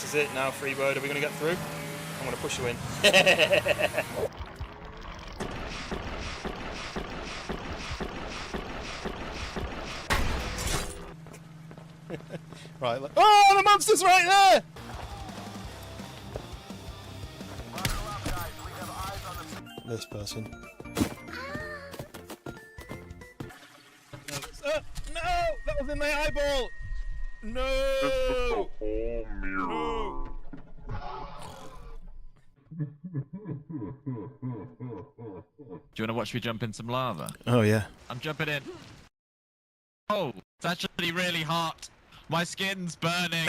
This is it now, Freebird. Are we going to get through? I'm going to push you in. Right, oh, the monster's right there! This person. No! That was in my eyeball! No! No! Do you want to watch me jump in some lava? Oh, yeah. I'm jumping in. Oh, it's actually really hot. My skin's burning.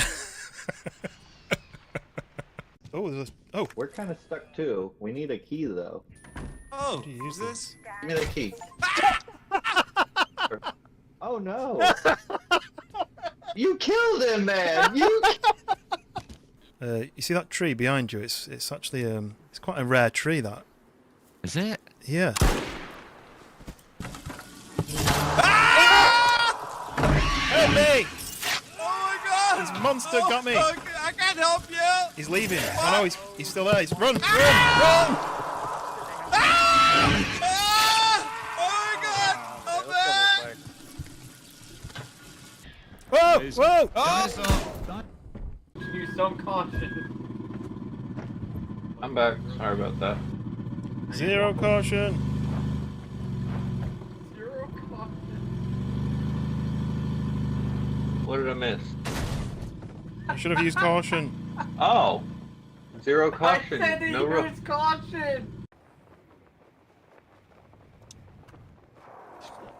Oh, there's a... Oh. We're kind of stuck too. We need a key though. Oh, How do you use this? Give me the key. Oh no! You killed him, man! You see that tree behind you? It's actually it's quite a rare tree. That Is it? yeah. Help me! oh my God! This monster got me. Oh, I can't help you. He's leaving. Oh no, he's still there. He's run! Ah! Oh my God! I'm back. Whoa! Whoa! Oh! Use some caution. I'm back. Sorry about that. Zero caution. Zero caution. What did I miss? You should have used caution. Oh! Zero caution. I said to No use caution.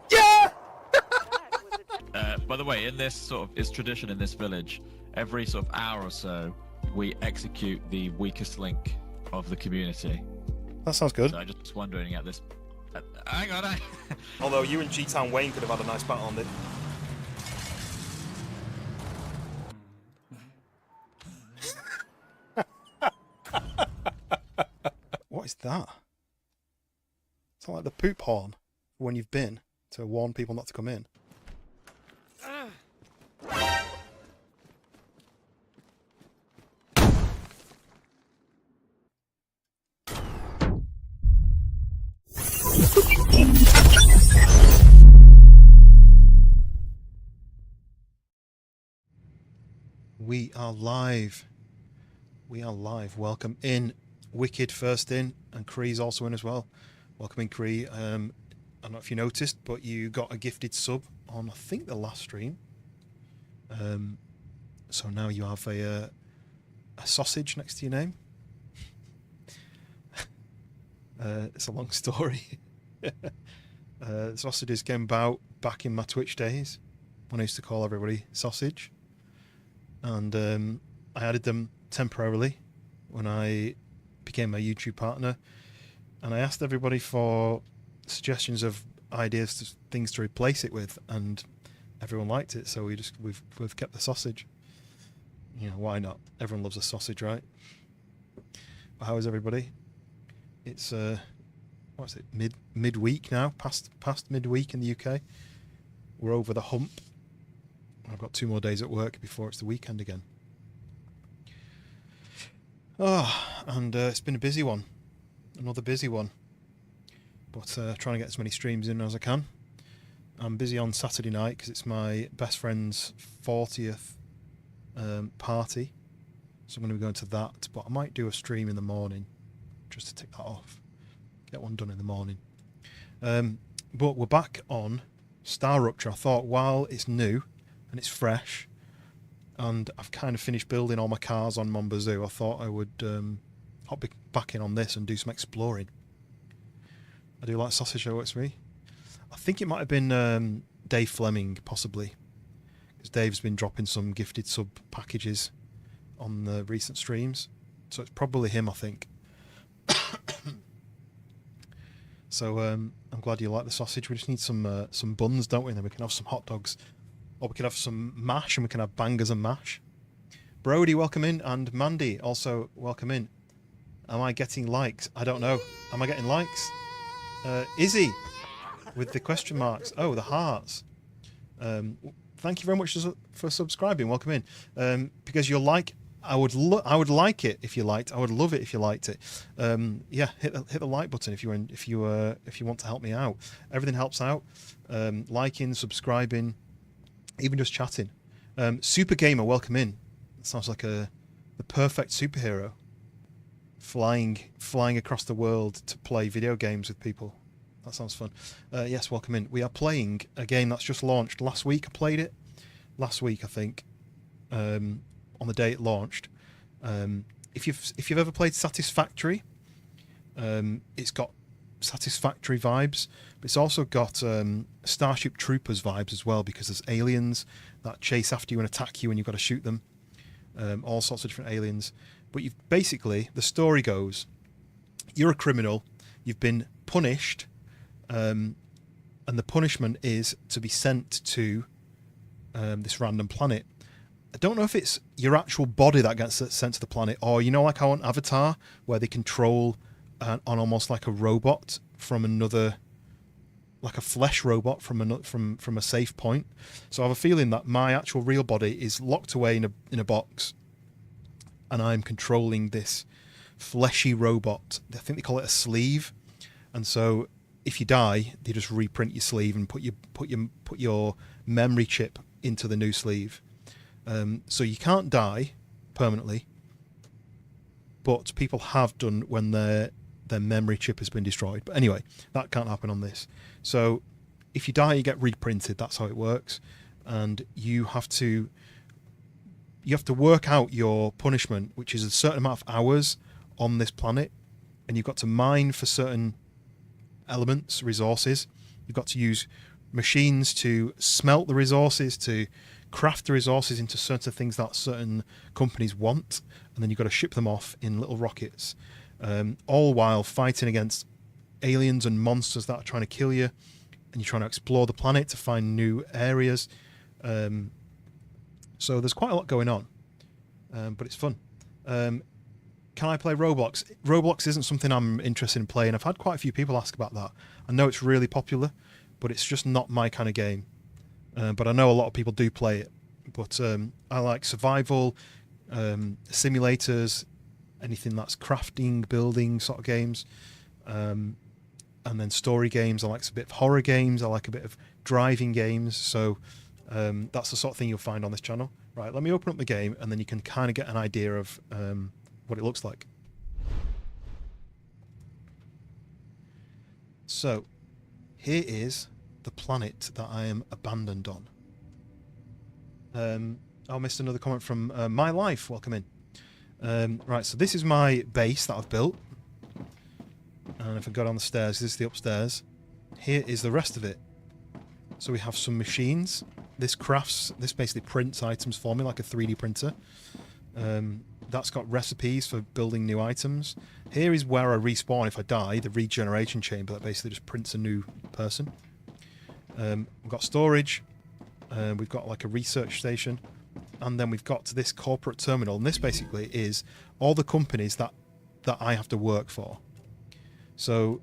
Yeah! By the way, in this sort of, it's tradition in this village, every sort of hour or so, we execute the weakest link of the community. That sounds good. So I'm just wondering at this... hang on, Although you and G-Town Wayne could have had a nice battle on it. What is that? It's not like the poop horn when you've been to warn people not to come in. We are live. We are live. Welcome in. Wicked first in, and Cree's also in as well. Welcome in, Cree. I don't know if you noticed, but you got a gifted sub on, I think, the last stream. So now you have a sausage next to your name. It's a long story. Sausages came about back in my Twitch days when I used to call everybody sausage. And I added them temporarily when I became a YouTube partner, and I asked everybody for suggestions of ideas, things to replace it with, and everyone liked it. So we've kept the sausage. You know, why not? Everyone loves a sausage, right? But how is everybody? It's what's it, midweek now, past midweek in the UK. We're over the hump. I've got 2 more days at work before it's the weekend again. Oh, and it's been a busy one. Another busy one. But trying to get as many streams in as I can. I'm busy on Saturday night because it's my best friend's 40th party. So I'm going to be going to that. But I might do a stream in the morning just to tick that off. Get one done in the morning. But we're back on StarRupture. I thought while it's new and it's fresh, and I've kind of finished building all my cars on Monbazoo, I thought I would hop back in on this and do some exploring. I do like sausage show, it's me. I think it might have been Dave Fleming, possibly, because Dave's been dropping some gifted sub packages on the recent streams, so it's probably him, I think. So I'm glad you like the sausage. We just need some buns, don't we? And then we can have some hot dogs. Or we can have some mash, and we can have bangers and mash. Brody, welcome in, and Mandy, also welcome in. Am I getting likes? I don't know. Am I getting likes? Izzy, with the question marks. Oh, the hearts. Thank you very much for subscribing. Welcome in. Because your like I would like it if you liked. I would love it if you liked it. Yeah, hit the like button if you want to help me out. Everything helps out. Liking, subscribing, even just chatting. Super Gamer, welcome in. It sounds like the perfect superhero. Flying across the world to play video games with people. That sounds fun. Yes, welcome in. We are playing a game that's just launched. Last week I played it. Last week I think. On the day it launched. If you've ever played Satisfactory, it's got Satisfactory vibes, but it's also got Starship Troopers vibes as well, because there's aliens that chase after you and attack you and you've got to shoot them. All sorts of different aliens. But you've basically, the story goes, you're a criminal, you've been punished, and the punishment is to be sent to this random planet. I don't know if it's your actual body that gets sent to the planet, or like how on Avatar, where they control on almost like a robot from another, like a flesh robot from a safe point. So I have a feeling that my actual real body is locked away in a box, and I'm controlling this fleshy robot. I think they call it a sleeve. And so if you die, they just reprint your sleeve and put your memory chip into the new sleeve. So you can't die permanently, but people have done when their memory chip has been destroyed. But anyway, that can't happen on this. So if you die, you get reprinted. That's how it works, and you have to work out your punishment, which is a certain amount of hours on this planet, and you've got to mine for certain elements, resources. You've got to use machines to smelt the resources, to craft the resources into certain things that certain companies want, and then you've got to ship them off in little rockets, all while fighting against aliens and monsters that are trying to kill you, and you're trying to explore the planet to find new areas. So there's quite a lot going on, but it's fun. Can I play Roblox? Roblox isn't something I'm interested in playing. I've had quite a few people ask about that. I know it's really popular, but it's just not my kind of game. But I know a lot of people do play it. But I like survival, simulators, anything that's crafting, building sort of games. And then story games. I like a bit of horror games. I like a bit of driving games. So that's the sort of thing you'll find on this channel. Right, let me open up the game, and then you can kind of get an idea of what it looks like. So here is the planet that I am abandoned on. I missed another comment from My Life. Welcome in. Right, so this is my base that I've built. And if I go down the stairs, this is the upstairs. Here is the rest of it. So we have some machines. This basically prints items for me like a 3D printer. That's got recipes for building new items. Here is where I respawn if I die, the regeneration chamber that basically just prints a new person. We've got storage. We've got like a research station. And then we've got this corporate terminal. And this basically is all the companies that I have to work for. So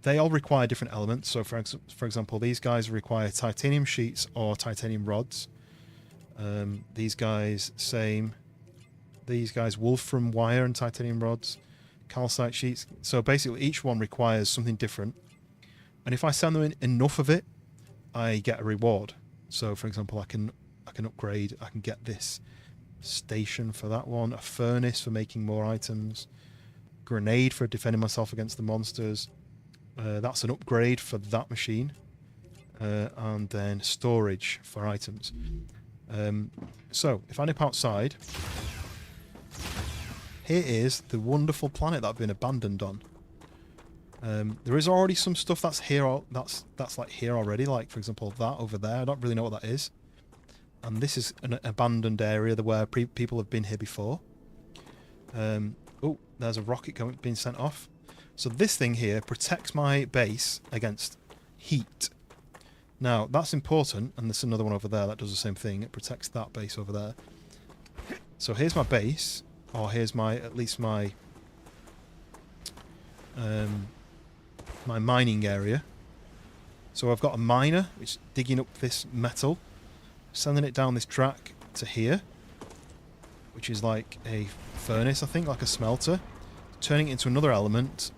they all require different elements. So for example, these guys require titanium sheets or titanium rods. These guys, same. These guys, wolfram wire and titanium rods, calcite sheets. So basically each one requires something different. And if I send them in enough of it, I get a reward. So for example, I can upgrade, I can get this station for that one, a furnace for making more items, grenade for defending myself against the monsters. That's an upgrade for that machine. And then storage for items. So if I nip outside, here is the wonderful planet that I've been abandoned on. There is already some stuff that's here, that's like here already, like for example that over there. I don't really know what that is. And this is an abandoned area where people have been here before. Oh, there's a rocket being sent off. So this thing here protects my base against heat. Now that's important, and there's another one over there that does the same thing. It protects that base over there. So here's my base, or here's my my mining area. So I've got a miner which is digging up this metal, sending it down this track to here. which is like a furnace, I think, like a smelter, turning it into another element,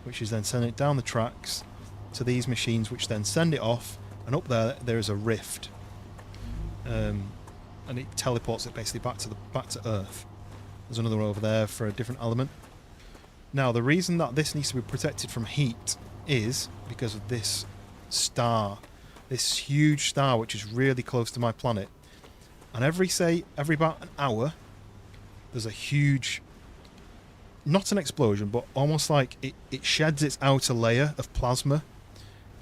which is then sending it down the tracks to these machines, which then send it off, and up there is a rift, and it teleports it basically back to Earth. There's another one over there for a different element. Now, the reason that this needs to be protected from heat is because of this star, this huge star which is really close to my planet. And every about an hour, there's a huge, not an explosion, but almost like it sheds its outer layer of plasma,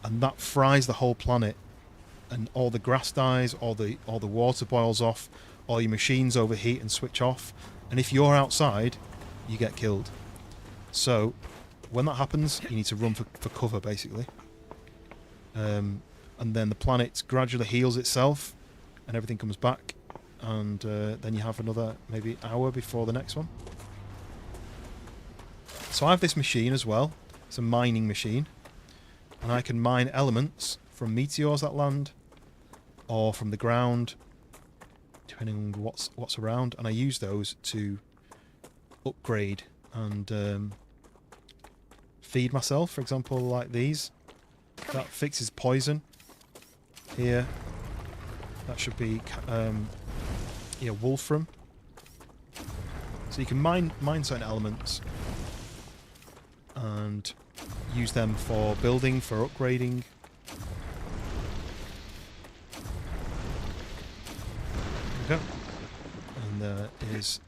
and that fries the whole planet, and all the grass dies, all the water boils off, all your machines overheat and switch off, and if you're outside, you get killed. So when that happens, you need to run for cover, basically. And then the planet gradually heals itself, and everything comes back, and then you have another maybe hour before the next one. So I have this machine as well. It's a mining machine, and I can mine elements from meteors that land, or from the ground, depending on what's around, and I use those to upgrade and feed myself. For example, like these, that fixes poison. Here, that should be wolfram. So you can mine certain elements and use them for building, for upgrading. There we go. And there is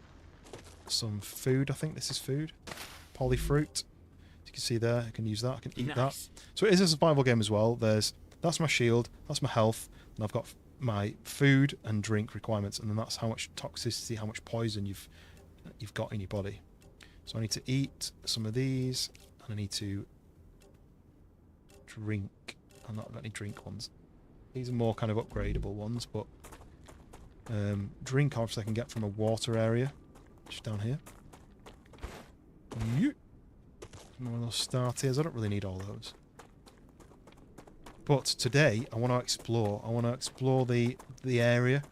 some food. I think this is food. Polyfruit. As you can see there, I can use that. I can eat that. So it is a survival game as well. That's my shield. That's my health. And I've got my food and drink requirements, and then that's how much toxicity, how much poison you've got in your body. So I need to eat some of these, and I need to drink. I've not got any drink ones. These are more kind of upgradable ones, but drink obviously I can get from a water area, which is down here. One of those star tiers. I don't really need all those. But today I want to explore. I want to explore the area,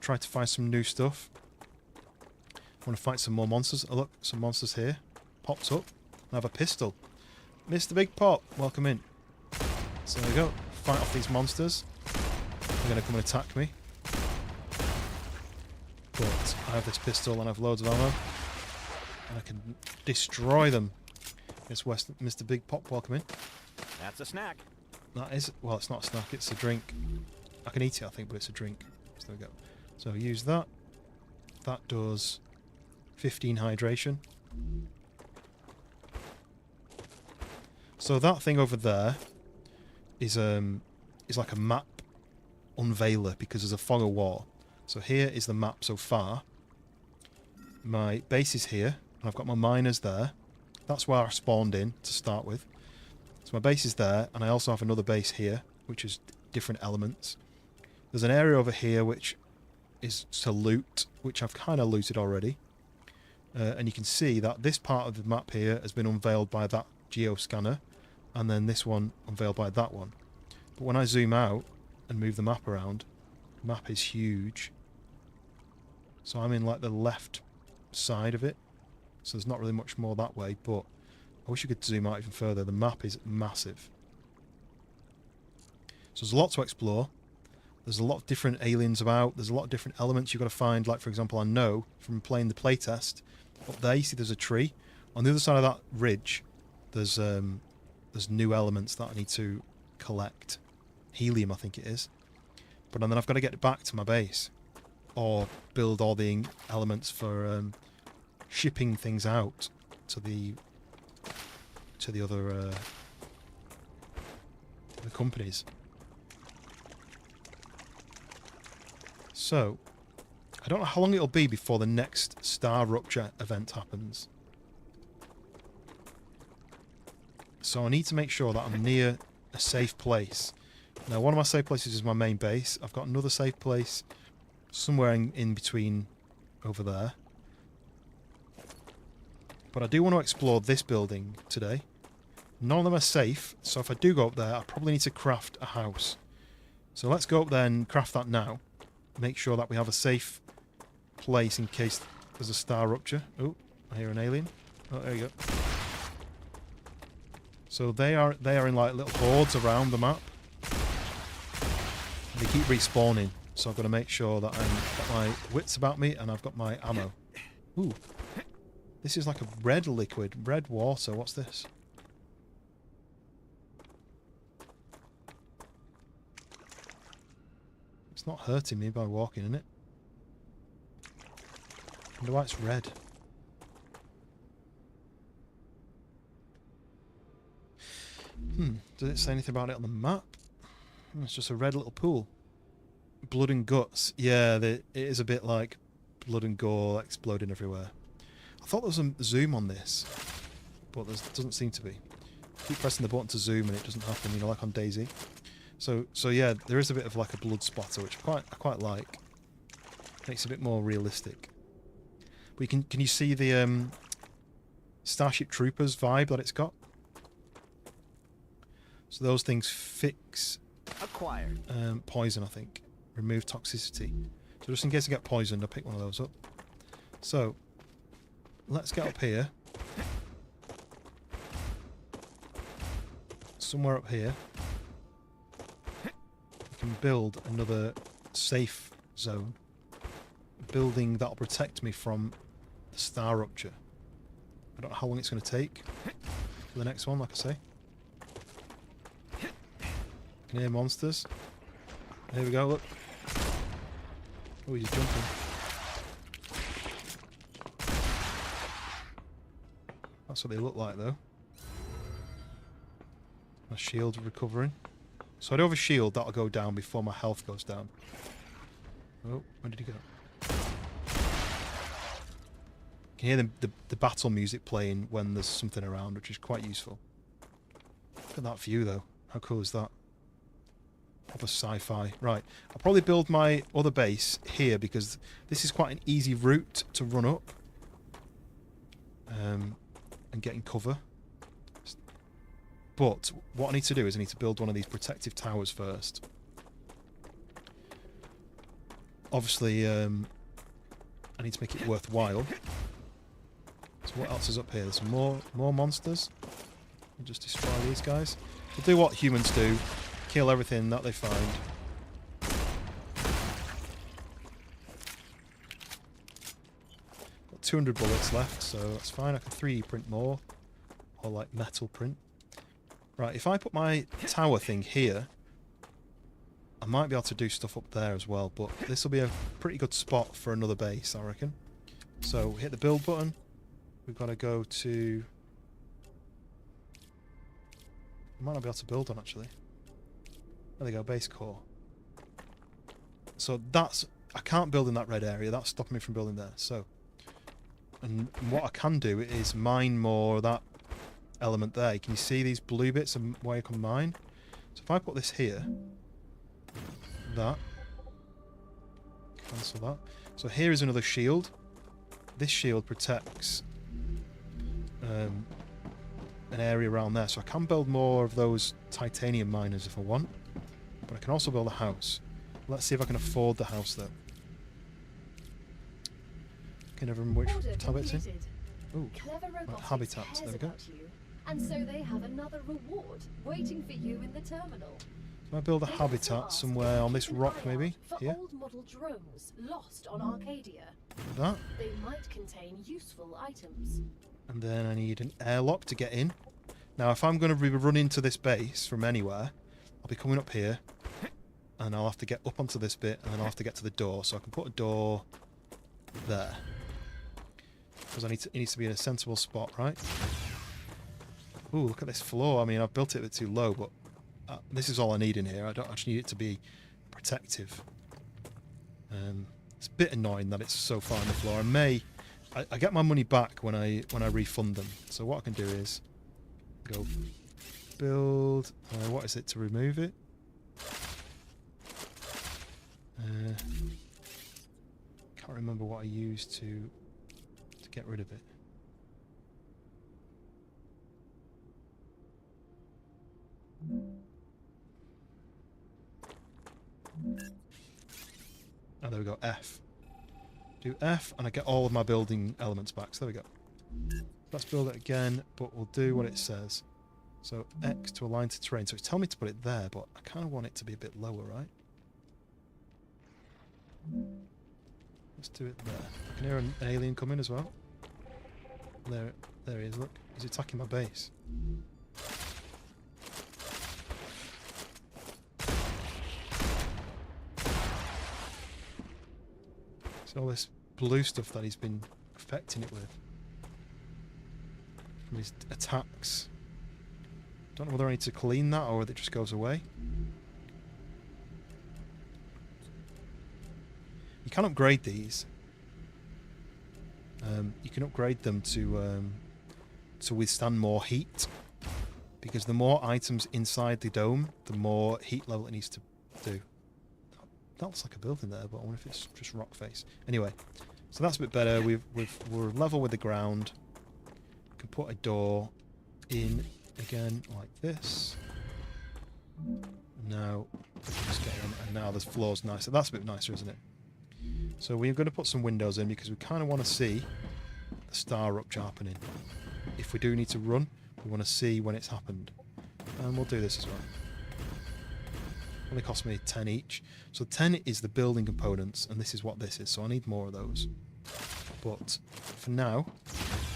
try to find some new stuff. I want to fight some more monsters. Oh look, some monsters here. Pops up. I have a pistol. Mr. Big Pot, welcome in. So there we go. Fight off these monsters. They're going to come and attack me. But I have this pistol and I have loads of ammo. And I can destroy them. It's Mr. Big Pot, welcome in. That's a snack. That is, well, it's not a snack, it's a drink. I can eat it, I think, but it's a drink. So there we go. So use that. That does 15 hydration. So that thing over there is like a map unveiler, because there's a fog of war. So here is the map so far. My base is here, and I've got my miners there. That's where I spawned in to start with. So my base is there, and I also have another base here, which is different elements. There's an area over here which is to loot, which I've kind of looted already. And you can see that this part of the map here has been unveiled by that geoscanner, and then this one unveiled by that one. But when I zoom out and move the map around, the map is huge. So I'm in like the left side of it, so there's not really much more that way, but I wish you could zoom out even further. The map is massive. So there's a lot to explore. There's a lot of different aliens about. There's a lot of different elements you've got to find. Like, for example, I know from playing the playtest, up there you see there's a tree. On the other side of that ridge, there's new elements that I need to collect. Helium, I think it is. But then I've got to get it back to my base, or build all the elements for shipping things out to the other the companies. So I don't know how long it'll be before the next StarRupture event happens. So I need to make sure that I'm near a safe place. Now, one of my safe places is my main base. I've got another safe place somewhere in between over there. But I do want to explore this building today. None of them are safe, so if I do go up there, I probably need to craft a house. So let's go up there and craft that now. Make sure that we have a safe place in case there's a StarRupture. Oh, I hear an alien. Oh, there you go. So they are in like little hordes around the map. They keep respawning, so I've got to make sure that I've got my wits about me and I've got my ammo. Ooh. This is like a red liquid, red water. What's this? It's not hurting me by walking in it. I wonder why it's red. Does it say anything about it on the map? It's just a red little pool. Blood and guts. Yeah, it is a bit like blood and gore exploding everywhere. I thought there was a zoom on this, but there doesn't seem to be. Keep pressing the button to zoom and it doesn't happen, you know, like on DayZ. So yeah, there is a bit of like a blood spotter, which I quite like. Makes it a bit more realistic. But can you see the Starship Troopers vibe that it's got? So those things fix Acquired. poison, I think. Remove toxicity. So just in case I get poisoned, I'll pick one of those up. So let's get up here. Somewhere up here. We can build another safe zone. A building that'll protect me from the StarRupture. I don't know how long it's going to take for the next one, like I say. Can hear monsters. Here we go, look. Oh, he's jumping. That's what they look like, though. My shield recovering. So I do have a shield that'll go down before my health goes down. Oh, where did he go? You can hear the battle music playing when there's something around, which is quite useful. Look at that view, though. How cool is that? Proper sci-fi. Right, I'll probably build my other base here because this is quite an easy route to run up and get in cover. But what I need to do is I need to build one of these protective towers first. Obviously, I need to make it worthwhile. So what else is up here? There's some more monsters. I'll just destroy these guys. We'll do what humans do. Kill everything that they find. Got 200 bullets left, so that's fine. I can 3D print more. Or like metal print. Right, if I put my tower thing here, I might be able to do stuff up there as well, but this will be a pretty good spot for another base, I reckon. So hit the build button. We've got to go to... I might not be able to build on, actually. There they go, base core. So that's... I can't build in that red area. That's stopping me from building there. So, and what I can do is mine more of that element there. Can you see these blue bits and where you can mine? So if I put this here, that, cancel that. So here is another shield. This shield protects an area around there. So I can build more of those titanium miners if I want. But I can also build a house. Let's see if I can afford the house though. Can I remember which tab it's in? Ooh, right, habitats, there we go. And so they have another reward waiting for you in the terminal. Can I build a habitat somewhere on this rock maybe? For Here? old model drones lost on Arcadia. Like that. They might contain useful items. And then I need an airlock to get in. Now if I'm going to run into this base from anywhere, I'll be coming up here and I'll have to get up onto this bit and then I'll have to get to the door. So I can put a door there. Because it needs to be in a sensible spot, right? Ooh, look at this floor. I mean, I've built it a bit too low, but this is all I need in here. I just need it to be protective. It's a bit annoying that it's so far on the floor. I get my money back when I refund them. So what I can do is go build. What is it to remove it? Can't remember what I used to get rid of it. Oh, there we go. F. Do F, and I get all of my building elements back. So there we go. Let's build it again, but we'll do what it says. So X to align to terrain. So it's telling me to put it there, but I kind of want it to be a bit lower, right? Let's do it there. I can hear an alien coming as well. There he is, look. He's attacking my base. So all this blue stuff that he's been affecting it with. From his attacks. Don't know whether I need to clean that or whether it just goes away. You can upgrade these. You can upgrade them to withstand more heat, because the more items inside the dome, the more heat level it needs to do. That looks like a building there, but I wonder if it's just rock face. Anyway, so that's a bit better. We're level with the ground. We can put a door in again like this. Now we can just get in, and now this floor's nice. So that's a bit nicer, isn't it? So we're going to put some windows in because we kind of want to see the StarRupture happening. If we do need to run, we want to see when it's happened. And we'll do this as well. Only cost me 10 each. So 10 is the building components, and this is what this is. So I need more of those. But for now,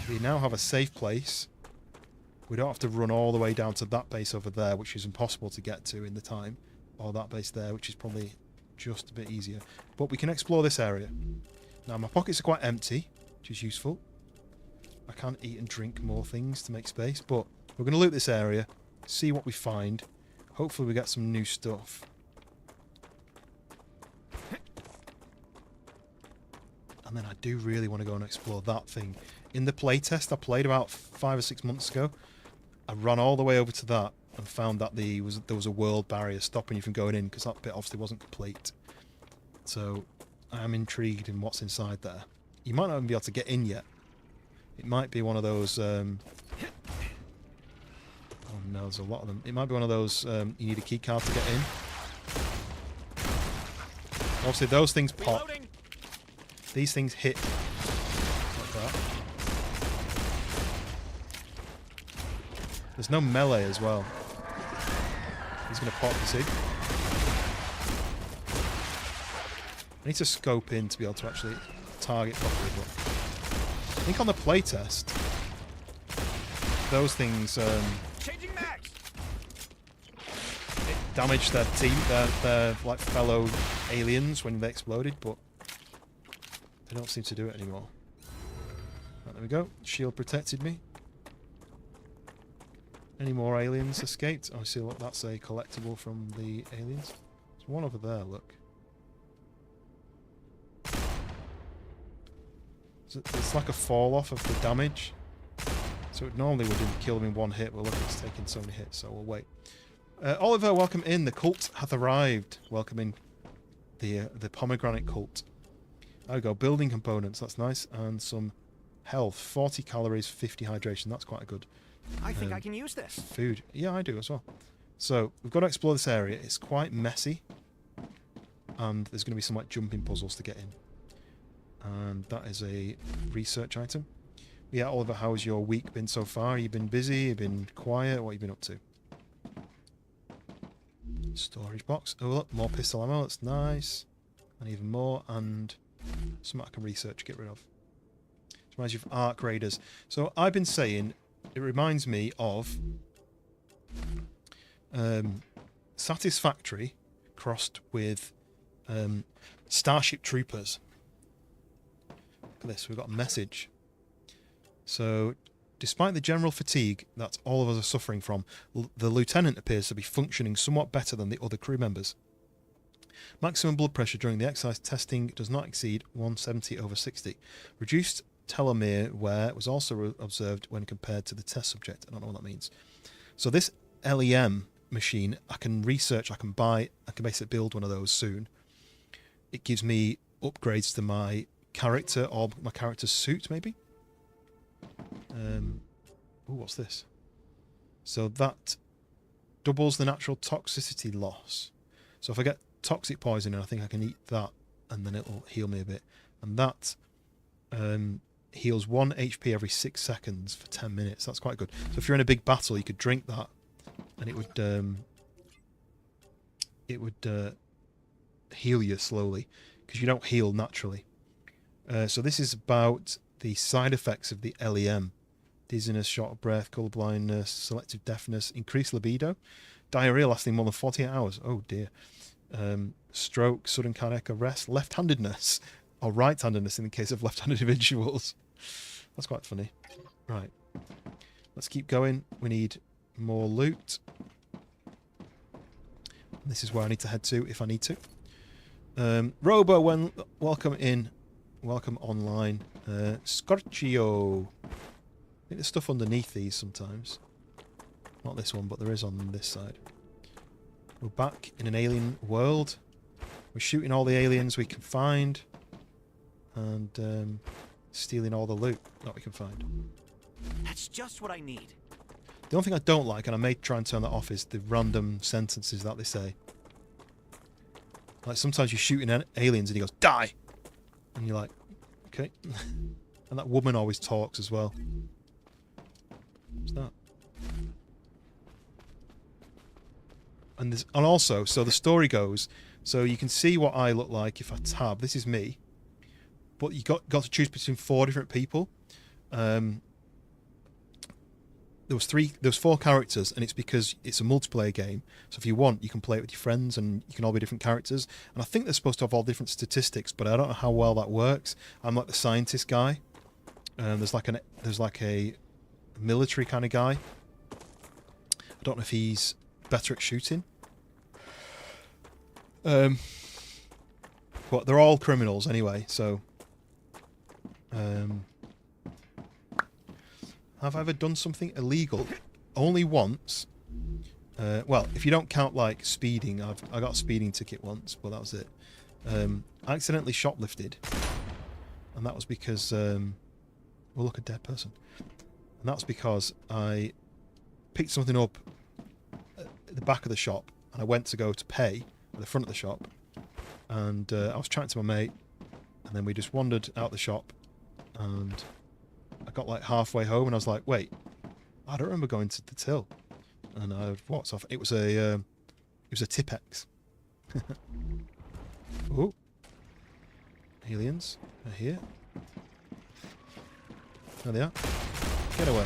we now have a safe place. We don't have to run all the way down to that base over there, which is impossible to get to in the time. Or that base there, which is probably just a bit easier. But we can explore this area. Now my pockets are quite empty, which is useful. I can't eat and drink more things to make space, but we're going to loot this area, see what we find. Hopefully we get some new stuff. And then I do really want to go and explore that thing. In the playtest I played about 5 or 6 months ago, I ran all the way over to that and found that there was a world barrier stopping you from going in, because that bit obviously wasn't complete. So I am intrigued in what's inside there. You might not even be able to get in yet. It might be one of those... oh no, there's a lot of them. It might be one of those you need a key card to get in. Obviously those things pop. Reloading. These things hit like that. There's no melee as well. He's going to pop, you see. I need to scope in to be able to actually target properly. But I think on the playtest, those things Changing mags. it damaged their team, their like fellow aliens when they exploded, but they don't seem to do it anymore. Right, there we go. Shield protected me. Any more aliens escaped? Oh, see, look, that's a collectible from the aliens. There's one over there, look. It's like a fall off of the damage. So it normally would kill them in one hit, but look, it's taking so many hits, so we'll wait. Oliver, welcome in. The cult hath arrived. Welcome in the pomegranate cult. There we go. Building components, that's nice. And some health. 40 calories, 50 hydration. That's quite good. I think I can use this. Food. Yeah, I do as well. So we've got to explore this area. It's quite messy. And there's going to be some like jumping puzzles to get in. And that is a research item. Yeah, Oliver, how's your week been so far? You been busy? You been quiet? What have you been up to? Storage box. Oh, look, more pistol ammo. That's nice. And even more. And something I can research, get rid of. It reminds you of Arc Raiders. So I've been saying, it reminds me of Satisfactory crossed with Starship Troopers. Look at this, we've got a message. So, despite the general fatigue that all of us are suffering from, the lieutenant appears to be functioning somewhat better than the other crew members. Maximum blood pressure during the exercise testing does not exceed 170/60. Reduced telomere wear was also observed when compared to the test subject. I don't know what that means. So this LEM machine, I can research, I can buy, I can basically build one of those soon. It gives me upgrades to my character or my character's suit, maybe. Ooh, what's this? So that doubles the natural toxicity loss. So if I get toxic poisoning, I think I can eat that and then it'll heal me a bit. and that heals 1 HP every 6 seconds for 10 minutes. That's quite good. So if you're in a big battle, you could drink that, and it would heal you slowly, because you don't heal naturally. So this is about the side effects of the LEM. Dizziness, short of breath, colourblindness, selective deafness, increased libido, diarrhea lasting more than 48 hours. Oh dear. Stroke, sudden cardiac arrest, left-handedness, or right-handedness in the case of left-handed individuals. That's quite funny. Right. Let's keep going. We need more loot. This is where I need to head to if I need to. Robo, welcome in. Welcome online. Scorchio. I think there's stuff underneath these sometimes. Not this one, but there is on this side. We're back in an alien world. We're shooting all the aliens we can find. And stealing all the loot that we can find. That's just what I need. The only thing I don't like, and I may try and turn that off, is the random sentences that they say. Like sometimes you're shooting aliens and he goes, "Die!" And you're like, okay. And that woman always talks as well. What's that? And also, so the story goes, so you can see what I look like if I tab. This is me. But you got to choose between 4 different people. There was 4 characters, and it's because it's a multiplayer game. So if you want, you can play it with your friends, and you can all be different characters. And I think they're supposed to have all different statistics, but I don't know how well that works. I'm like the scientist guy. There's like a military kind of guy. I don't know if he's better at shooting. But they're all criminals anyway, so. Have I ever done something illegal? Only once. Well, if you don't count like speeding, I got a speeding ticket once, but that was it. I accidentally shoplifted, and that was because well, look, a dead person. And that's because I picked something up at the back of the shop, and I went to go to pay at the front of the shop, and I was chatting to my mate, and then we just wandered out the shop, and I got like halfway home, and I was like, wait, I don't remember going to the till. And I walked off. It was a Tipex. Oh, aliens are here. There they are. Get away.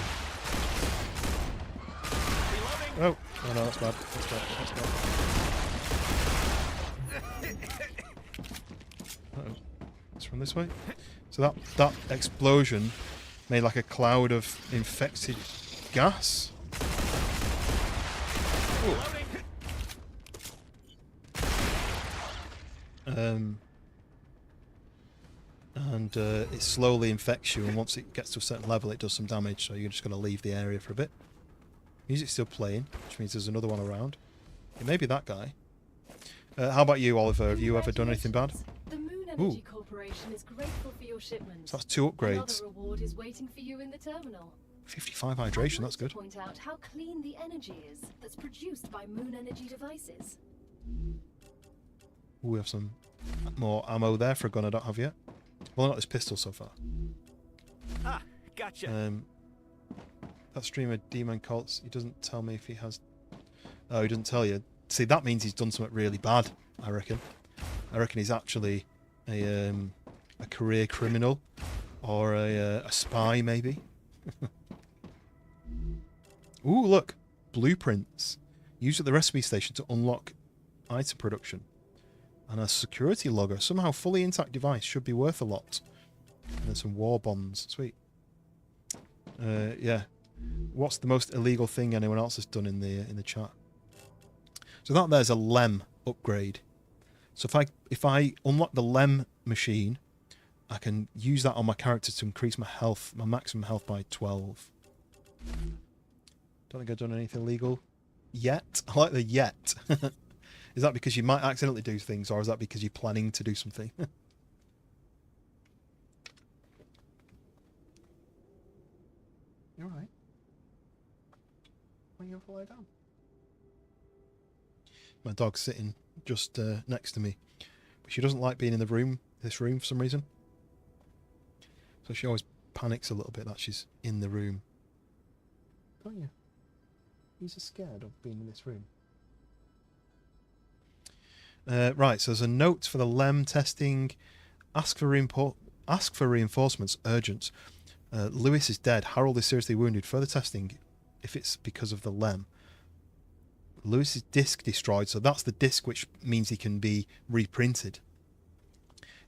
Oh, oh no, that's bad. That's bad. That's bad. Uh-oh. Let's run this way. So that explosion made like a cloud of infected gas. And it slowly infects you, and once it gets to a certain level, it does some damage. So you're just going to leave the area for a bit. Music's still playing, which means there's another one around. It may be that guy. How about you, Oliver? Have you ever done anything bad? The Moon Energy Corporation is grateful for your shipment. So that's 2 upgrades. Another reward is waiting for you in the terminal. 55 hydration, that's good. I'd like to point out how clean the energy is that's produced by Moon Energy devices. Ooh, we have some more ammo there for a gun I don't have yet. Well, not this pistol so far. Ah, gotcha. That streamer, D-Man Colts, he doesn't tell me if he has... Oh, he doesn't tell you. See, that means he's done something really bad, I reckon. I reckon he's actually a career criminal, or a spy, maybe. Ooh, look. Blueprints. Used at the recipe station to unlock item production. And a security logger. Somehow fully intact device should be worth a lot. And then some war bonds. Sweet. Yeah. What's the most illegal thing anyone else has done in the chat? So that there's a LEM upgrade. So if I unlock the LEM machine, I can use that on my character to increase my health, my maximum health by 12. Don't think I've done anything illegal yet. I like the yet. Is that because you might accidentally do things, or is that because you're planning to do something? You alright? Why don't you ever lie down? My dog's sitting just next to me. But she doesn't like being in this room for some reason. So she always panics a little bit that she's in the room. Don't you? He's scared of being in this room. Right, so there's a note for the LEM testing. Ask for reinforcements. Urgent. Lewis is dead. Harold is seriously wounded. Further testing if it's because of the LEM. Lewis's disc destroyed, so that's the disc which means he can be reprinted.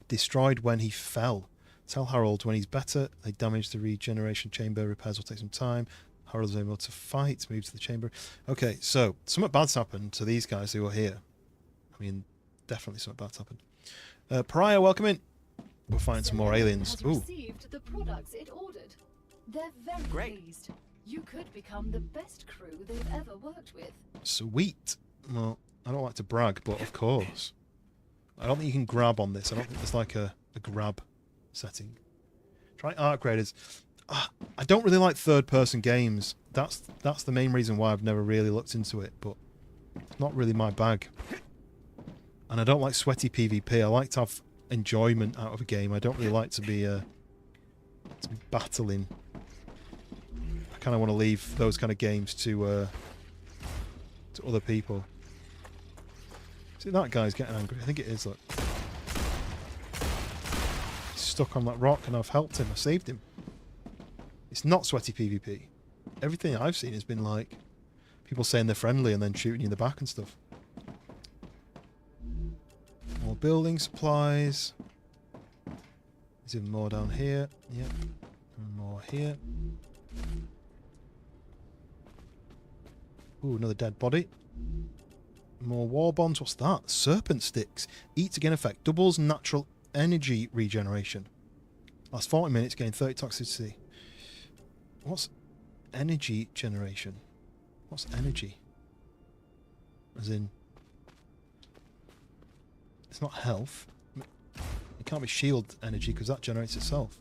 Destroyed when he fell. Tell Harold when he's better. They damaged the regeneration chamber. Repairs will take some time. Harold's able to fight. Move to the chamber. Okay, so something bad's happened to these guys who are here. I mean, definitely something bad's happened. Pariah, welcome in. We'll find some more aliens. Has Ooh. received the products it ordered. They're very Great. pleased. You could become the best crew they've ever worked with. Sweet. Well, I don't like to brag, but of course. I don't think you can grab on this. I don't think there's like a grab setting. Try art graders. I don't really like third-person games. That's the main reason why I've never really looked into it, but it's not really my bag. And I don't like sweaty PvP. I like to have enjoyment out of a game. I don't really like to be battling. I kind of want to leave those kind of games to other people. See, that guy's getting angry. I think it is, look. He's stuck on that rock and I've helped him. I saved him. It's not sweaty PvP. Everything I've seen has been like people saying they're friendly and then shooting you in the back and stuff. More building supplies. There's even more down here. Yep. And more here. Ooh, another dead body. More war bonds. What's that? Serpent sticks. Eat again effect. Doubles natural energy regeneration. Last 40 minutes, gain 30 toxicity. What's energy generation? What's energy? As in... It's not health. It can't be shield energy because that generates itself.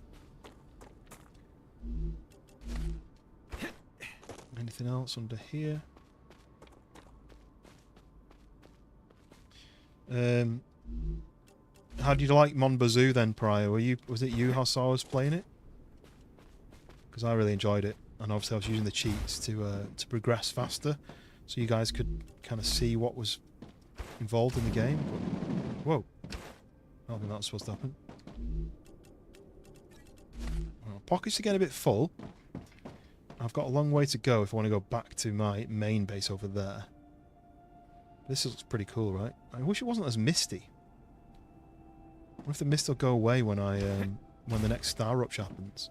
Anything else under here? How do you like Mon Bazoo then, Pariah? Was it you how I was playing it? Because I really enjoyed it, and obviously I was using the cheats to progress faster, so you guys could kind of see what was involved in the game. But, whoa! I don't think that was supposed to happen. Well, pockets are getting a bit full. I've got a long way to go if I want to go back to my main base over there. This looks pretty cool, right? I wish it wasn't as misty. What if the mist will go away when when the next StarRupture happens?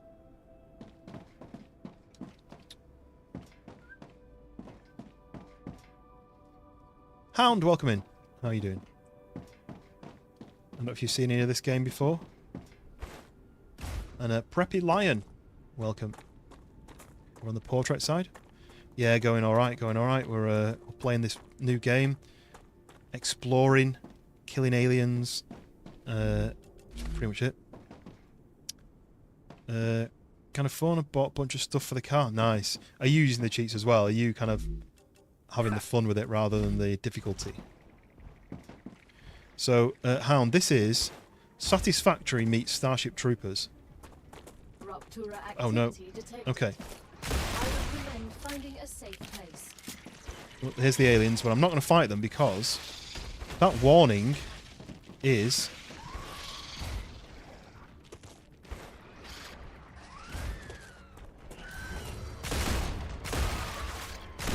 Hound, welcome in. How are you doing? I don't know if you've seen any of this game before. And Preppy Lion, welcome. We're on the portrait side. Yeah, going alright, going alright. We're playing this new game. Exploring, killing aliens. That's pretty much it. Kind of fun. I bought a bunch of stuff for the car. Nice. Are you using the cheats as well? Are you kind of having the fun with it rather than the difficulty? So, Hound, this is Satisfactory meets Starship Troopers. Oh no. Okay. I would recommend finding a safe place. Well, here's the aliens, but I'm not going to fight them because that warning is...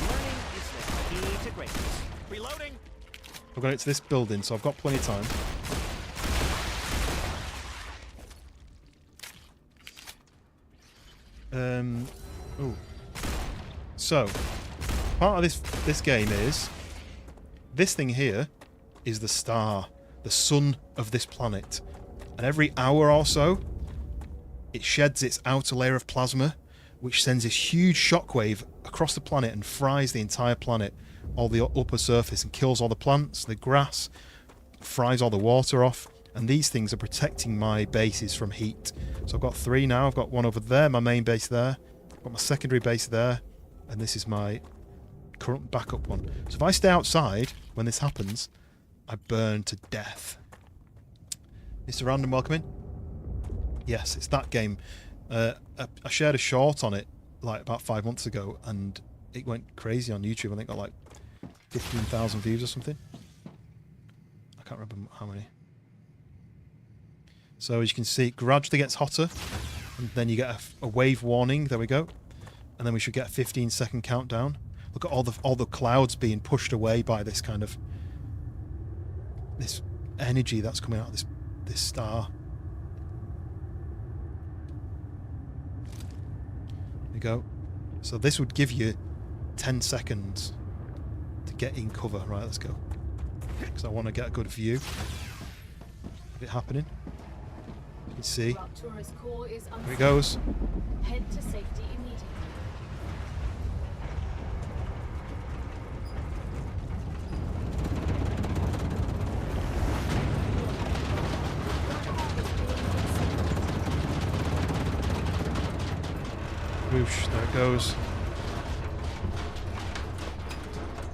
Learning is the key to greatness. Reloading. I've got it to this building, so I've got plenty of time. Ooh. So, part of this game is this thing here is the star, the sun of this planet, and every hour or so, it sheds its outer layer of plasma, which sends this huge shockwave across the planet and fries the entire planet, all the upper surface, and kills all the plants, the grass, fries all the water off. And these things are protecting my bases from heat. So I've got 3 now. I've got one over there, my main base there. I've got my secondary base there. And this is my current backup one. So if I stay outside when this happens, I burn to death. Mr. Random, welcome in. Yes, it's that game. I shared a short on it like about 5 months ago, and it went crazy on YouTube. I think it got like 15,000 views or something. I can't remember how many. So as you can see, it gradually gets hotter, and then you get a wave warning. There we go, and then we should get a 15-second countdown. Look at all the clouds being pushed away by this kind of this energy that's coming out of this star. There we go. So this would give you 10 seconds to get in cover. Right, let's go. Because I want to get a good view of it happening. You can see. Here it goes. Head to safety immediately. Whoosh, there it goes.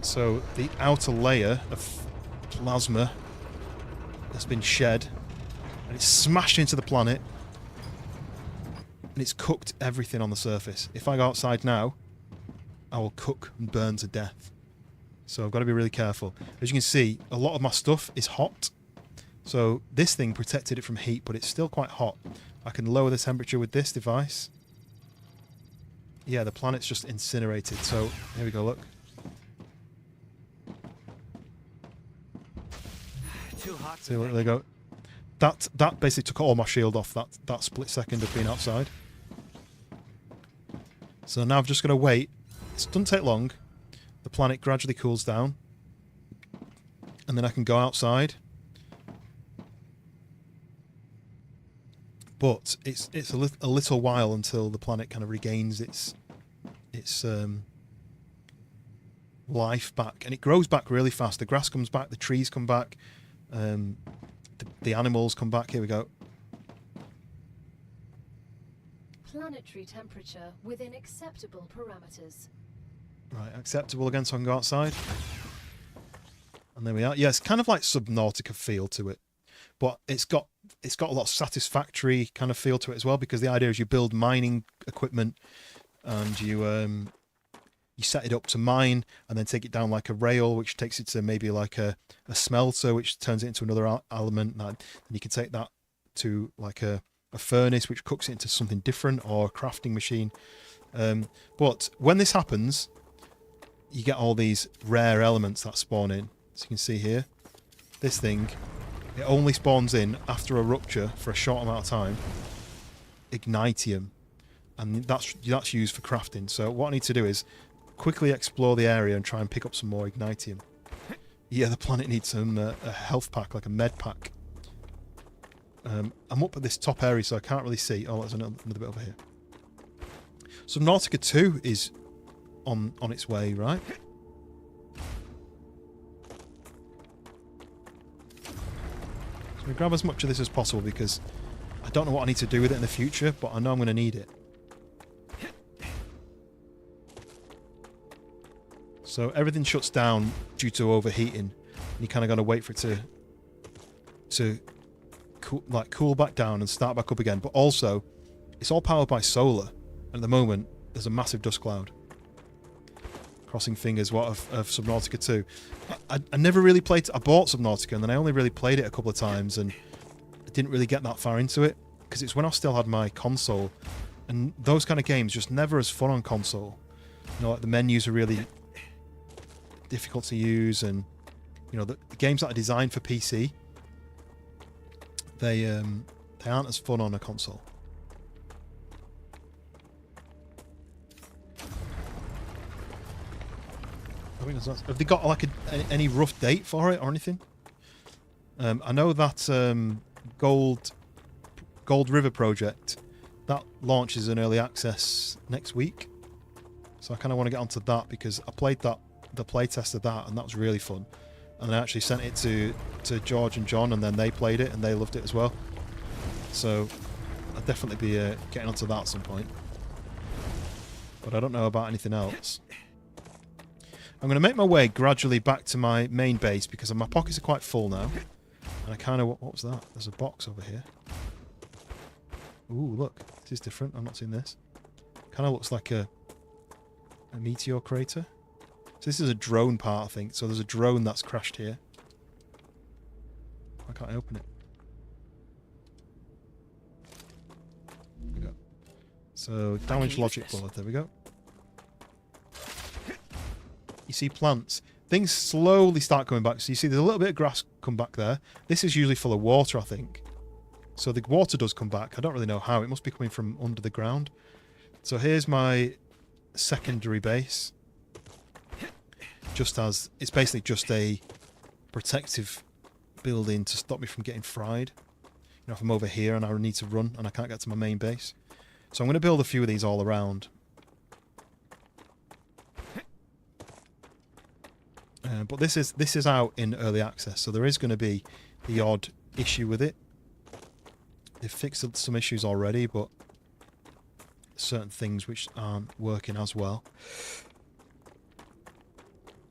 So the outer layer of plasma has been shed, and it's smashed into the planet, and it's cooked everything on the surface. If I go outside now, I will cook and burn to death. So I've got to be really careful. As you can see, a lot of my stuff is hot. So this thing protected it from heat, but it's still quite hot. I can lower the temperature with this device. Yeah, the planet's just incinerated. So here we go, look. Too hot. See, there they go. That basically took all my shield off that split second of being outside. So now I've just got to wait. It doesn't take long. The planet gradually cools down, and then I can go outside. But it's a little while until the planet kind of regains its life back, and it grows back really fast. The grass comes back, the trees come back, the animals come back. Here we go. Planetary temperature within acceptable parameters. Right, acceptable again, so I can go outside. And there we are. Yeah, it's kind of like Subnautica feel to it, but it's got a lot of satisfactory kind of feel to it as well, because the idea is you build mining equipment and you set it up to mine, and then take it down like a rail, which takes it to maybe like a smelter, which turns it into another element. And you can take that to like a furnace, which cooks it into something different, or a crafting machine. But when this happens, you get all these rare elements that spawn in. So you can see here, this thing, it only spawns in after a rupture for a short amount of time. Ignitium, and that's used for crafting. So what I need to do is quickly explore the area and try and pick up some more ignitium. Yeah, the planet needs some a health pack, like a med pack. I'm up at this top area, so I can't really see. Oh, there's another bit over here. Subnautica 2 is on its way, right? So we grab as much of this as possible, because I don't know what I need to do with it in the future, but I know I'm going to need it. So everything shuts down due to overheating, and you kind of got to wait for it to cool back down and start back up again. But also, it's all powered by solar, and at the moment there's a massive dust cloud. Crossing fingers, what of Subnautica 2. I never really played. I bought Subnautica, and then I only really played it a couple of times, and I didn't really get that far into it, because it's when I still had my console, and those kind of games just never as fun on console. You know, like the menus are really difficult to use, and you know the games that are designed for PC, they aren't as fun on a console. I think have they got like any rough date for it or anything? I know that Gold River project, that launches in early access next week, so I kind of want to get onto that, because I played the playtest of that, and that was really fun. And I actually sent it to George and John, and then they played it and they loved it as well. So I'll definitely be getting onto that at some point. But I don't know about anything else. I'm going to make my way gradually back to my main base, because my pockets are quite full now. And I kind of... What was that? There's a box over here. Ooh, look. This is different. I've not seen this. Kind of looks like a meteor crater. So this is a drone part, I think. So there's a drone that's crashed here. Why can't I open it? There we go. So damage logic bullet. There we go. You see plants. Things slowly start coming back. So you see there's a little bit of grass come back there. This is usually full of water, I think. So the water does come back. I don't really know how. It must be coming from under the ground. So here's my secondary base. Just as it's basically just a protective building to stop me from getting fried. You know, if I'm over here and I need to run and I can't get to my main base. So I'm going to build a few of these all around. But this is out in early access, so there is going to be the odd issue with it. They've fixed some issues already, but certain things which aren't working as well.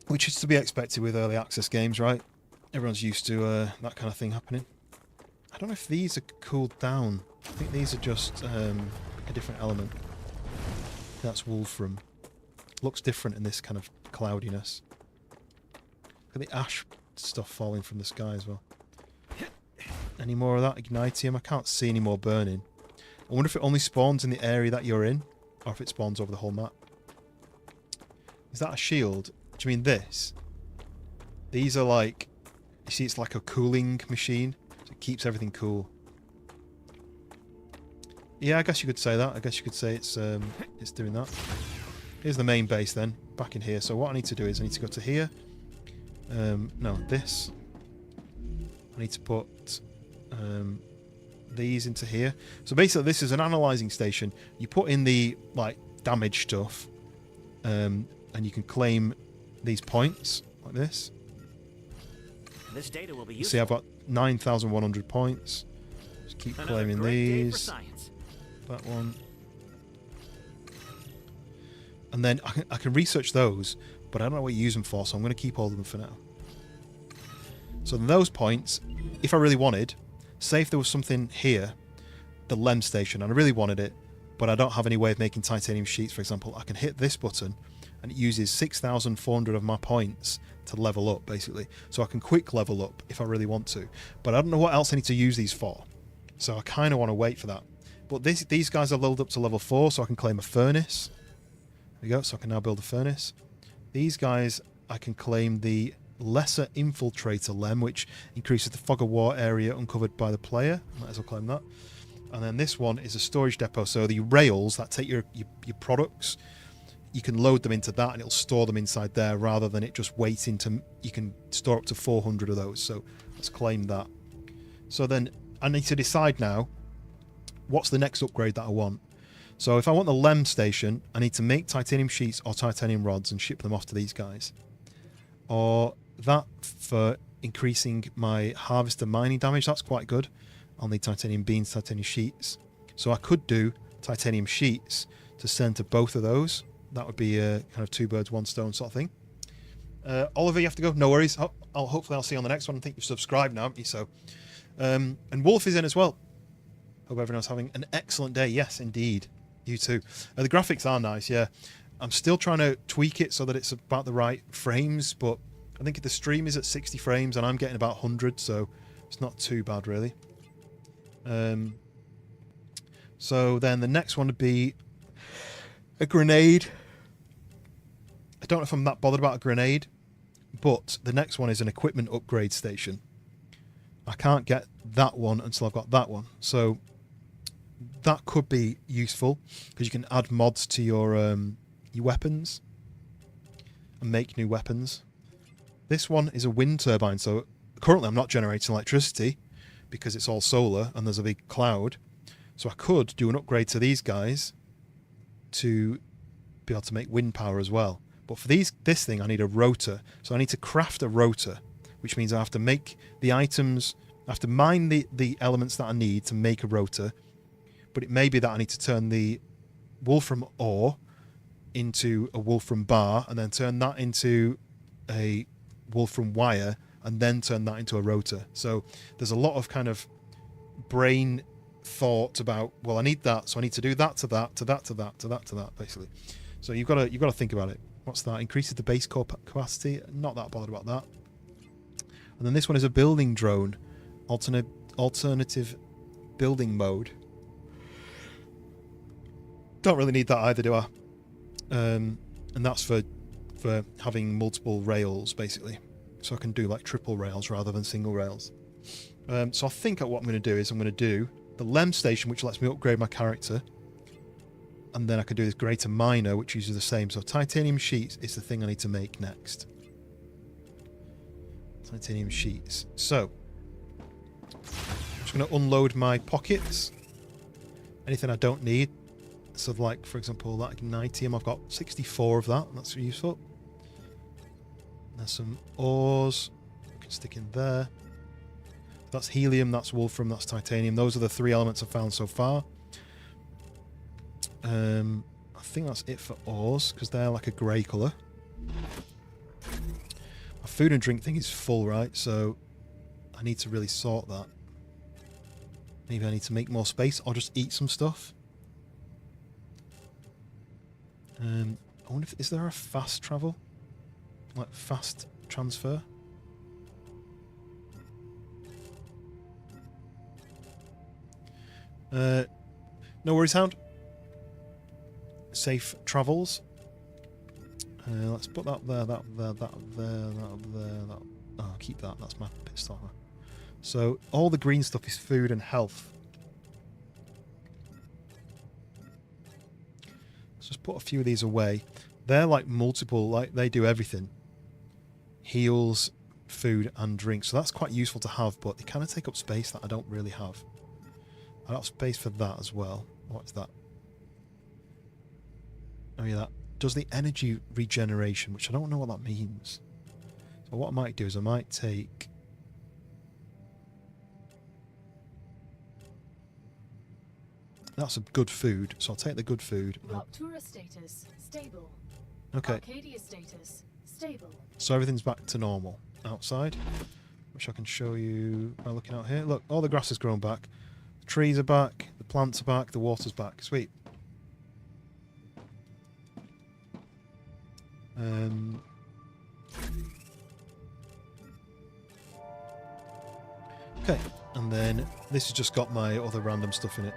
Which is to be expected with early access games, right? Everyone's used to that kind of thing happening. I don't know if these are cooled down. I think these are just a different element. That's Wolfram. Looks different in this kind of cloudiness. Look at the ash stuff falling from the sky as well. Any more of that ignitium? I can't see any more burning. I wonder if it only spawns in the area that you're in, or if it spawns over the whole map. Is that a shield? Do you mean this? These are like... You see, it's like a cooling machine. So it keeps everything cool. Yeah, I guess you could say that. I guess you could say it's doing that. Here's the main base then. Back in here. So what I need to do is I need to go to here. No, this. I need to put these into here. So basically this is an analyzing station. You put in the like damage stuff and you can claim these points like this. This data will be useful. See, I've got 9,100 points. Just keep claiming these. That one. And then I can research those, but I don't know what you use them for, so I'm going to keep all of them for now. So those points, if I really wanted, say if there was something here, the LEM station, and I really wanted it, but I don't have any way of making titanium sheets, for example, I can hit this button, and it uses 6,400 of my points to level up, basically. So I can quick level up if I really want to. But I don't know what else I need to use these for. So I kind of want to wait for that. But these guys are leveled up to level 4, so I can claim a furnace. There we go, so I can now build a furnace. These guys, I can claim the lesser infiltrator LEM, which increases the fog of war area uncovered by the player. Might as well claim that. And then this one is a storage depot, so the rails that take your products, you can load them into that and it'll store them inside there rather than it just waiting to... You can store up to 400 of those, so let's claim that. So then I need to decide now what's the next upgrade that I want. So if I want the LEM station, I need to make titanium sheets or titanium rods and ship them off to these guys. Or that for increasing my harvester mining damage, that's quite good. I'll need titanium beans, titanium sheets. So I could do titanium sheets to send to both of those. That would be a kind of two birds, one stone sort of thing. Oliver, you have to go. No worries. Hopefully I'll see you on the next one. I think you've subscribed now, haven't you? So, and Wolf is in as well. Hope everyone's having an excellent day. Yes, indeed. You too. The graphics are nice, yeah. I'm still trying to tweak it so that it's about the right frames, but I think the stream is at 60 frames and I'm getting about 100, so it's not too bad, really. So then the next one would be a grenade. I don't know if I'm that bothered about a grenade, but the next one is an equipment upgrade station. I can't get that one until I've got that one, so that could be useful because you can add mods to your weapons and make new weapons. This one is a wind turbine, so currently I'm not generating electricity because it's all solar and there's a big cloud. So I could do an upgrade to these guys to be able to make wind power as well. But for this thing I need a rotor. So I need to craft a rotor, which means I have to make the items, I have to mine the elements that I need to make a rotor. But it may be that I need to turn the wolfram ore into a wolfram bar and then turn that into a wolfram wire and then turn that into a rotor. So there's a lot of kind of brain thought about, well, I need that, so I need to do that to that, to that, to that, to that, to that, basically. So you've got to think about it. What's that? Increases the base core capacity. Not that bothered about that. And then this one is a building drone. Alternative building mode. Don't really need that either, do I? And that's for having multiple rails, basically. So I can do like triple rails rather than single rails. So I think what I'm going to do is I'm going to do the LEM station, which lets me upgrade my character. And then I can do this greater minor, which uses the same. So titanium sheets is the thing I need to make next. Titanium sheets. So I'm just going to unload my pockets. Anything I don't need. So like, for example, that ignitium, I've got 64 of that. That's useful. There's some ores. I can stick in there. That's helium, that's wolfram, that's titanium. Those are the 3 elements I've found so far. I think that's it for ores, because they're like a grey colour. My food and drink thing is full, right? So I need to really sort that. Maybe I need to make more space, or just eat some stuff. I wonder if... Is there a fast travel? Like fast transfer? No worries, Hound. Safe travels. Let's put that there, that there, that there, that there, that... Oh, I'll keep that. That's my pit starter. So, all the green stuff is food and health. Let's just put a few of these away. They're like multiple, like they do everything. Heals, food and drink. So that's quite useful to have, but they kind of take up space that I don't really have. I have space for that as well. What is that? Oh yeah, that does the energy regeneration, which I don't know what that means. So what I might do is I might take... That's a good food, so I'll take the good food. Raptura status stable. Okay. Arcadia status stable. So everything's back to normal outside, which I can show you by looking out here. Look, all the grass has grown back. The trees are back, the plants are back, the water's back. Sweet. Okay, and then this has just got my other random stuff in it.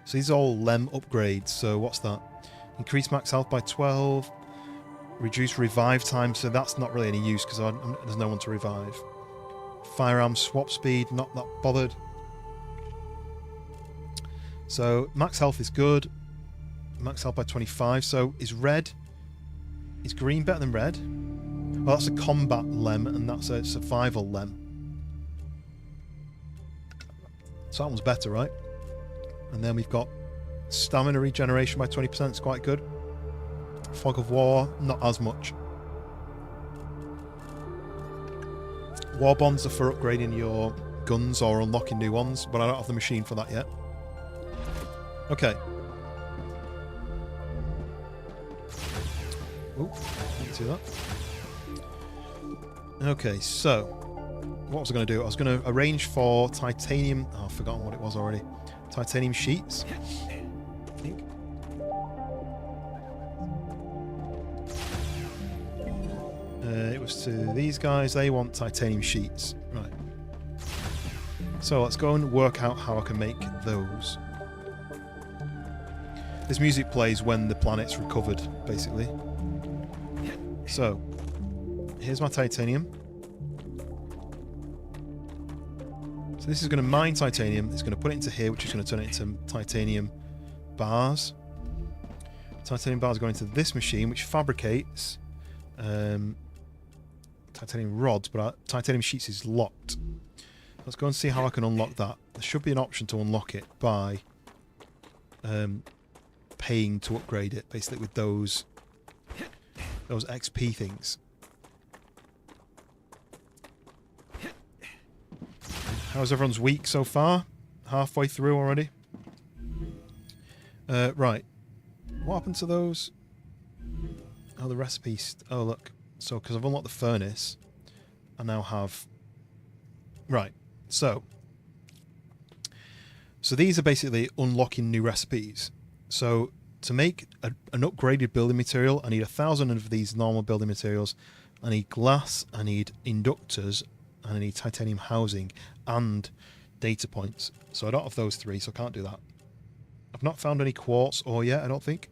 So these are all LEM upgrades. So what's that? Increase max health by 12. Reduce revive time. So that's not really any use because there's no one to revive. Firearm swap speed. Not that bothered. So max health is good. Max health by 25. So is green better than red? Well, that's a combat LEM and that's a survival LEM. So that one's better, right? And then we've got stamina regeneration by 20%. It's quite good. Fog of War, not as much. War bonds are for upgrading your guns or unlocking new ones, but I don't have the machine for that yet. Okay. Oh, didn't see that. Okay, so what was I going to do? I was going to arrange for titanium. Oh, I've forgotten what it was already. Titanium sheets. I think. It was to these guys. They want titanium sheets. Right. So let's go and work out how I can make those. This music plays when the planet's recovered, basically. So, here's my titanium. So this is going to mine titanium. It's going to put it into here, which is going to turn it into titanium bars. Titanium bars go into this machine, which fabricates titanium rods, but titanium sheets is locked. Let's go and see how I can unlock that. There should be an option to unlock it by paying to upgrade it, basically with those XP things. How's everyone's week so far? Halfway through already? Right. What happened to those? Oh, the recipes. Oh, look. So, because I've unlocked the furnace, I now have... Right. So these are basically unlocking new recipes. So to make an upgraded building material, I need 1,000 of these normal building materials. I need glass, I need inductors, and I need titanium housing and data points. So I don't have those three, so I can't do that. I've not found any quartz ore yet, I don't think.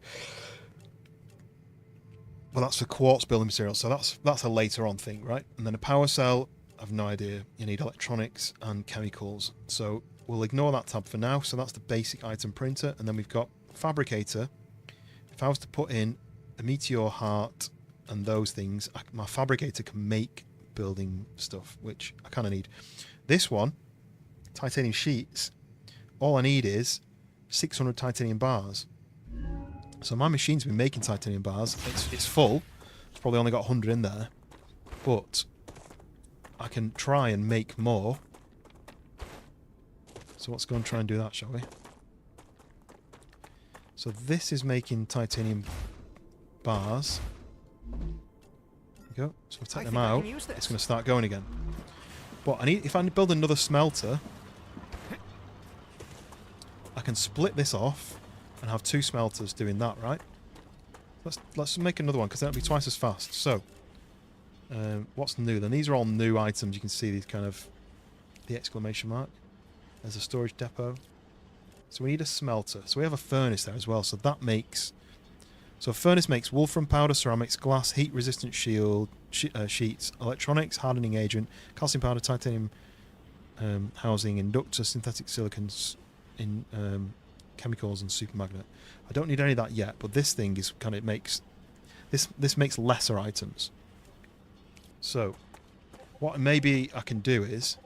Well, that's for quartz building materials, so that's a later on thing, right? And then a power cell, I've no idea. You need electronics and chemicals. So we'll ignore that tab for now. So that's the basic item printer. And then we've got fabricator. If I was to put in a meteor heart and those things, my fabricator can make building stuff, which I kind of need. This one, titanium sheets, all I need is 600 titanium bars. So my machine's been making titanium bars. It's full. It's probably only got 100 in there. But I can try and make more. So let's go and try and do that, shall we? So this is making titanium bars. There we go. So if I take them out, it's going to start going again. But if I build another smelter, I can split this off and have 2 smelters doing that, right? Let's make another one, because that'll be twice as fast. So, what's new then? These are all new items. You can see these kind of the exclamation mark. There's a storage depot. So we need a smelter. So we have a furnace there as well. So that makes... So a furnace makes wolfram powder, ceramics, glass, heat-resistant sheets, electronics, hardening agent, calcium powder, titanium housing, inductor, synthetic silicons, chemicals, and supermagnet. I don't need any of that yet, but this thing is kind of makes... This makes lesser items. So what maybe I can do is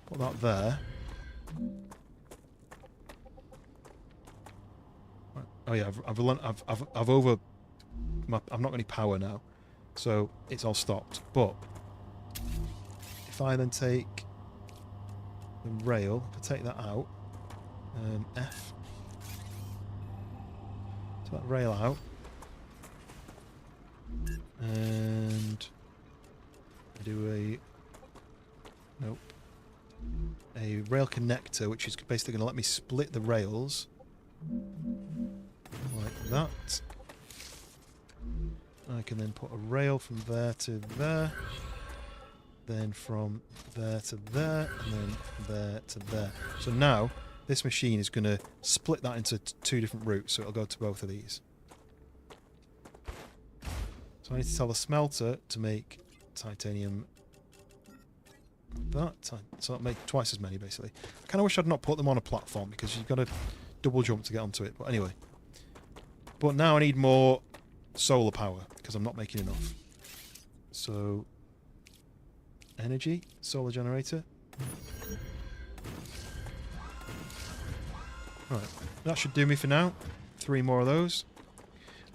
put that there. Oh yeah, I've not got any power now, so it's all stopped. But if I then take the rail, if I take that out, F, take that rail out, and I do a rail connector, which is basically going to let me split the rails like that. I can then put a rail from there to there, then from there to there, and then there to there. So now this machine is going to split that into 2 different routes, so it'll go to both of these. So I need to tell the smelter to make titanium that, so that'll make twice as many basically. I kind of wish I'd not put them on a platform, because you've got to double jump to get onto it, but anyway. But now I need more solar power, because I'm not making enough. So, energy, solar generator. Right, that should do me for now. 3 more of those.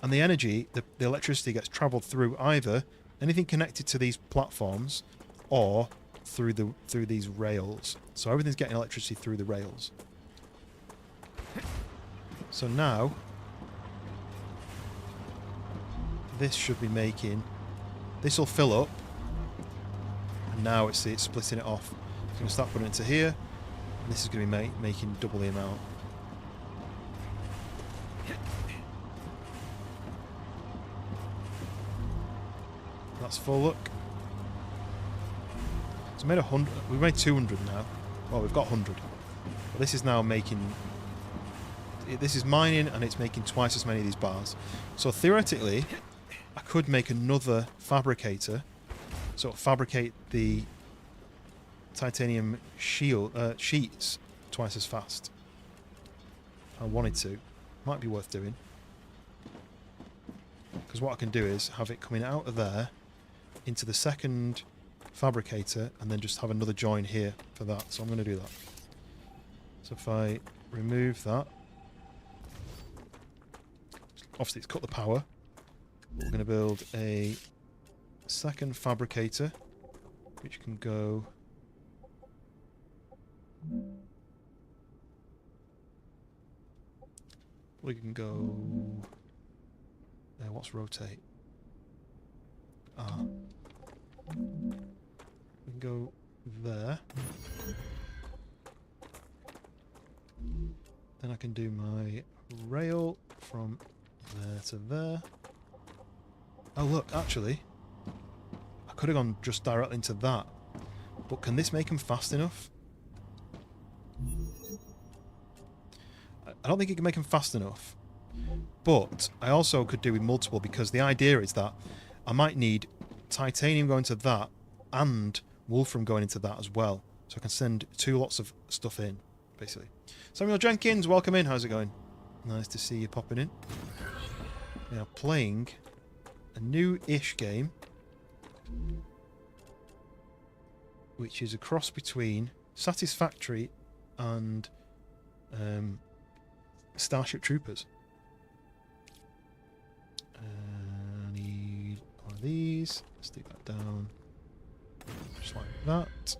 And the energy, the electricity gets travelled through either anything connected to these platforms or through these rails. So everything's getting electricity through the rails. So now this should be making... This will fill up. And now it's splitting it off. So I'm going to start putting it into here. And this is going to be making double the amount. That's full, look. So we made 100. We've made 200 now. Well, we've got 100. But this is now making... This is mining, and it's making twice as many of these bars. So theoretically, I could make another fabricator. So fabricate the titanium sheets twice as fast. If I wanted to. Might be worth doing. Because what I can do is have it coming out of there into the second fabricator, and then just have another join here for that. So I'm going to do that. So if I remove that, obviously it's cut the power. But we're going to build a second fabricator, which can go... We can go... what's rotate? We can go there. Then I can do my rail from there to there. Oh look, actually, I could have gone just directly into that. But can this make them fast enough? I don't think it can make them fast enough. But I also could do with multiple, because the idea is that I might need titanium going to that and wolfram going into that as well. So I can send 2 lots of stuff in, basically. Samuel Jenkins, welcome in. How's it going? Nice to see you popping in. We are playing a new-ish game, which is a cross between Satisfactory and Starship Troopers. I need one of these. Stick that down. Just like that.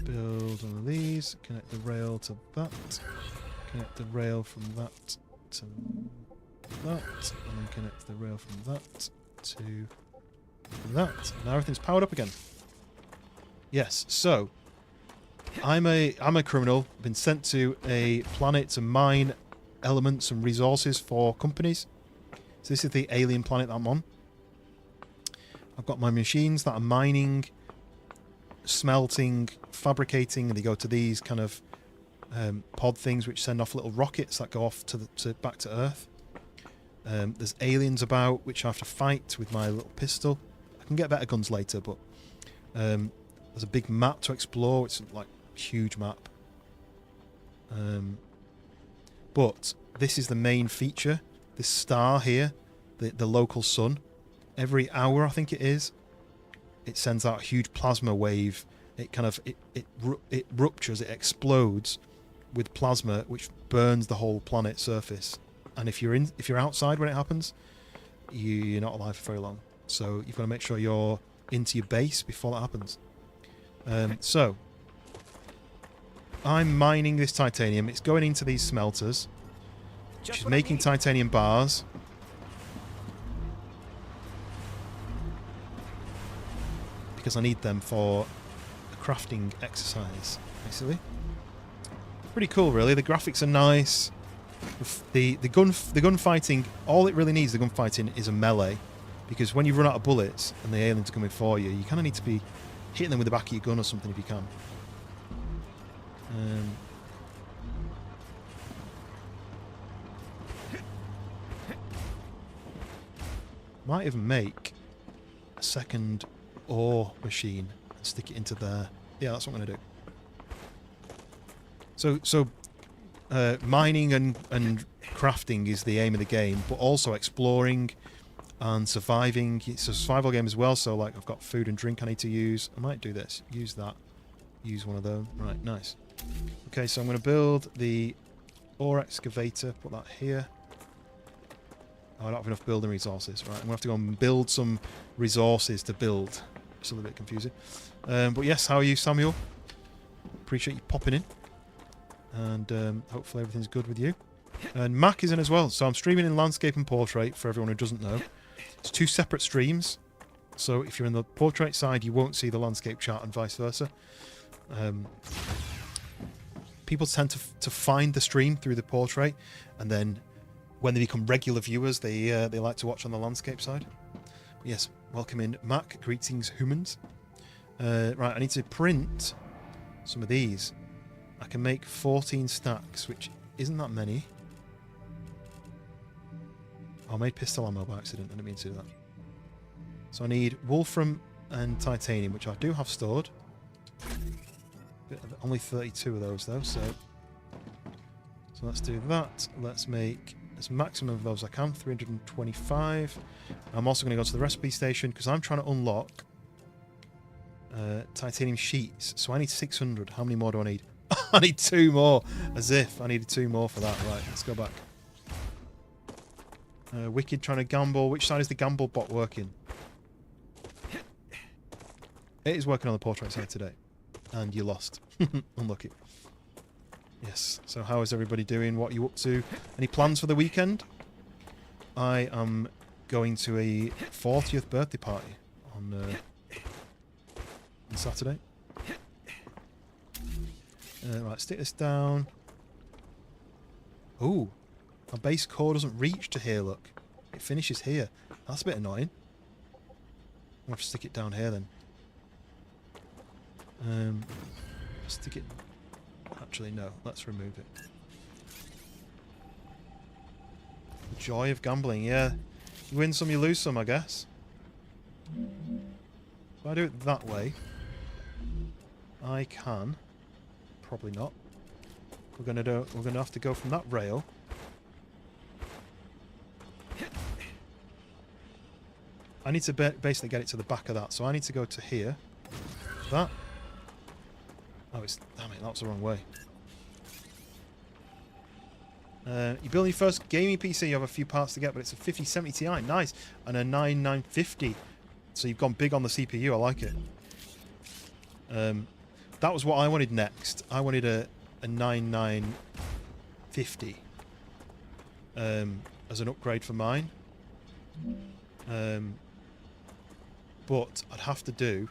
Build one of these. Connect the rail to that. Connect the rail from that to that. And then connect the rail from that to that. Now everything's powered up again. Yes, so I'm a criminal. I've been sent to a planet to mine elements and resources for companies. So this is the alien planet that I'm on. I've got my machines that are mining, smelting, fabricating, and they go to these kind of pod things which send off little rockets that go off to back to Earth. There's aliens about which I have to fight with my little pistol. I can get better guns later, but there's a big map to explore. It's like a huge map. But this is the main feature. This star here, the local sun. Every hour, I think it is, it sends out a huge plasma wave. It kind of it ruptures, it explodes with plasma, which burns the whole planet's surface. And if you're outside when it happens, you're not alive for very long. So you've got to make sure you're into your base before that happens. So I'm mining this titanium. It's going into these smelters, which is making titanium bars. Because I need them for a crafting exercise, basically. Pretty cool, really. The graphics are nice. The gunfighting, all it really needs, the gunfighting, is a melee. Because when you run out of bullets and the aliens are coming for you, you kind of need to be hitting them with the back of your gun or something if you can. Might even make a second ore machine and stick it into there. Yeah, that's what I'm going to do. So mining and crafting is the aim of the game, but also exploring and surviving. It's a survival game as well, so like I've got food and drink I need to use. I might do this. Use that. Use one of those. Right, nice. Okay, so I'm going to build the ore excavator. Put that here. Oh, I don't have enough building resources. Right, I'm going to have to go and build some resources to build. It's a little bit confusing. But yes, how are you, Samuel? Appreciate you popping in. And hopefully everything's good with you. And Mac is in as well. So I'm streaming in landscape and portrait, for everyone who doesn't know. It's 2 separate streams. So if you're in the portrait side, you won't see the landscape chart and vice versa. People tend to find the stream through the portrait, and then when they become regular viewers, they like to watch on the landscape side. But yes, welcome in, Mac. Greetings, humans. Right, I need to print some of these. I can make 14 stacks, which isn't that many. Oh, I made pistol ammo by accident. I didn't mean to do that. So I need wolfram and titanium, which I do have stored. Only 32 of those, though, so let's do that. Let's make as maximum of those I can, 325. I'm also going to go to the recipe station because I'm trying to unlock titanium sheets. So I need 600. How many more do I need? I need 2 more. As if I needed 2 more for that. Right, let's go back. Wicked trying to gamble. Which side is the gamble bot working? It is working on the portrait side today. And you lost. Unlucky. Yes. So how is everybody doing? What are you up to? Any plans for the weekend? I am going to a 40th birthday party on on Saturday. Right, stick this down. Ooh, our base core doesn't reach to here, look. It finishes here. That's a bit annoying. I'll have to stick it down here then. Stick it... Actually, no. Let's remove it. The joy of gambling, yeah. You win some, you lose some, I guess. If I do it that way, I can... Probably not. We're gonna have to go from that rail. I need to basically get it to the back of that, so I need to go to here. That. Oh, damn it, that was the wrong way. You build your first gaming PC, you have a few parts to get, but it's a 5070 Ti, nice, and a 9950. So you've gone big on the CPU, I like it. That was what I wanted next. I wanted a 9950 as an upgrade for mine. But I'd have to do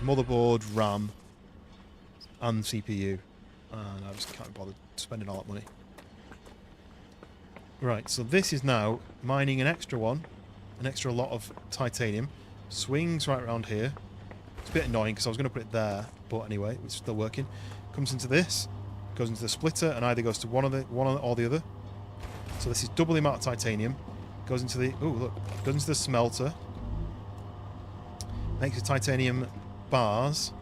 motherboard, RAM, and CPU, and I just can't be bothered spending all that money. Right, so this is now mining an extra lot of titanium. Swings right around here. It's a bit annoying because I was going to put it there, but anyway, it's still working. Comes into this, goes into the splitter, and either goes to one or the other. So this is double the amount of titanium. Goes into the goes into the smelter. Makes the titanium bars,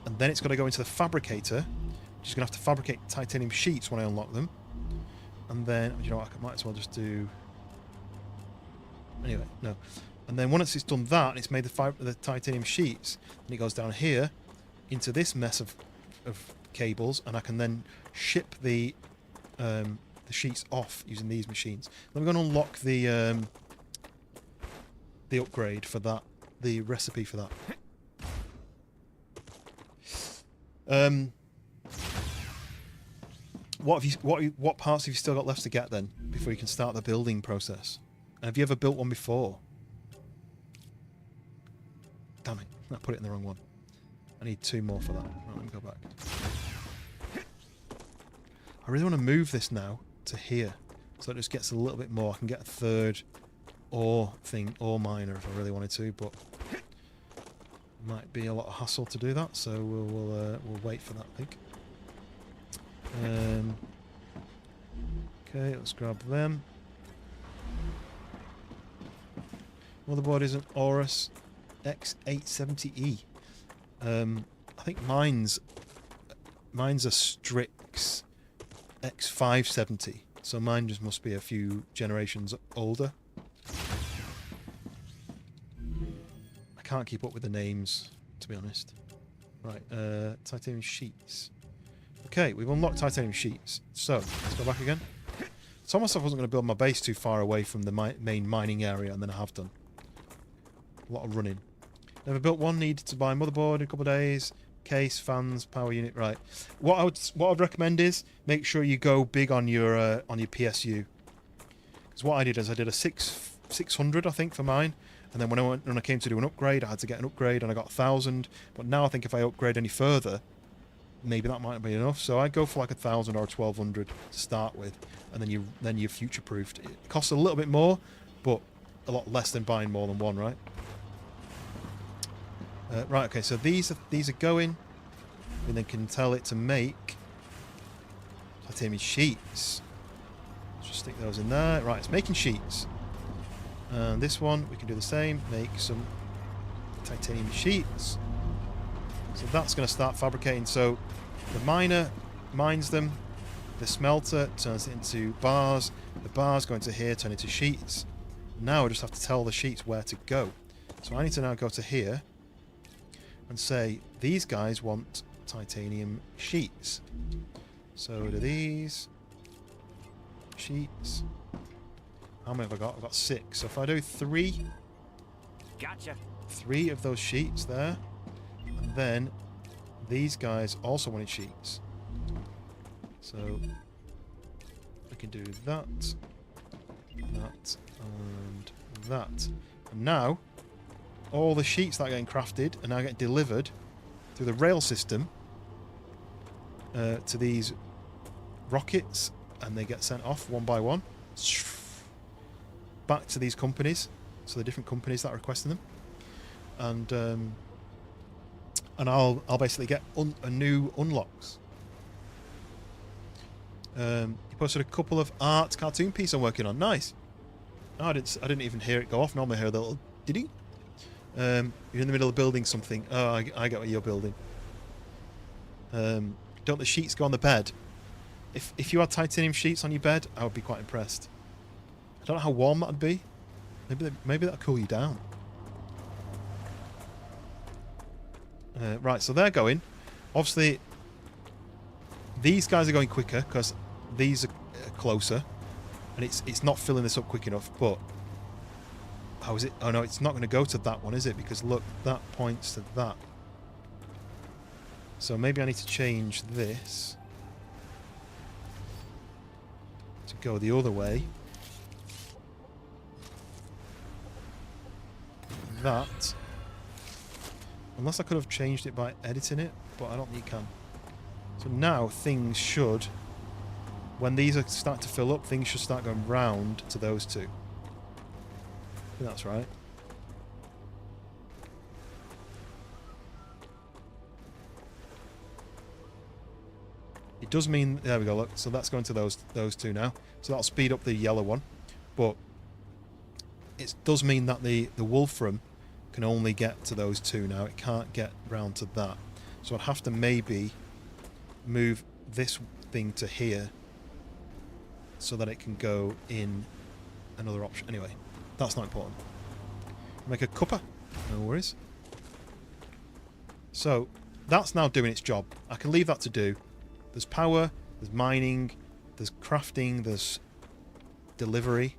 and then it's got to go into the fabricator, which is going to have to fabricate titanium sheets when I unlock them. And then, you know what, I might as well just do... Anyway, no. And then once it's done that, and it's made the titanium sheets, and it goes down here into this mess of cables, and I can then ship the sheets off using these machines. Then we're going to unlock the upgrade for that, the recipe for that. What parts have you still got left to get then before you can start the building process? And have you ever built one before? Damn it, I put it in the wrong one. I need 2 more for that. Right, let me go back. I really want to move this now to here, so it just gets a little bit more. I can get a 3rd ore miner if I really wanted to, but it might be a lot of hassle to do that, so we'll wait for that, I think. Okay, let's grab them. Motherboard is an Aorus X870E. I think mine's a Strix X570, so mine just must be a few generations older. I can't keep up with the names, to be honest. Right, titanium sheets. Okay, we've unlocked titanium sheets. So, let's go back again. I told myself I wasn't going to build my base too far away from the main mining area, and then I have done. A lot of running. Never built one, needed to buy motherboard in a couple of days. Case, fans, power unit, right. What I'd recommend is make sure you go big on your PSU. Because what I did is I did a 600, I think, for mine. And then when I came to do an upgrade, I had to get an upgrade, and I got 1,000. But now I think if I upgrade any further, maybe that might be enough. So I go for like 1,000 or 1,200 to start with, and then you're future-proofed. It costs a little bit more, but a lot less than buying more than one, right? Right. Okay. So these are going, and then can tell it to make titanium sheets. Let's just stick those in there. Right. It's making sheets. And this one we can do the same. Make some titanium sheets. So that's going to start fabricating. So the miner mines them. The smelter turns it into bars. The bars go into here, turn into sheets. Now I just have to tell the sheets where to go. So I need to now go to here and say, these guys want titanium sheets. So do these sheets. How many have I got? I've got 6. So if I do 3... Gotcha. 3 of those sheets there. And then these guys also wanted sheets. So we can do that, and that. And now, all the sheets that are getting crafted are now getting delivered through the rail system to these rockets, and they get sent off one by one back to these companies, so the different companies that are requesting them, and I'll basically get a new unlocks. You posted a couple of art cartoon pieces I'm working on. Nice. Oh, I didn't even hear it go off. Normally I hear the little diddy. You're in the middle of building something. Oh, I get what you're building. Don't the sheets go on the bed? If you had titanium sheets on your bed, I would be quite impressed. I don't know how warm that'd be. Maybe that'll cool you down. Right, so they're going. Obviously, these guys are going quicker because these are closer, and it's not filling this up quick enough. But how is it? Oh no, it's not going to go to that one, is it? Because look, that points to that. So maybe I need to change this to go the other way. That. Unless I could have changed it by editing it, but I don't think you can. So now things should, when these are starting to fill up, things should start going round to those two. I think that's right. It does mean, there we go, look, so that's going to those two now. So that'll speed up the yellow one. But it does mean that the Wolfram can only get to those two now. It can't get round to that. So I'd have to maybe move this thing to here so that it can go in another option. Anyway, that's not important. Make a cuppa. No worries. So that's now doing its job. I can leave that to do. There's power, there's mining, there's crafting, there's delivery.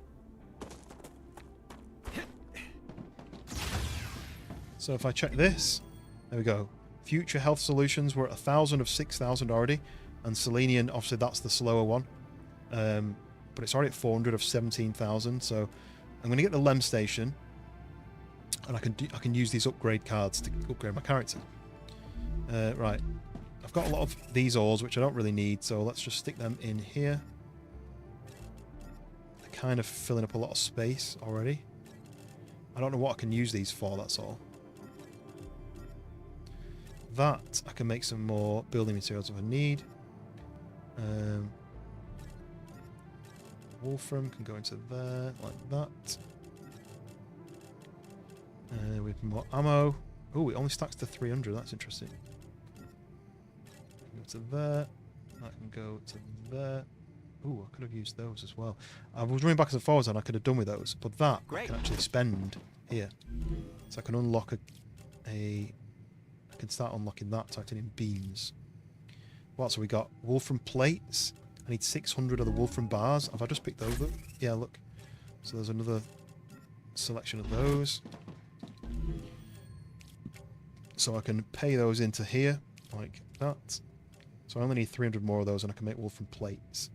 So if I check this, there we go. Future health solutions were at 1,000 of 6,000 already, and Selenium, obviously that's the slower one, but it's already at 400 of 17,000. So I'm going to get the Lem station, and I can use these upgrade cards to upgrade my character. Right, I've got a lot of these ores which I don't really need, so let's just stick them in here. They're kind of filling up a lot of space already. I don't know what I can use these for, that's all. That, I can make some more building materials if I need. Wolfram can go into there, like that. With more ammo. Oh, it only stacks to 300, that's interesting. Go to there. That can go to there. Oh, I could have used those as well. I was running backwards and forwards and I could have done with those, but that I can actually spend here. So I can unlock I can start unlocking that titanium beams. What else have we got? Wolfram plates. I need 600 of the Wolfram bars. Have I just picked those up? Yeah, look. So there's another selection of those. So I can pay those into here, like that. So I only need 300 more of those and I can make Wolfram plates.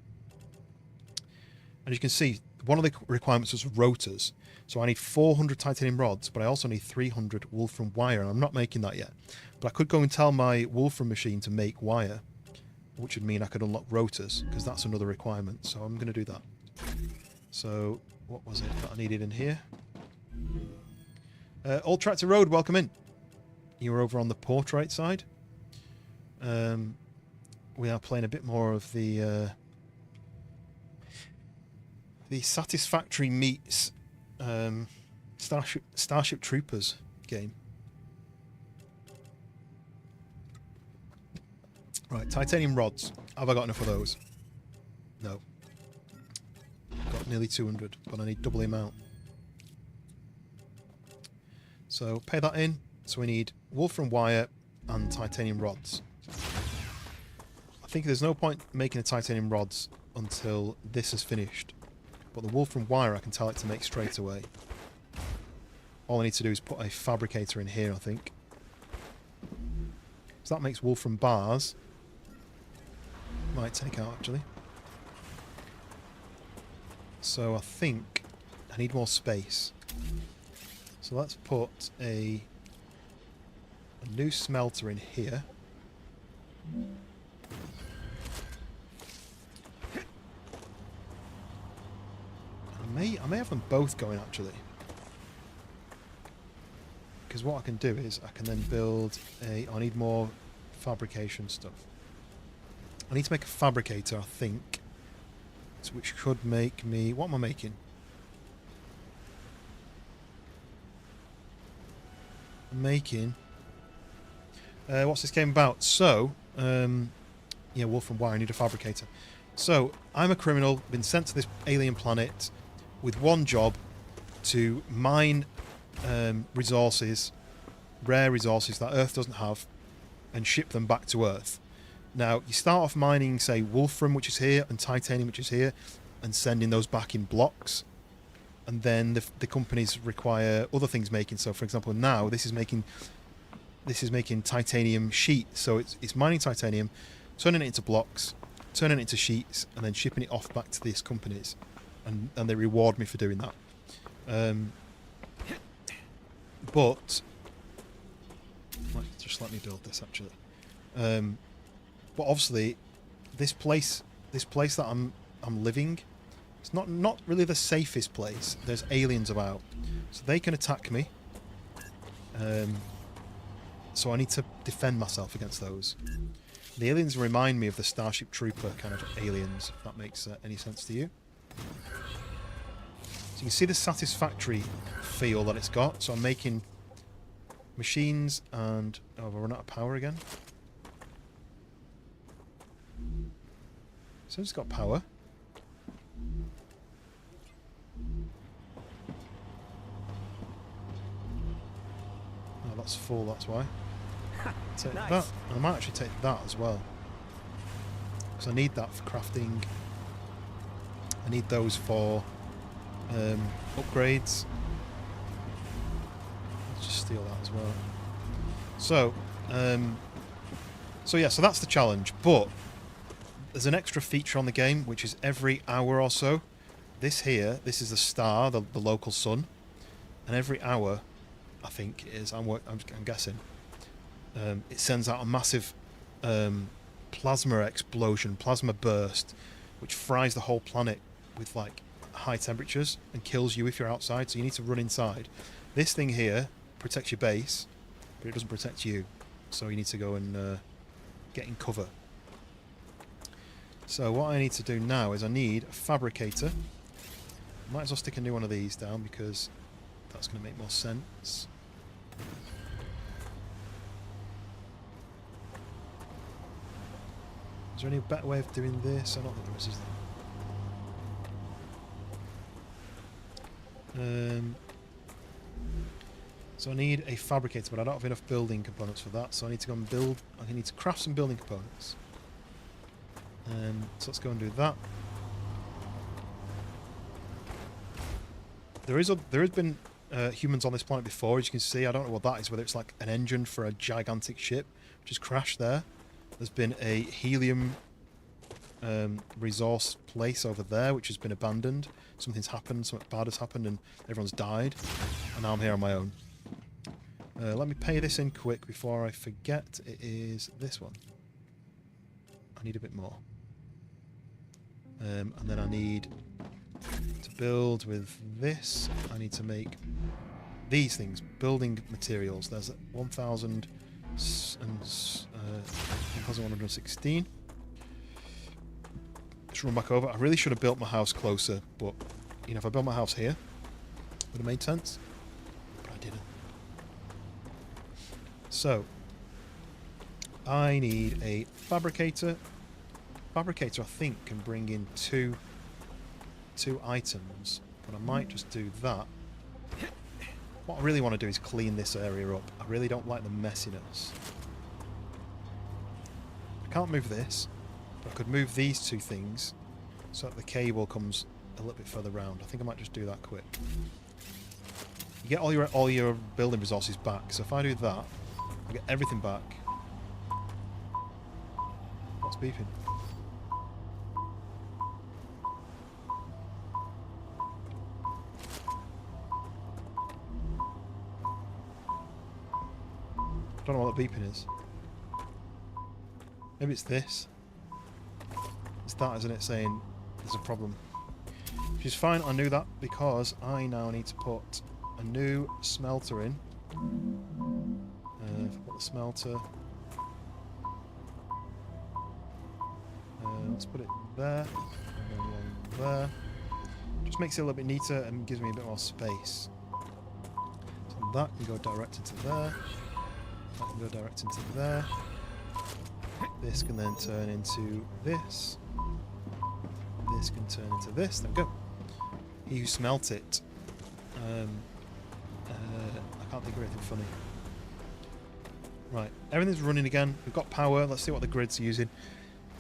And you can see, one of the requirements was rotors. So I need 400 titanium rods, but I also need 300 Wolfram wire, and I'm not making that yet. But I could go and tell my Wolfram machine to make wire, which would mean I could unlock rotors, because that's another requirement. So I'm going to do that. So what was it that I needed in here? Old Tractor Road, welcome in. You're over on the portrait side. We are playing a bit more of the Satisfactory meets Starship Troopers game. Right, titanium rods. Have I got enough of those? No. Got nearly 200, but I need double the amount. So pay that in. So we need Wolfram wire and titanium rods. I think there's no point making the titanium rods until this is finished. But the Wolfram wire I can tell it to make straight away. All I need to do is put a fabricator in here, I think. So that makes Wolfram bars. Might take out, actually. So I think I need more space. So let's put a new smelter in here. I may have them both going actually. Because what I can do is I can then build a... I need more fabrication stuff. I need to make a fabricator, I think. So which could make me... What am I making? I'm making... what's this game about? So, yeah, Wolf and Wire, I need a fabricator. So, I'm a criminal, been sent to this alien planet with one job to mine resources, rare resources that Earth doesn't have, and ship them back to Earth. Now, you start off mining, say, wolfram, which is here, and titanium, which is here, and sending those back in blocks. And then the companies require other things making. So, for example, now this is making titanium sheet. So it's mining titanium, turning it into blocks, turning it into sheets, and then shipping it off back to these companies. And they reward me for doing that. But just let me build this actually. But obviously, this place that I'm living, it's not really the safest place. There's aliens about, so they can attack me. So I need to defend myself against those. The aliens remind me of the Starship Trooper kind of aliens, if that makes any sense to you. So you can see the satisfactory feel that it's got. So I'm making machines and... Oh, have I run out of power again? So it's got power. Oh, that's full, that's why. Take Nice. that. And I might actually take that as well. Because I need that for crafting. I need those for upgrades. Let's just steal that as well. So, yeah, so that's the challenge. But there's an extra feature on the game, which is every hour or so. This here, this is the star, the local sun. And every hour, I think it is, I'm guessing, it sends out a massive plasma explosion, plasma burst, which fries the whole planet with like high temperatures and kills you if you're outside, so you need to run inside. This thing here protects your base, but it doesn't protect you, so you need to go and get in cover. So what I need to do now is I need a fabricator. Might as well stick a new one of these down because that's going to make more sense. Is there any better way of doing this? I don't think there is there? So I need a fabricator, but I don't have enough building components for that, so I need to go and build... I need to craft some building components. So let's go and do that. There has been humans on this planet before, as you can see. I don't know what that is, whether it's like an engine for a gigantic ship which has crashed there. There's been a helium resource place over there which has been abandoned. Something's happened, something bad has happened, and everyone's died. And now I'm here on my own. Let me pay this in quick before I forget. It is this one. I need a bit more. And then I need to build with this. I need to make these things, building materials. There's 1,116. Just run back over. I really should have built my house closer, but you know, if I built my house here, would have made sense. But I didn't. So I need a fabricator. Fabricator, I think, can bring in two items, but I might just do that. What I really want to do is clean this area up. I really don't like the messiness. I can't move this, but I could move these two things so that the cable comes a little bit further round. I think I might just do that quick. You get all your building resources back, so if I do that, I get everything back. What's beeping? don't know what the beeping is. Maybe it's this. It's that, isn't it, saying there's a problem. Which is fine, I knew that because I now need to put a new smelter in. If I put the smelter... let's put it there, and then one there. Just makes it a little bit neater and gives me a bit more space. So that can go direct into there. That can go direct into there. This can then turn into this. This can turn into this. There we go. You smelt it. I can't think of anything funny. Right, everything's running again. We've got power. Let's see what the grid's using.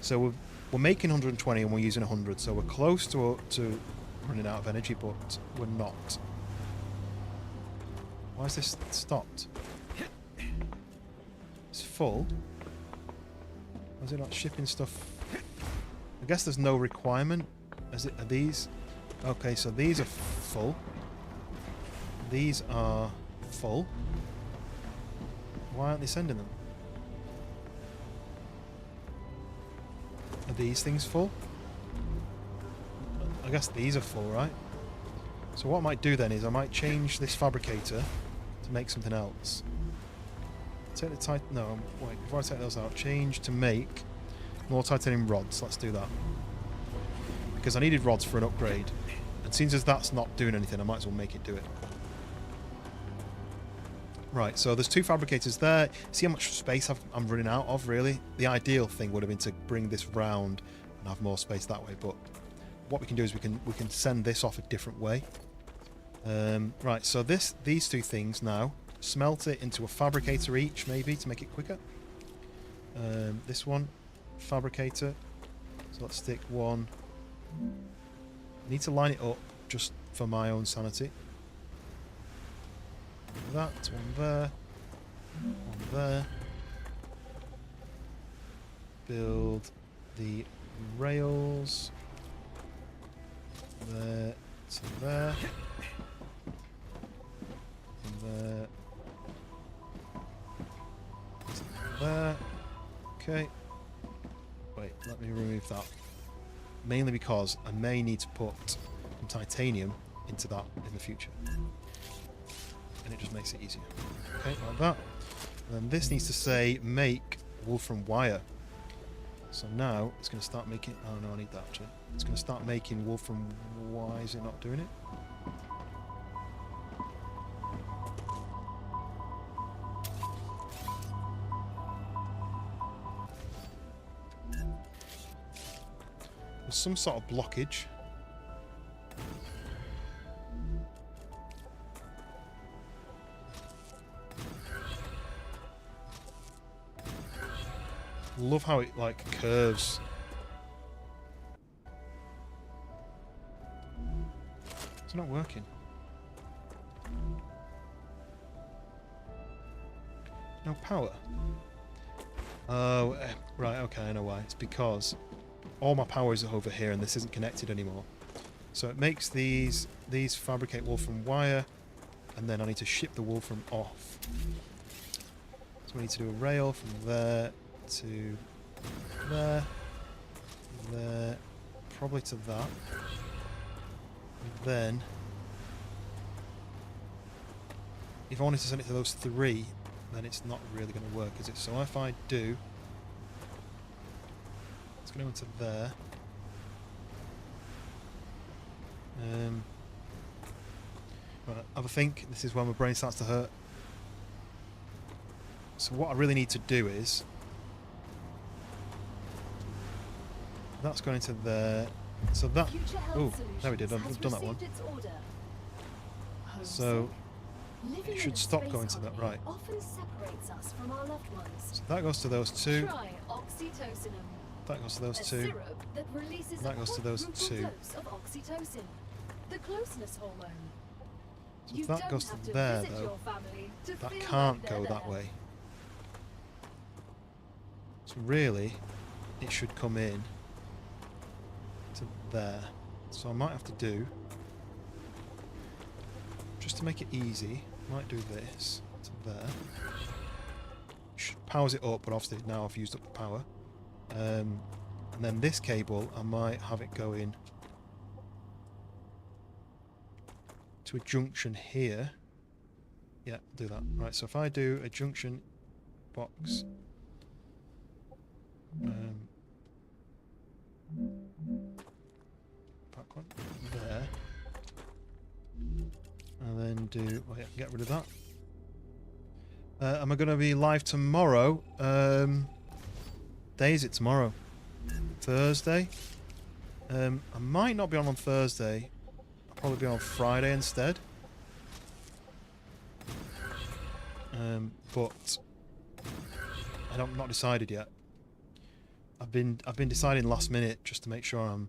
So we're making 120 and we're using 100, so we're close to running out of energy, but we're not. Why is this stopped? It's full. Why is it not shipping stuff? I guess there's no requirement. Are these? Okay, so these are full. These are full. Why aren't they sending them? Are these things full? I guess these are full, right? So what I might do then is I might change this fabricator to make something else. Take the no, wait, before I take those out, change to make more titanium rods. Let's do that. Because I needed rods for an upgrade. And since as that's not doing anything, I might as well make it do it. Right, so there's two fabricators there. See how much space I'm running out of, really? The ideal thing would have been to bring this round and have more space that way, but what we can do is we can send this off a different way. Right, so these two things now, smelt it into a fabricator each, maybe, to make it quicker. This one, fabricator. So let's stick one. I need to line it up just for my own sanity. That, one there, one there. Build the rails there to there, and there to there. Okay. Wait, let me remove that. Mainly because I may need to put some titanium into that in the future. And it just makes it easier. Okay, like that. And then this needs to say make wolfram wire. So now it's going to start making... Oh no, I need that actually. It's going to start making wolfram... Why is it not doing it? There's some sort of blockage. Love how it like curves. It's not working. No power. Oh, right, okay, I know why. It's because all my power is over here and this isn't connected anymore. So it makes these fabricate wolfram wire, and then I need to ship the wolfram off. So we need to do a rail from there to there, there, probably to that. And then, if I wanted to send it to those three, then it's not really going to work, is it? So if I do, it's going to go into there. Right, have a think. This is where my brain starts to hurt. So what I really need to do is, that's going into there. So that... Oh, there we did. I've done that one. So it should stop going to that. Right. So that goes to those two. That goes to those two. That goes to those two. So if that goes to there, though, that can't go that way. So really, it should come in to there. So I might have to do, just to make it easy, I might do this to there. powers it up, but obviously now I've used up the power. And then this cable, I might have it going to a junction here. Yeah, do that. Right, so if I do a junction box, back one there, and then do. Oh yeah, get rid of that. Am I going to be live tomorrow? Day is it tomorrow? Thursday. I might not be on Thursday. I'll probably be on Friday instead. But I'm not decided yet. I've been deciding last minute just to make sure I'm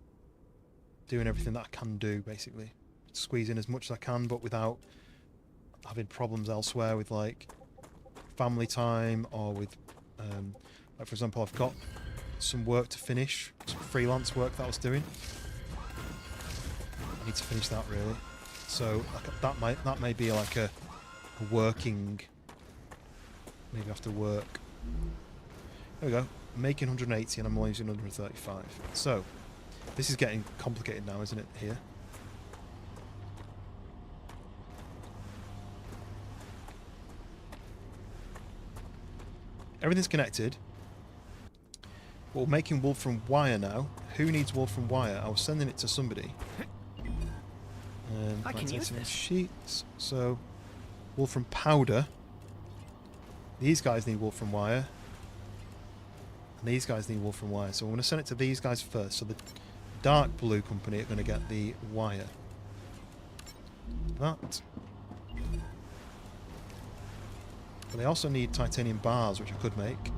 doing everything that I can do, basically. Squeeze in as much as I can, but without having problems elsewhere with like family time or with like for example, I've got some work to finish, some freelance work that I was doing. I need to finish that really. So that may be like a working. Maybe after work. There we go. I'm making 180 and I'm only using 135. So this is getting complicated now, isn't it? Here. Everything's connected. We're making wool from wire now. Who needs wool from wire? I was sending it to somebody. I can use this. Sheets. So, wool from powder. These guys need wool from wire. And these guys need wool from wire. So I'm going to send it to these guys first. So the dark blue company are going to get the wire. That. But they also need titanium bars, which I could make.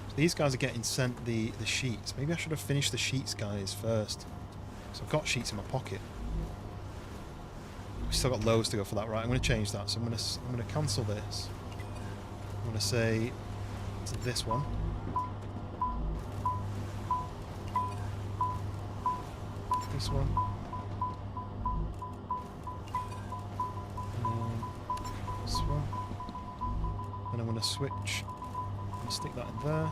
So these guys are getting sent the sheets. Maybe I should have finished the sheets guys first. So I've got sheets in my pocket. We've still got loads to go for that, right? I'm going to change that. So I'm going to cancel this. I'm going to say to this one. This one. This one. And I'm going to switch. I'm going to stick that in there.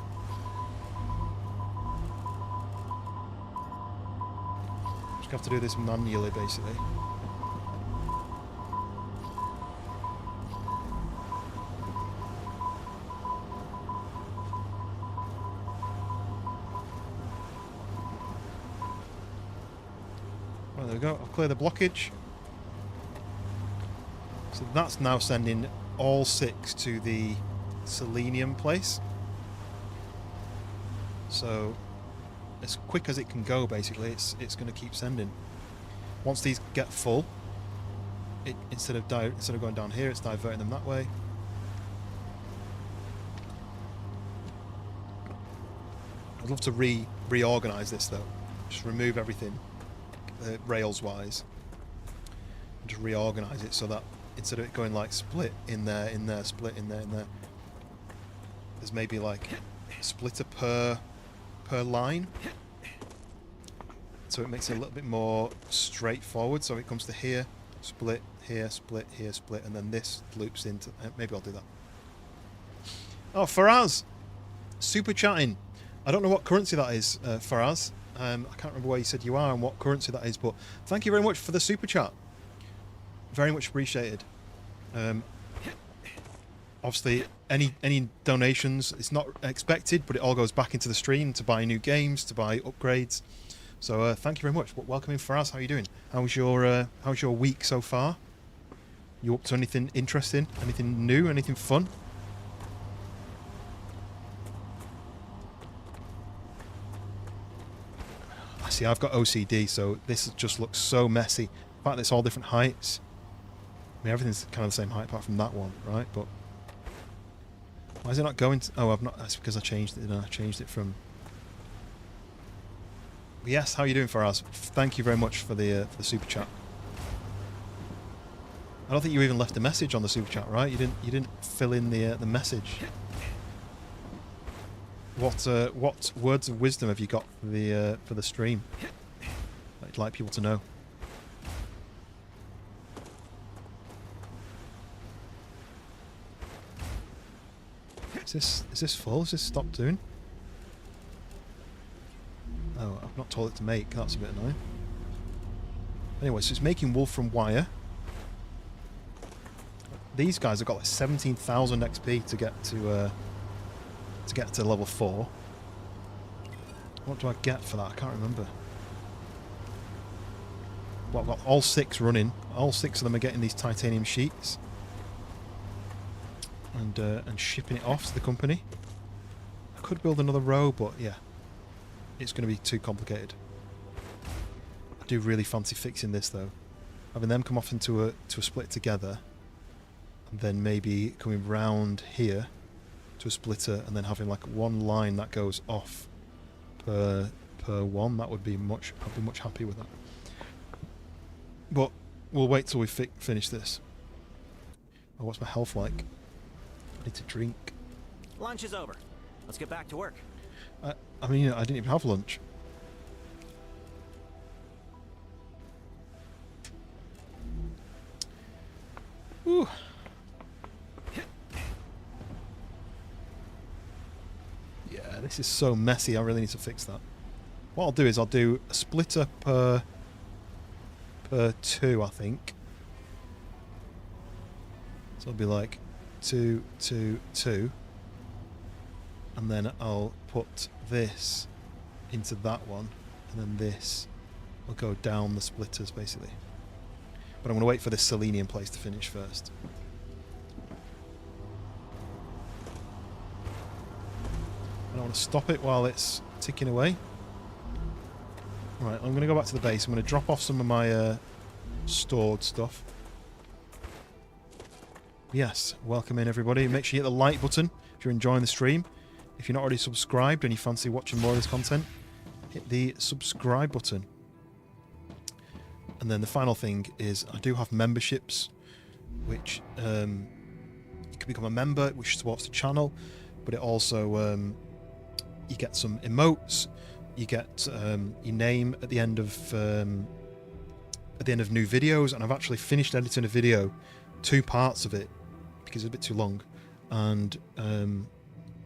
Just have to do this manually, basically. Well, there we go. I'll clear the blockage. So that's now sending all 6 to the selenium place. So as quick as it can go, basically, it's going to keep sending. Once these get full, instead of going down here, it's diverting them that way. I'd love to reorganize this though. Just remove everything, rails wise, and just reorganize it so that instead of it going like split in there, split in there, there's maybe like a splitter per line, so it makes it a little bit more straightforward. So it comes to here, split here, split here, split, and then this loops into. Maybe I'll do that. Oh, Faraz, super chatting. I don't know what currency that is, Faraz. I can't remember where you said you are and what currency that is, but thank you very much for the super chat. Very much appreciated. Obviously, any donations, it's not expected, but it all goes back into the stream to buy new games, to buy upgrades. So thank you very much. Welcome in, Faraz. How are you doing? How's your week so far? You up to anything interesting? Anything new? Anything fun? I see. I've got OCD, so this just looks so messy. In fact, it's all different heights. I mean, everything's kind of the same height apart from that one, right? But why is it not going to... Oh, I've not... That's because I changed it, didn't I? I changed it from... Yes, how are you doing, Faraz? Thank you very much for the super chat. I don't think you even left a message on the super chat, right? You didn't fill in the message. What words of wisdom have you got for the stream that you'd like people to know? Is this full? Is this stopped doing? Oh, I've not told it to make. That's a bit annoying. Anyway, so it's making wool from wire. These guys have got like 17,000 XP to get to level 4. What do I get for that? I can't remember. Well, I've got all 6 running. All 6 of them are getting these titanium sheets and shipping it off to the company. I could build another row, but yeah, it's going to be too complicated. I do really fancy fixing this though, having them come off into a split together, and then maybe coming round here to a splitter, and then having like one line that goes off per one. That would be much. I'd be much happy with that. But we'll wait till we finish this. Oh, what's my health like? I need to drink. Lunch is over. Let's get back to work. I mean, I didn't even have lunch. Ooh. Yeah, this is so messy. I really need to fix that. What I'll do is I'll do a splitter per 2, I think. So it'll be like 2, 2, 2. And then I'll put this into that one, and then this will go down the splitters basically. But I'm going to wait for this selenium place to finish first. I don't want to stop it while it's ticking away. Right, I'm going to go back to the base. I'm going to drop off some of my stored stuff. Yes, welcome in everybody. Make sure you hit the like button if you're enjoying the stream. If you're not already subscribed and you fancy watching more of this content, hit the subscribe button. And then the final thing is I do have memberships, which you can become a member, which supports the channel, but it also you get some emotes, you get your name at the end of new videos, and I've actually finished editing a video, 2 parts of it, because it's a bit too long, and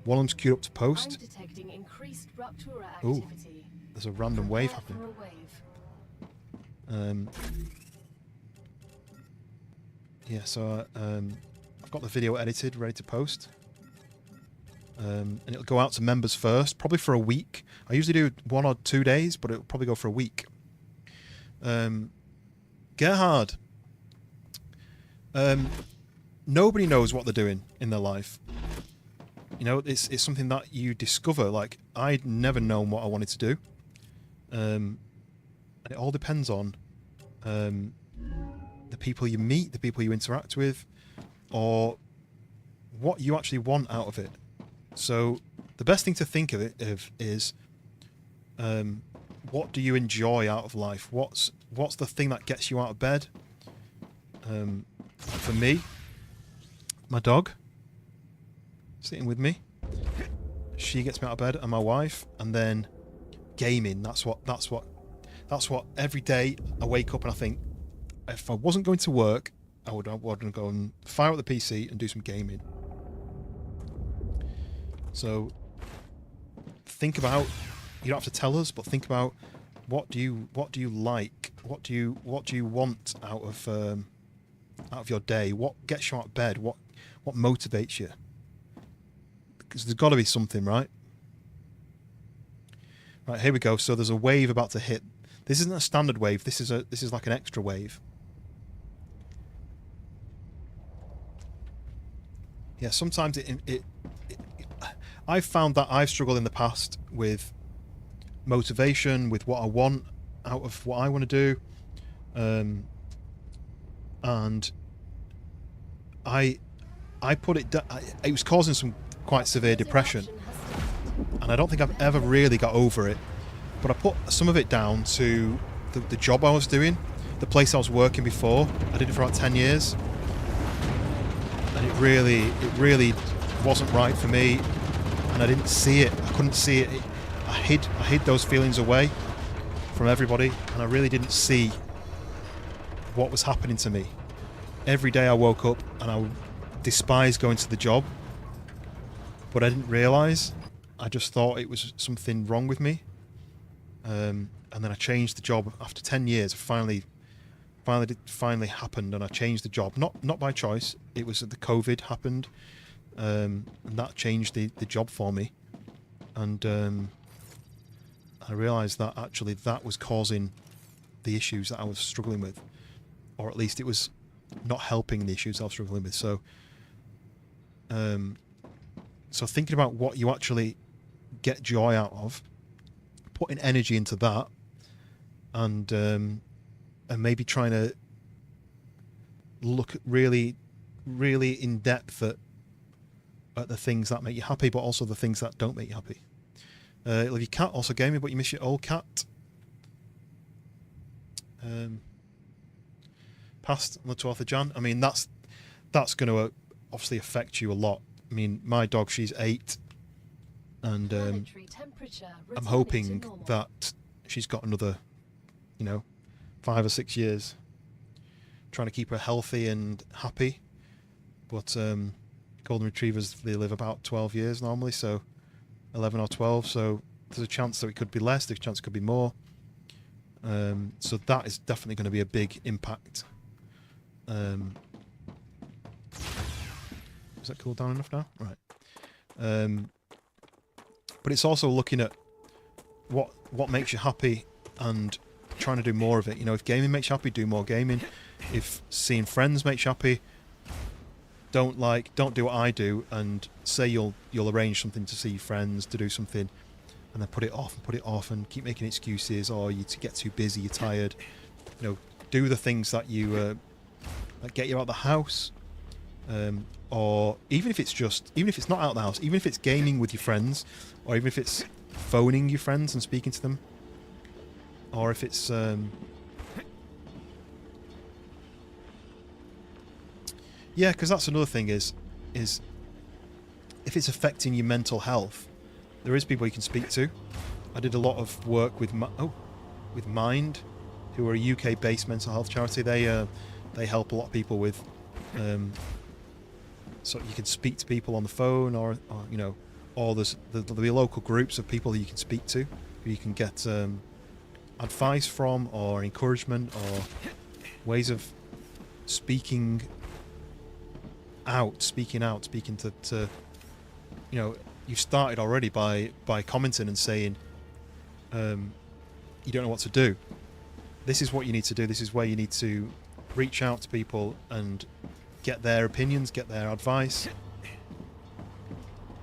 one of them's queued up to post. I'm detecting increased rupture Ooh, activity. there's a random wave Prepare happening. for a wave. Yeah, so I've got the video edited, ready to post. And it'll go out to members first, probably for a week. I usually do 1 or 2 days, but it'll probably go for a week. Gerhard. Nobody knows what they're doing in their life. You know, it's something that you discover. Like, I'd never known what I wanted to do. And it all depends on the people you meet, the people you interact with, or what you actually want out of it. So the best thing to think of it is what do you enjoy out of life? What's the thing that gets you out of bed? For me, my dog sitting with me, she gets me out of bed, and my wife, and then gaming. That's what every day I wake up and I think, if I wasn't going to work, I would go and fire up the PC and do some gaming. So think about, you don't have to tell us, but think about what do you like? What do you want out of your day? What gets you out of bed? What motivates you? Because there's got to be something, right? Right, here we go. So there's a wave about to hit. This isn't a standard wave. This is like an extra wave. Yeah, sometimes I've found that I've struggled in the past with motivation, with what I want out of what I want to do, and I put it. It was causing some quite severe depression, and I don't think I've ever really got over it. But I put some of it down to the job I was doing, the place I was working before. I did it for about 10 years, and it really wasn't right for me, and I didn't see it. I couldn't see it. I hid those feelings away from everybody, and I really didn't see what was happening to me. Every day I woke up and I despised going to the job. but I didn't realise. I just thought it was something wrong with me. And then I changed the job after 10 years. Finally happened, and I changed the job. Not by choice. It was that the COVID happened, and that changed the job for me. And I realised that actually that was causing the issues that I was struggling with, or at least it was not helping the issues I was struggling with. So, so thinking about what you actually get joy out of, putting energy into that, and maybe trying to look really, really in depth at the things that make you happy, but also the things that don't make you happy. Love your cat, also gaming, but you miss your old cat. Passed on the 12th of Jan. I mean, that's going to obviously affect you a lot. I mean, my dog, she's 8, and I'm hoping that she's got another, 5 or 6 years, trying to keep her healthy and happy. But golden retrievers, they live about 12 years normally, so 11 or 12. So there's a chance that it could be less. There's a chance it could be more. So that is definitely going to be a big impact. Is that cooled down enough now? Right. But it's also looking at what makes you happy and trying to do more of it. If gaming makes you happy, do more gaming. If seeing friends makes you happy, don't do what I do and say you'll arrange something to see friends, to do something, and then put it off and keep making excuses, or you get too busy, you're tired. Do the things that you that get you out of the house, or even if it's not out of the house, even if it's gaming with your friends, or even if it's phoning your friends and speaking to them, or if it's yeah, because that's another thing is if it's affecting your mental health, there is people you can speak to. I did a lot of work with Mind, who are a UK-based mental health charity. They help a lot of people with so you can speak to people on the phone, or there'll be local groups of people that you can speak to, who you can get advice from, or encouragement, or ways of speaking to you've started already by commenting and saying you don't know what to do. This is what you need to do. This is where you need to reach out to people and get their opinions, get their advice.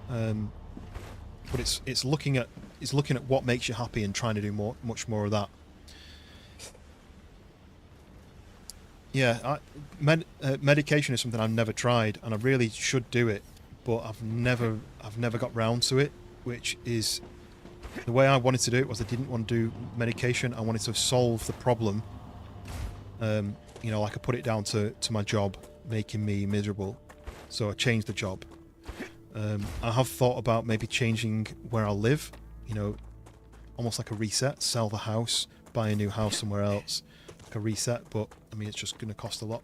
But it's looking at what makes you happy and trying to do much more of that. Yeah, medication is something I've never tried, and I really should do it, but I've never got round to it. Which is the way I wanted to do it. Was I didn't want to do medication. I wanted to solve the problem. I could put it down to my job making me miserable, so I changed the job. I have thought about maybe changing where I live. Almost like a reset. Sell the house, buy a new house somewhere else. Like a reset, but I mean, it's just going to cost a lot.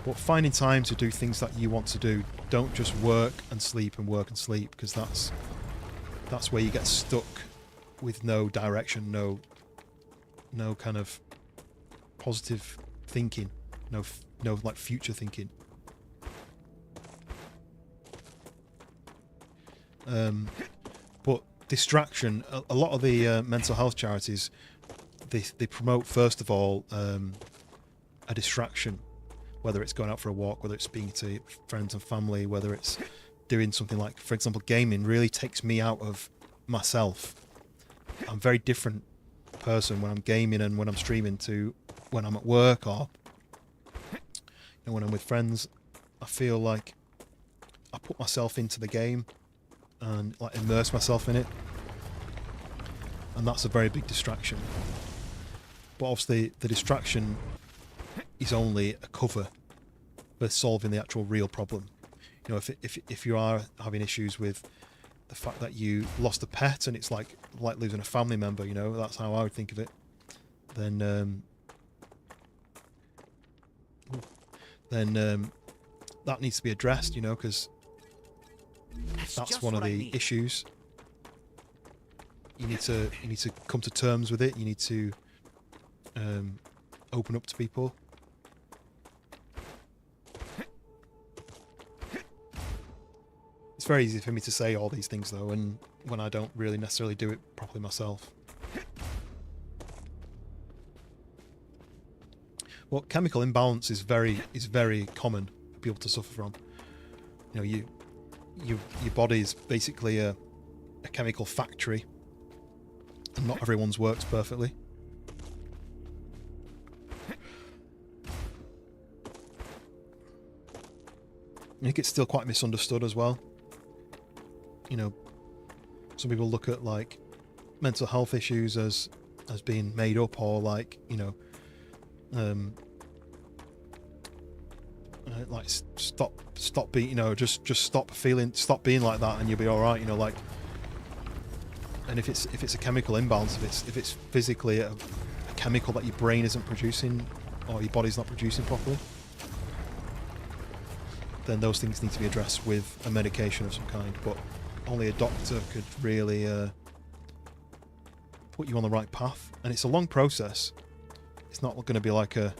But finding time to do things that you want to do. Don't just work and sleep, because that's where you get stuck with no direction, no kind of positive thinking, no like future thinking. But distraction, a lot of the mental health charities, they promote, first of all, a distraction, whether it's going out for a walk, whether it's speaking to friends and family, whether it's doing something like, for example, gaming really takes me out of myself. I'm a very different person when I'm gaming and when I'm streaming to when I'm at work, or when I'm with friends. I feel like I put myself into the game and like immerse myself in it, and that's a very big distraction. But obviously the distraction is only a cover for solving the actual real problem. If you are having issues with the fact that you lost a pet and it's like losing a family member, that's how I would think of it, then that needs to be addressed, you know, because that's just one of what I the need. issues. You need to come to terms with it. You need to open up to people. It's very easy for me to say all these things though, and when I don't really necessarily do it properly myself. Well, chemical imbalance is very common for people to suffer from. You know, your body is basically a chemical factory, and not everyone's works perfectly. I think it's still quite misunderstood as well. You know, some people look at like mental health issues as being made up, or like, you know, like stop being, you know, just stop being like that and you'll be all right, you know, like. And if it's a chemical imbalance, if it's physically a chemical that your brain isn't producing or your body's not producing properly, then those things need to be addressed with a medication of some kind. But only a doctor could really put you on the right path, and it's a long process. It's not going to be like a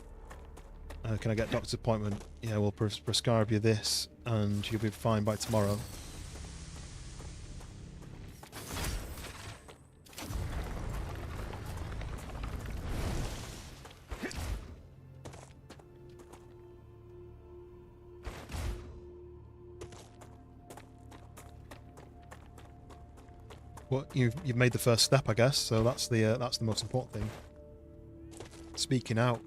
can I get a doctor's appointment? Yeah, we'll prescribe you this and you'll be fine by tomorrow. Well, you've made the first step, I guess. So that's the most important thing. Speaking out.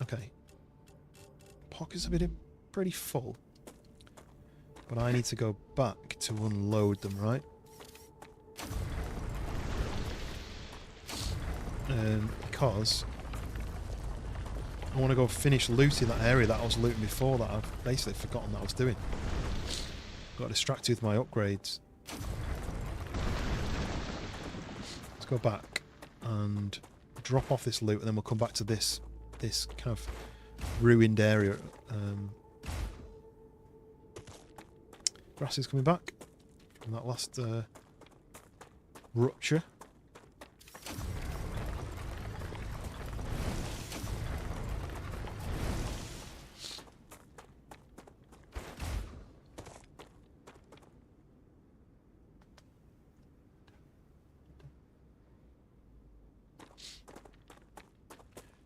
Okay. Pockets have been pretty full, but I need to go back to unload them, right? Because I want to go finish looting that area that I was looting before that I've basically forgotten that I was doing. Got distracted with my upgrades. Let's go back and drop off this loot, and then we'll come back to this kind of ruined area. Grass is coming back from that last rupture.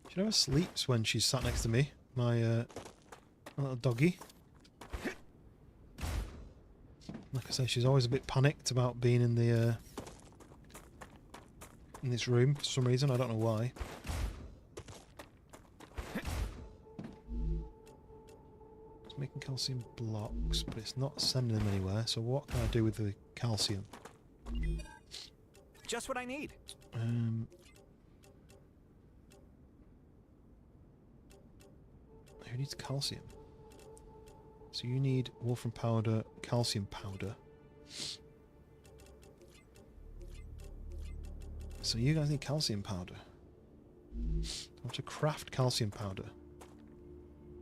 She never sleeps when she's sat next to me, my little doggy. Like I say, she's always a bit panicked about being in the in this room for some reason. I don't know why. It's making calcium blocks, but it's not sending them anywhere. So what can I do with the calcium? Just what I need. Who needs calcium? So you need wolfram powder, calcium powder. So you guys need calcium powder. I want to craft calcium powder.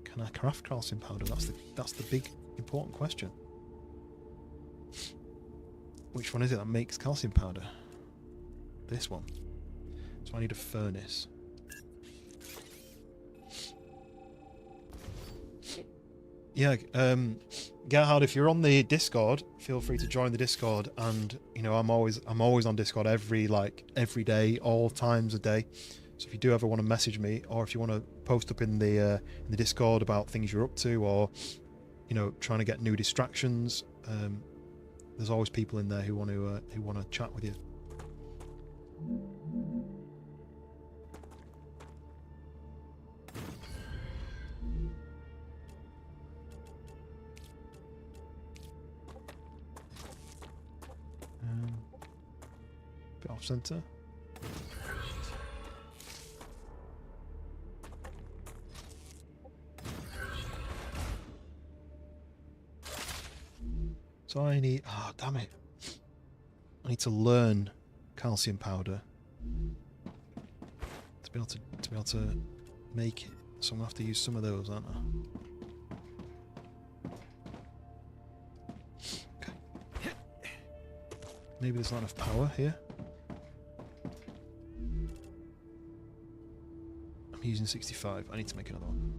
Can I craft calcium powder? That's the big important question. Which one is it that makes calcium powder? This one. So I need a furnace. Yeah, Gerhard, if you're on the Discord, feel free to join the Discord. And you know, I'm always on Discord every day, all times a day. So if you do ever want to message me, or if you want to post up in the Discord about things you're up to, or you know, trying to get new distractions, there's always people in there who want to chat with you. Bit off center. So I need... Oh, damn it. I need to learn calcium powder to be able to make it. So I'm going to have to use some of those, aren't I? Okay. Maybe there's not enough power here. I'm using 65. I need to make another one.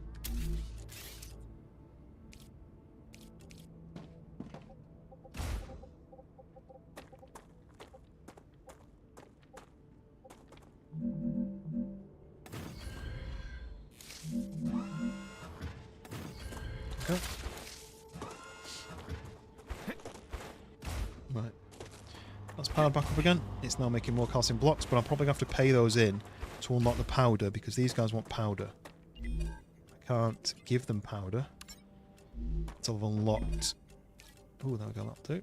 Okay. Right. That's powered back up again. It's now making more calcium blocks, but I'm probably going to have to pay those in to unlock the powder, because these guys want powder. I can't give them powder until I've unlocked... Oh, there we go, that'll do.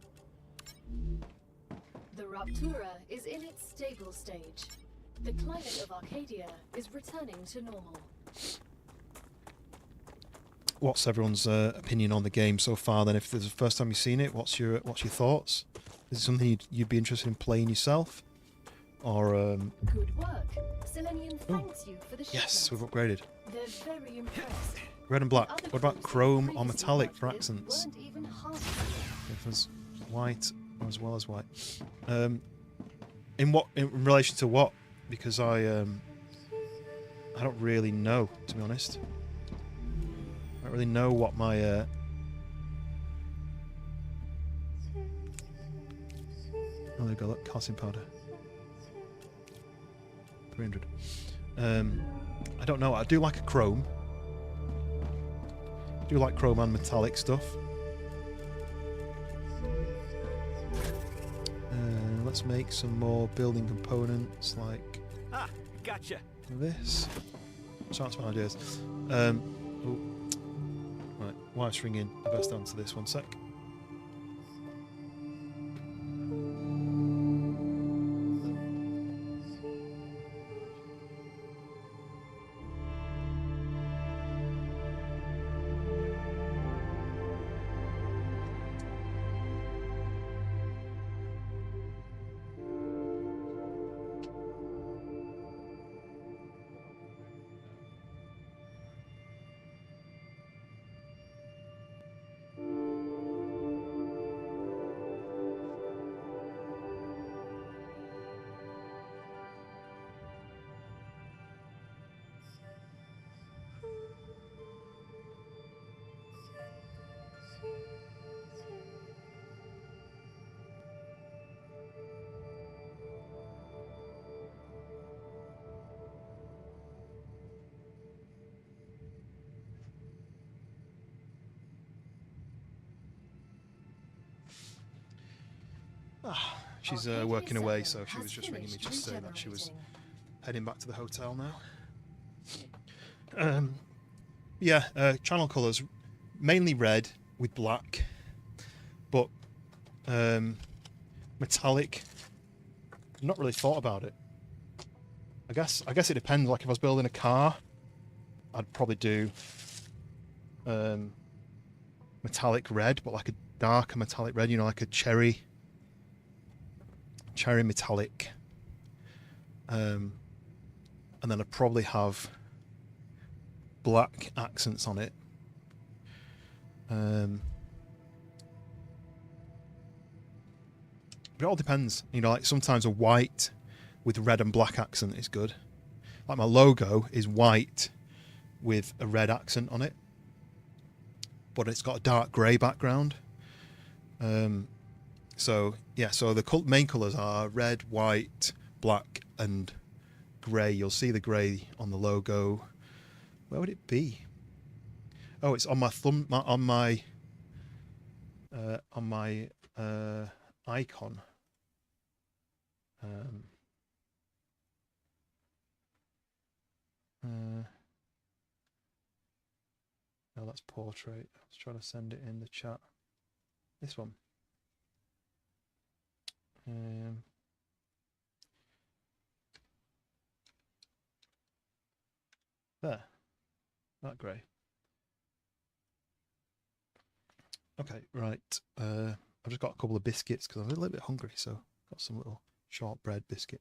The Raptura is in its stable stage. The climate of Arcadia is returning to normal. What's everyone's opinion on the game so far then? If this is the first time you've seen it, what's your thoughts? Is it something you'd be interested in playing yourself? Or Good work. Selenium thanks you for the shipment. yes, we've upgraded. They're very impressed. Red and black. Other What about crews chrome they or previously metallic worked for with accents? weren't even half If there's white as well as white. In relation to what? Because I don't really know, to be honest. I don't really know what my oh, there we go, look, calcium powder. 300. I don't know. I do like a chrome. I do like chrome and metallic stuff. Let's make some more building components like Gotcha. this. So that's my ideas. Oh, right, wife's ringing. I best answer this 1 sec. She's working away, so she was just ringing me just to say that she was heading back to the hotel now. Yeah, channel colours, mainly red with black, but metallic. I've not really thought about it. I guess it depends. Like if I was building a car, I'd probably do metallic red, but like a darker metallic red. You know, like a cherry metallic. And then I'd probably have black accents on it. But it all depends. You know, like sometimes a white with red and black accent is good. Like my logo is white with a red accent on it, but it's got a dark grey background. So yeah, so the main colours are red, white, black, and grey. You'll see the grey on the logo. Where would it be? Oh, it's on my thumb, on my icon. No, that's portrait. I was trying to send it in the chat. This one. There. That grey. Okay, right. I've just got a couple of biscuits because I'm a little bit hungry, so got some little shortbread biscuit.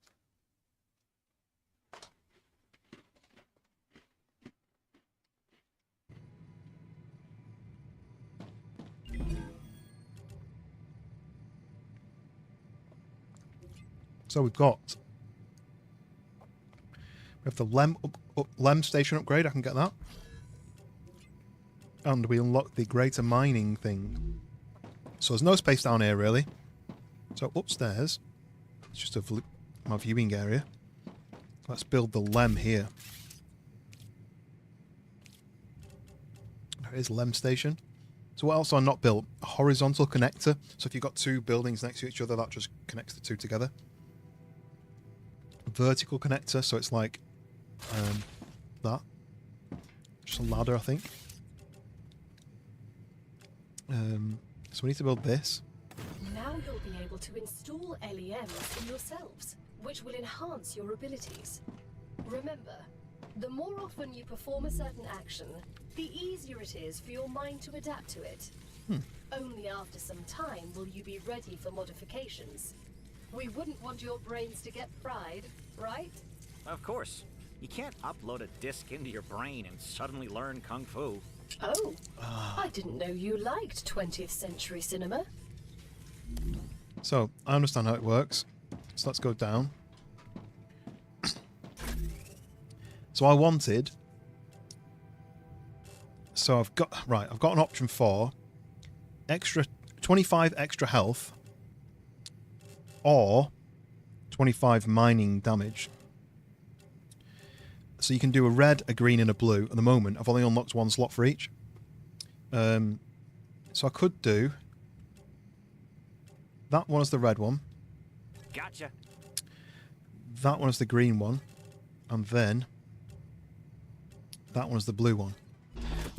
So we have the Lem station upgrade. I can get that. And we unlock the greater mining thing. So there's no space down here, really. So upstairs, it's just my viewing area. Let's build the Lem here. There is Lem station. So what else have I not built? A horizontal connector. So if you've got two buildings next to each other, that just connects the two together. A vertical connector, so it's like that. Just a ladder, I think. So we need to build this. Now you'll be able to install LEMs in yourselves, which will enhance your abilities. Remember, the more often you perform a certain action, the easier it is for your mind to adapt to it. Only after some time will you be ready for modifications. We wouldn't want your brains to get fried, right? Of course. You can't upload a disc into your brain and suddenly learn Kung Fu. Oh, I didn't know you liked 20th century cinema. So I understand how it works. So let's go down. So I wanted. So I've got an option for extra 25 extra health or 25 mining damage. So you can do a red, a green, and a blue. At the moment, I've only unlocked one slot for each. So I could do that one as the red one. Gotcha. That one is the green one. And then that one is the blue one.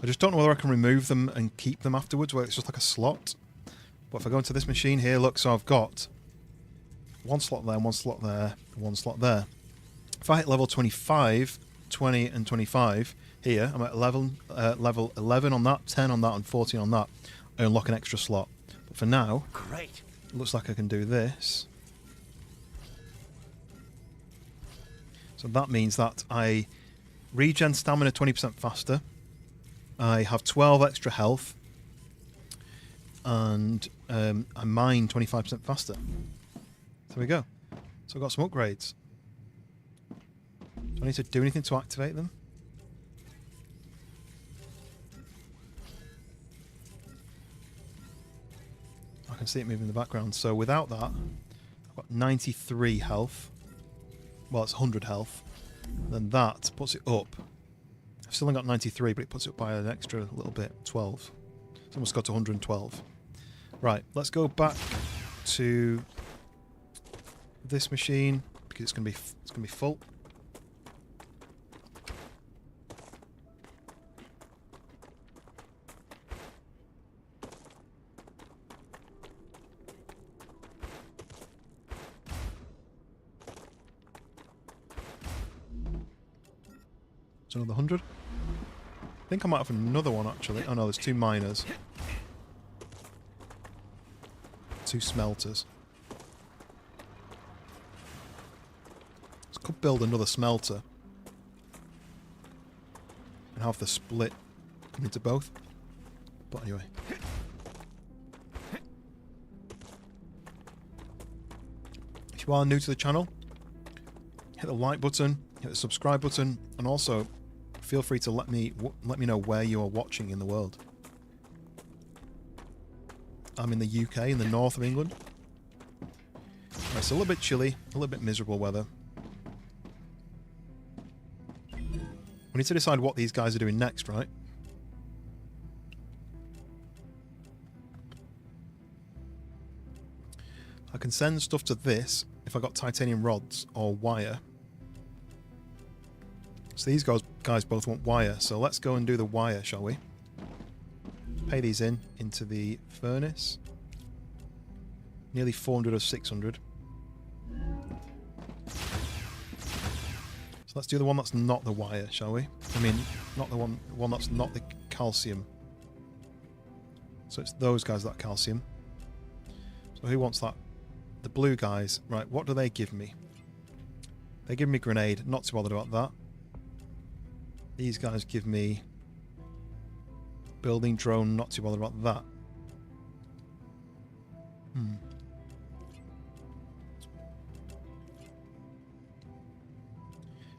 I just don't know whether I can remove them and keep them afterwards, where it's just like a slot. But if I go into this machine here, look, so I've got one slot there, one slot there, one slot there. If I hit level 25, 20, and 25 here, I'm at level 11 on that, 10 on that, and 14 on that. I unlock an extra slot. But for now, Great. it looks like I can do this. So that means that I regen stamina 20% faster. I have 12 extra health. And I mine 25% faster. There we go. So I've got some upgrades. Do I need to do anything to activate them? I can see it moving in the background. So without that, I've got 93 health. Well, it's 100 health. Then that puts it up. I've still only got 93, but it puts it up by an extra little bit, 12. It's almost got to 112. Right, let's go back to this machine because it's gonna be full. It's another 100. I think I might have another one actually. Oh no, there's two miners. Two smelters. So I could build another smelter and have the split come into both. But anyway. If you are new to the channel, hit the like button, hit the subscribe button, and also feel free to let me know where you are watching in the world. I'm in the UK, in the north of England. It's a little bit chilly, a little bit miserable weather. We need to decide what these guys are doing next, right? I can send stuff to this if I got titanium rods or wire. So these guys both want wire, so let's go and do the wire, shall we? Pay these into the furnace. Nearly 400 or 600. So let's do the one that's not the wire, shall we? I mean, not the one that's not the calcium. So it's those guys that calcium. So who wants that? The blue guys. Right, what do they give me? They give me grenade. Not too bothered about that. These guys give me building drone. Not too bothered about that.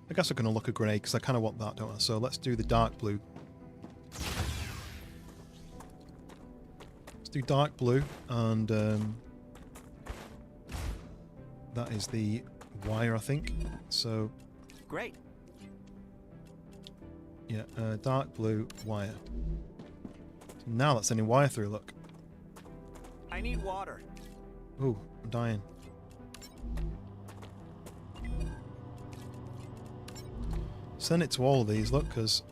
I guess I'm going to look at grenade because I kind of want that, don't I? So let's do the dark blue. Let's do dark blue, and that is the wire, I think. So Great. yeah, dark blue wire. So now that's sending wire through. Look. I need water. Ooh, I'm dying. Send it to all of these, look, because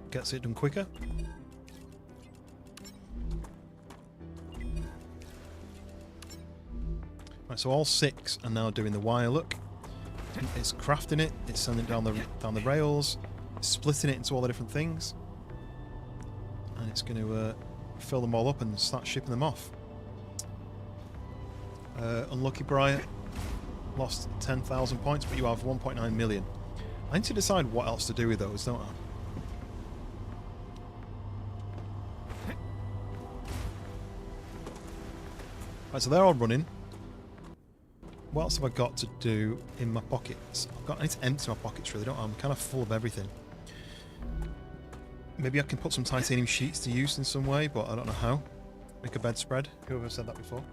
gets it done quicker. Right, so all 6 are now doing the wire. Look, it's crafting it. It's sending it down the rails. It's splitting it into all the different things, and it's going to fill them all up and start shipping them off. Unlucky Briar. Lost 10,000 points, but you have 1.9 million. I need to decide what else to do with those, don't I? Right, so they're all running. What else have I got to do in my pockets? I need to empty my pockets, really, don't I? I'm kind of full of everything. Maybe I can put some titanium sheets to use in some way, but I don't know how. Make a bedspread. Whoever said that before.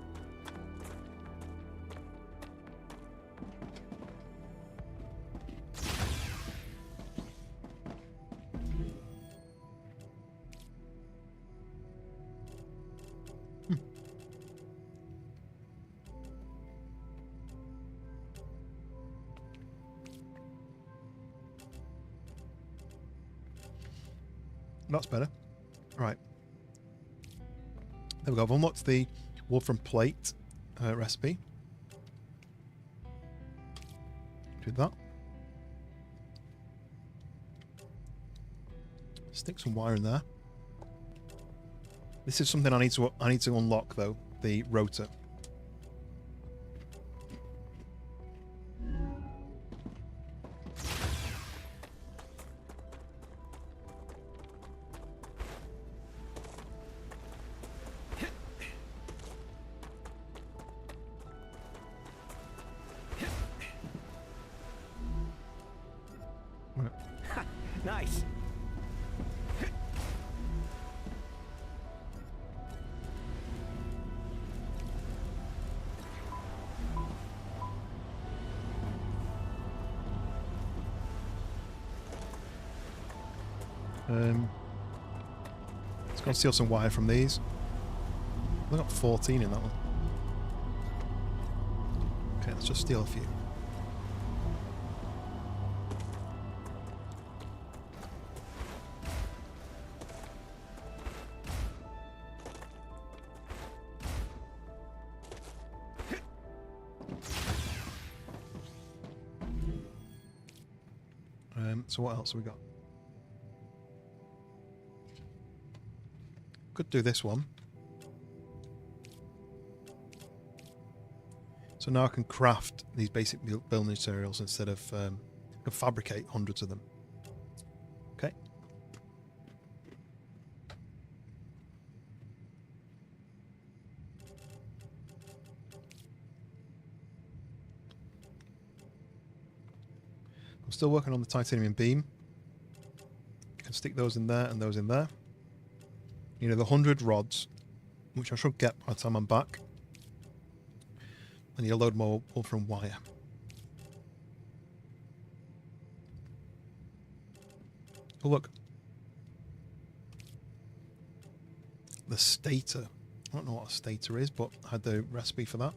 That's better. Right. There we go. I've unlocked the wood from plate recipe. Do that. Stick some wire in there. This is something I need to unlock though, the rotor. Nice. Let's go and steal some wire from these. I've got 14 in that one. Okay, let's just steal a few. So what else have we got? Could do this one. So now I can craft these basic building materials instead of I can fabricate hundreds of them. Okay. I'm still working on the titanium beam. I can stick those in there and those in there. You know, the 100 rods, which I should get by the time I'm back. I need a load more from wire. Oh, look. The stator. I don't know what a stator is, but I had the recipe for that.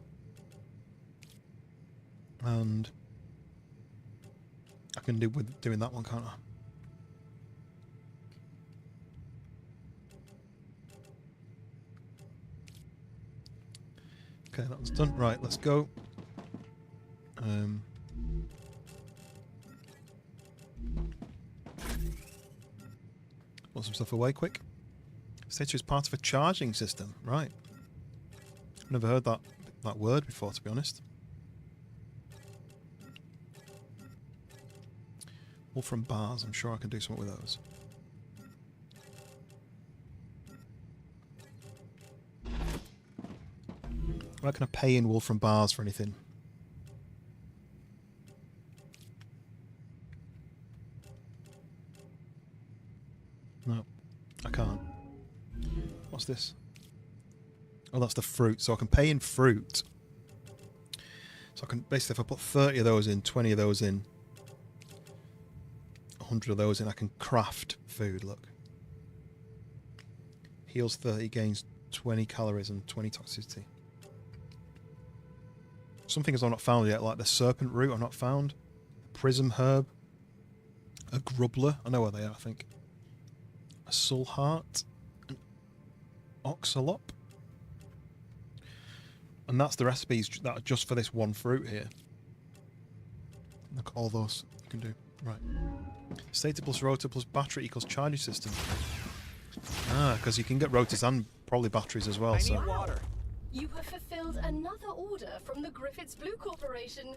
And I can do with doing that one, can't I? Okay, that was done. Right, let's go. Put some stuff away quick. Stator is part of a charging system. Right. Never heard that word before, to be honest. Wolfram bars. I'm sure I can do something with those. I'm not going to pay in Wolfram bars for anything. No, I can't. What's this? Oh, that's the fruit. So I can pay in fruit. So I can basically, if I put 30 of those in, 20 of those in, 100 of those in, I can craft food. Look. Heals 30, gains 20 calories and 20 toxicity. Some things I've not found yet, like the serpent root I've not found. Prism herb. A grubbler. I know where they are, I think. A soul heart. An oxalop. And that's the recipes that are just for this one fruit here. Look at all those you can do. Right. Stator plus rotor plus battery equals charging system. Ah, because you can get rotors and probably batteries as well. I So need water. You have fulfilled another order from the Griffiths Blue Corporation.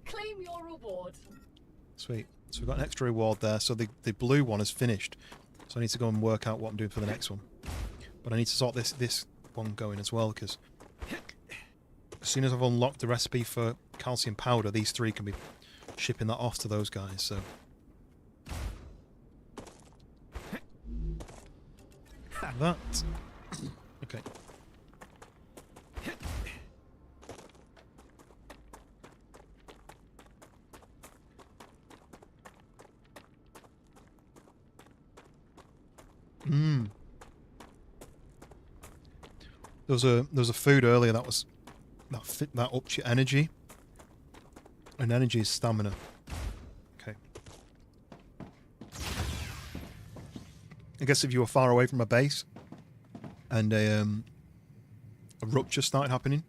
Claim your reward. sweet. So we've got an extra reward there. So the blue one is finished. So I need to go and work out what I'm doing for the next one. But I need to sort this one going as well, because as soon as I've unlocked the recipe for calcium powder, these three can be shipping that off to those guys. So that. Okay. Mmm. There was a food earlier that ups your energy. And energy is stamina. Okay. I guess if you were far away from a base and a rupture started happening,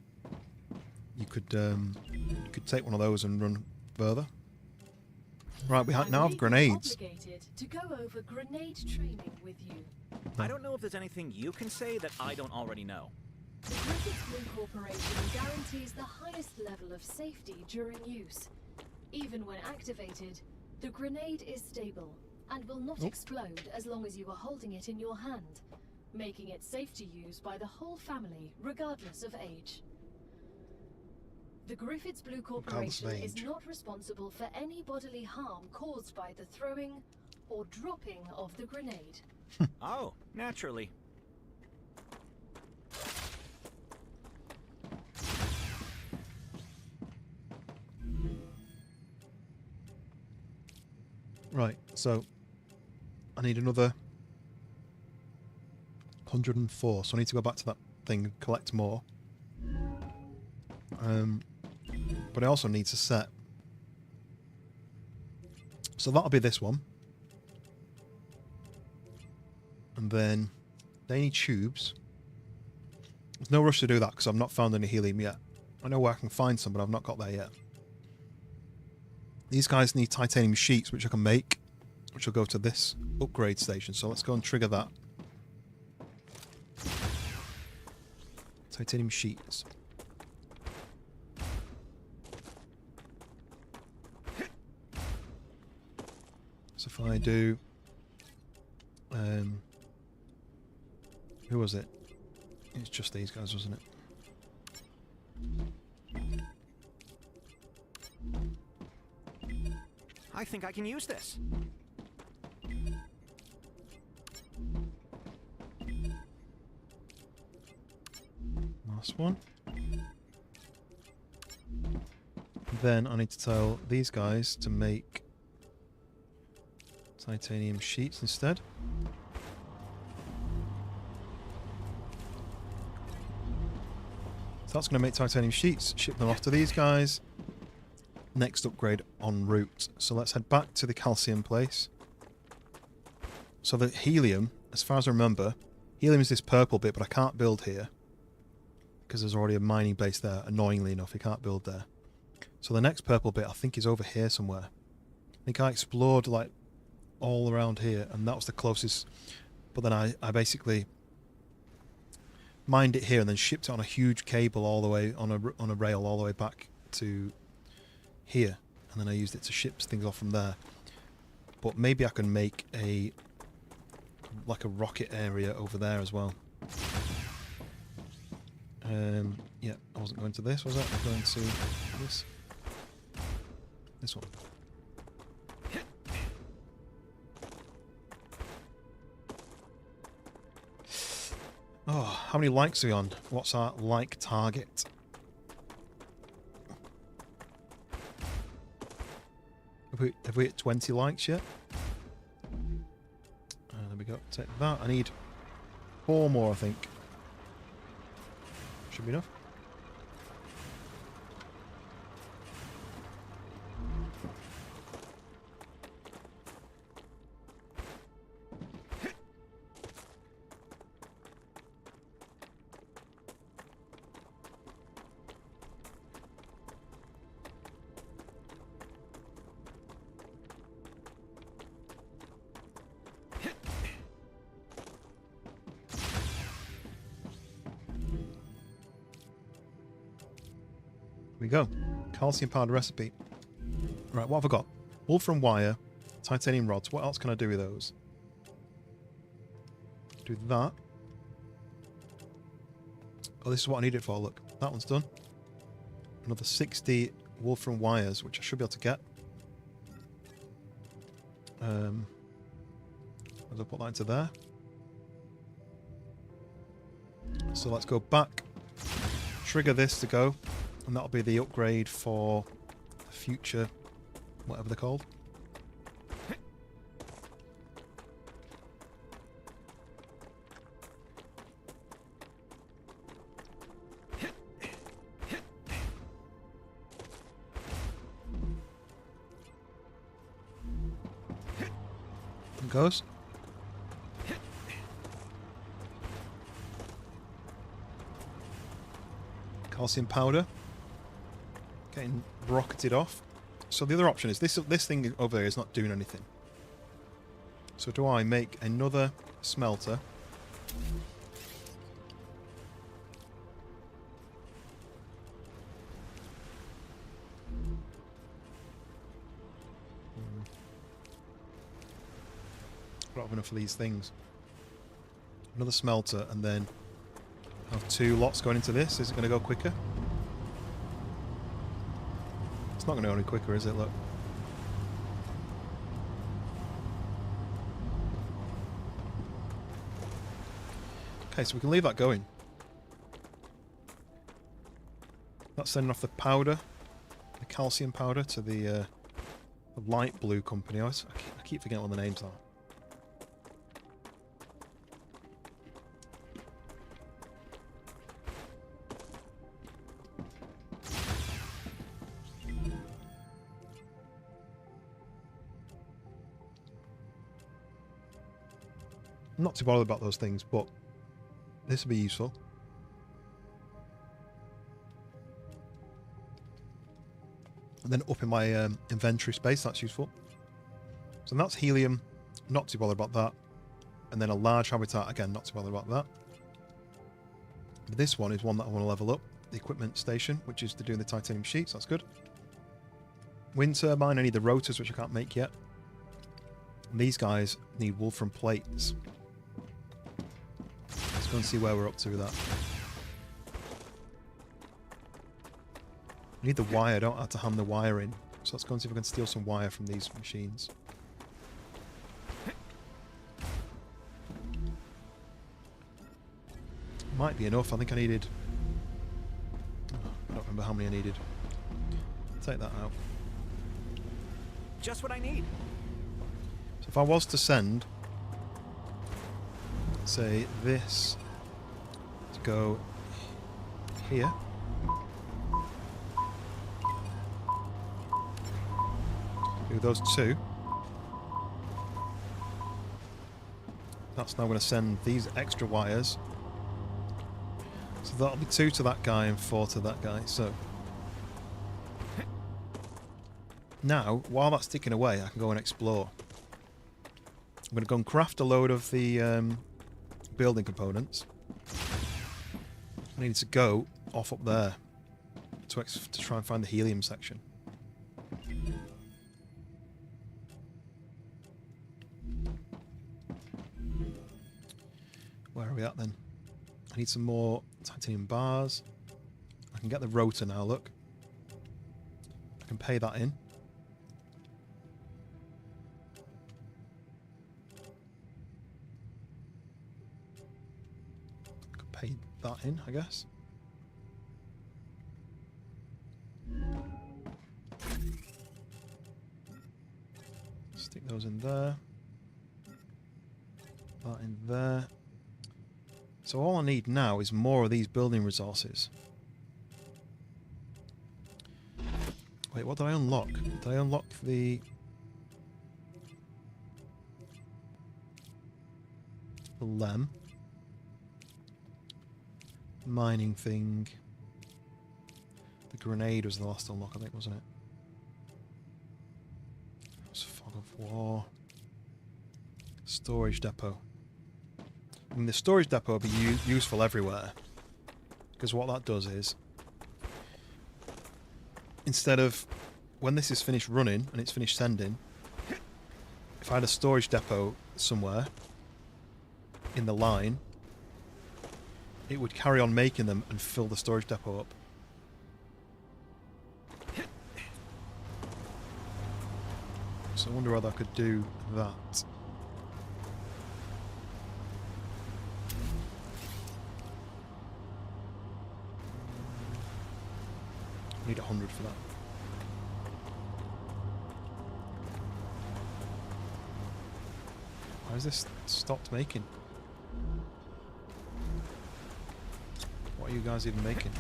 you could take one of those and run further. Right, we now have grenades. Obligated to go over grenade training with you. I don't know if there's anything you can say that I don't already know. The Griffiths Blue Corporation guarantees the highest level of safety during use. Even when activated, the grenade is stable and will not explode as long as you are holding it in your hand, making it safe to use by the whole family, regardless of age. The Griffiths Blue Corporation is not responsible for any bodily harm caused by the throwing or dropping of the grenade. Oh, naturally. Right, so I need another 104, so I need to go back to that thing and collect more. But I also need to set. So that'll be this one. And then they need tubes. There's no rush to do that because I've not found any helium yet. I know where I can find some, but I've not got there yet. These guys need titanium sheets, which I can make, which will go to this upgrade station. So let's go and trigger that. Titanium sheets. So if I do... who was it? It's just these guys, wasn't it? I think I can use this. Last one. Then I need to tell these guys to make titanium sheets instead. So that's going to make titanium sheets, ship them off to these guys. Next upgrade en route. So let's head back to the calcium place. So the helium, as far as I remember, helium is this purple bit, but I can't build here because there's already a mining base there. Annoyingly enough, you can't build there. So the next purple bit I think is over here somewhere. I think I explored like all around here, and that was the closest. But then I basically mined it here and then shipped it on a huge cable all the way on a rail all the way back to here, and then I used it to ship things off from there. But maybe I can make a like a rocket area over there as well. Yeah, I wasn't going to this, was I? I was going to this one. Oh, how many likes are we on? What's our like target? Have we hit 20 likes yet? There we go. Take that. I need 4 more, I think. Should be enough. We go. Calcium powder recipe. Right, what have I got? Wolfram wire, titanium rods. What else can I do with those? Do that. Oh, this is what I need it for. Look, that one's done. Another 60 wolfram wires, which I should be able to get. I'll put that into there. So let's go back. Trigger this to go. And that'll be the upgrade for the future, whatever they're called. It goes. Calcium powder. Getting rocketed off. So the other option is this thing over there is not doing anything. So do I make another smelter? I don't have enough of these things. Another smelter and then have 2 lots going into this. Is it going to go quicker? It's not going to go any quicker, is it? Look. Okay, so we can leave that going. That's sending off the powder, the calcium powder, to the light blue company. I keep forgetting what the names are. I'm not too bothered about those things, but this will be useful. And then up in my inventory space, that's useful. So that's helium, not too bothered about that. And then a large habitat, again, not too bothered about that. This one is one that I want to level up, the equipment station, which is to do the titanium sheets, that's good. Wind turbine, I need the rotors, which I can't make yet. And these guys need wolfram plates. Let's go and see where we're up to with that. I need the wire, I don't have to hand the wire in. So let's go and see if I can steal some wire from these machines. Might be enough, I think I needed... I don't remember how many I needed. Take that out. Just what I need. So if I was to send, say, this to go here. Do those 2. That's now going to send these extra wires. So that'll be 2 to that guy and 4 to that guy. So now, while that's ticking away, I can go and explore. I'm going to go and craft a load of the building components. I needed to go off up there to try and find the helium section. Where are we at then? I need some more titanium bars. I can get the rotor now, look. I can pay that in. I can pay that in, I guess. Stick those in there. That in there. So all I need now is more of these building resources. Wait, what did I unlock? Did I unlock the LEM? Mining thing. The grenade was the last unlock, I think, wasn't it? It was Fog of War. Storage depot. I mean, the storage depot will be useful everywhere. Because what that does is, instead of, when this is finished running and it's finished sending, if I had a storage depot somewhere in the line, it would carry on making them and fill the storage depot up. So I wonder whether I could do that. Need 100 for that. Why has this stopped making? What are you guys even making?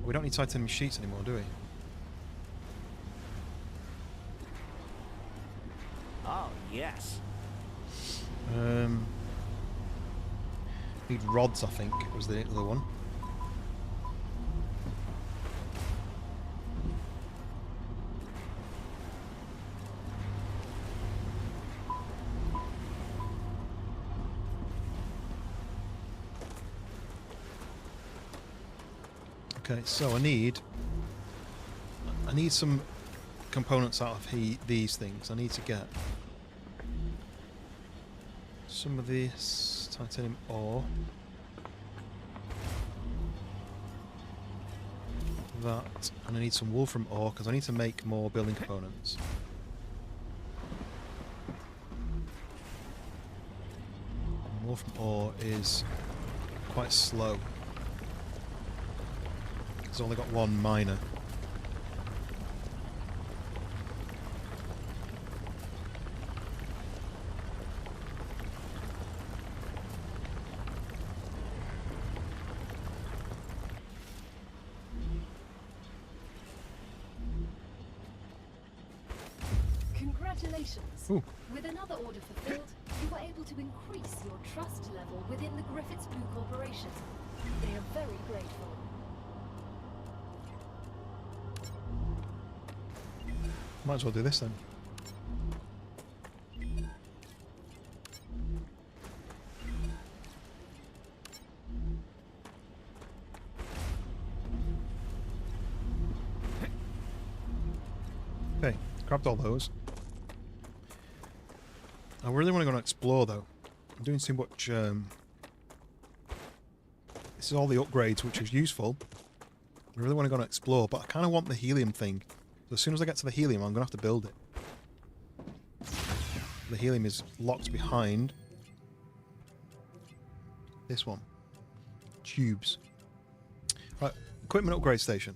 We don't need titanium sheets anymore, do we? Oh, yes. Need rods, I think, was the other one. Okay, so I need some components out of these things. I need to get some of this titanium ore. That, and I need some wolfram ore because I need to make more building components. And wolfram ore is quite slow. It's only got one miner. Congratulations. Ooh. With another order fulfilled, you were able to increase your trust level within the Griffiths Blue Corporation. They are very grateful. Might as well do this then. Okay, grabbed all those. I really want to go and explore though. I'm doing too much. This is all the upgrades, which is useful. I really want to go and explore, but I kind of want the helium thing. So as soon as I get to the helium, I'm going to have to build it. The helium is locked behind this one. Tubes. Right, equipment upgrade station.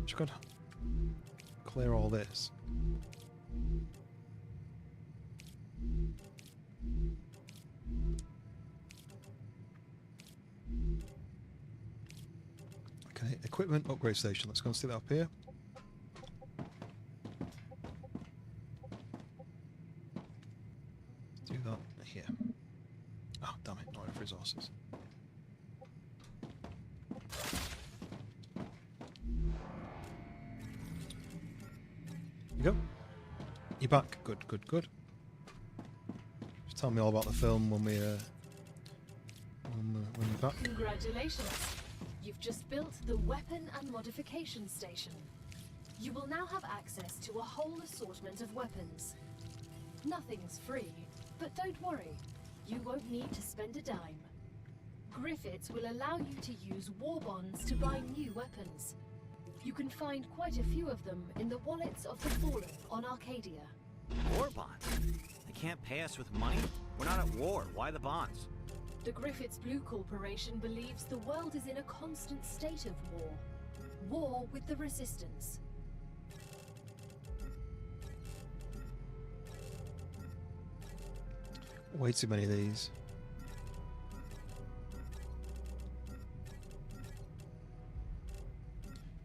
Just got to clear all this. Okay, equipment upgrade station. Let's go and stick that up here. Do that here. Oh, damn it, not enough resources. You go. You're back. Good, good, good. Tell me all about the film when we're back. Congratulations. You've just built the Weapon and Modification Station. You will now have access to a whole assortment of weapons. Nothing's free, but don't worry. You won't need to spend a dime. Griffiths will allow you to use war bonds to buy new weapons. You can find quite a few of them in the wallets of the Fallen on Arcadia. War bonds? They can't pay us with money? We're not at war. Why the bonds? The Griffiths Blue Corporation believes the world is in a constant state of war. War with the Resistance. Way too many of these.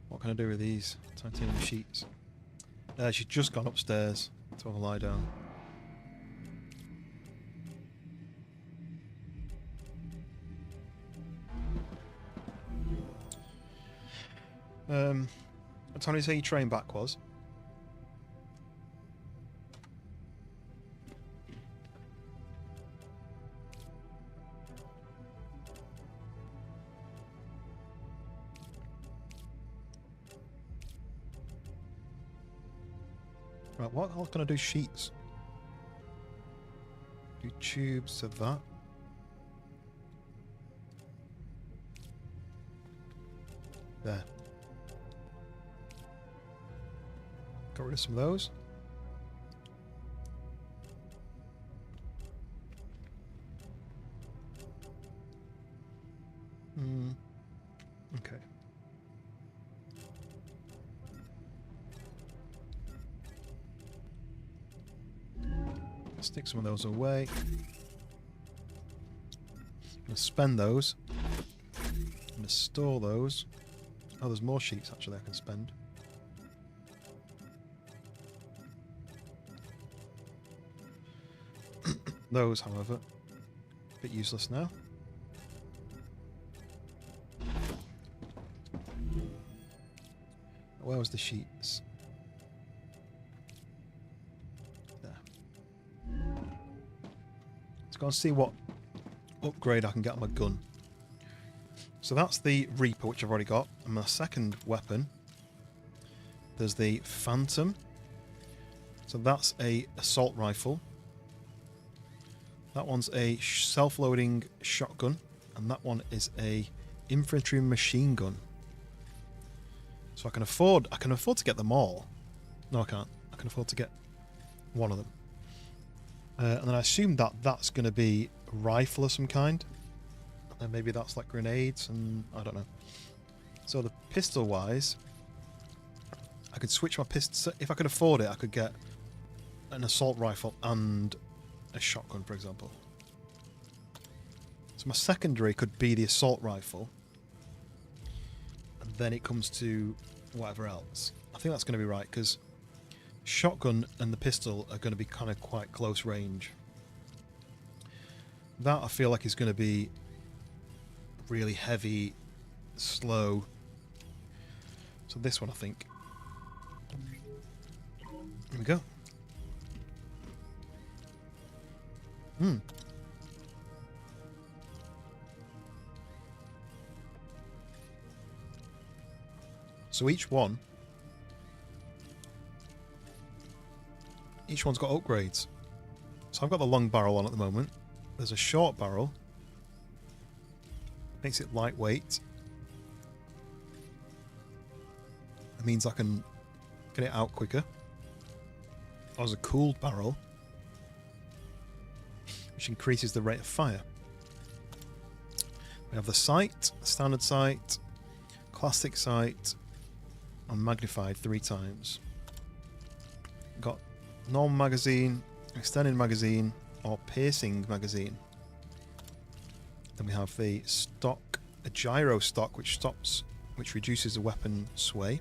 What can I do with these titanium sheets? She's just gone upstairs to have a lie down. What time did you say your train back was? Right, what else can I do? Sheets. Do tubes of that. There. Got rid of some of those. Okay. Stick some of those away. I'm going to spend those. I'm going to store those. Oh, there's more sheets actually I can spend. Those, however, a bit useless now. Where was the sheets? There. Let's go and see what upgrade I can get on my gun. So that's the Reaper, which I've already got. And my second weapon, there's the Phantom. So that's a assault rifle. That one's a self-loading shotgun, and that one is a infantry machine gun. So I can afford to get them all. No, I can't. I can afford to get one of them. And then I assume that that's going to be a rifle of some kind. And then maybe that's like grenades, and I don't know. So the pistol-wise, I could switch my pistol. If I could afford it, I could get an assault rifle and a shotgun, for example. So my secondary could be the assault rifle, and then it comes to whatever else. I think that's going to be right, because shotgun and the pistol are going to be kind of quite close range. That I feel like is going to be really heavy, slow. So this one, I think. Here we go. So each one's got upgrades. So I've got the long barrel on at the moment. There's a short barrel. Makes it lightweight. It means I can get it out quicker. There's a cooled barrel, which increases the rate of fire. We have the sight, standard sight, classic sight, and magnified 3 times. Got normal magazine, extended magazine, or piercing magazine. Then we have the stock, a gyro stock, which reduces the weapon sway,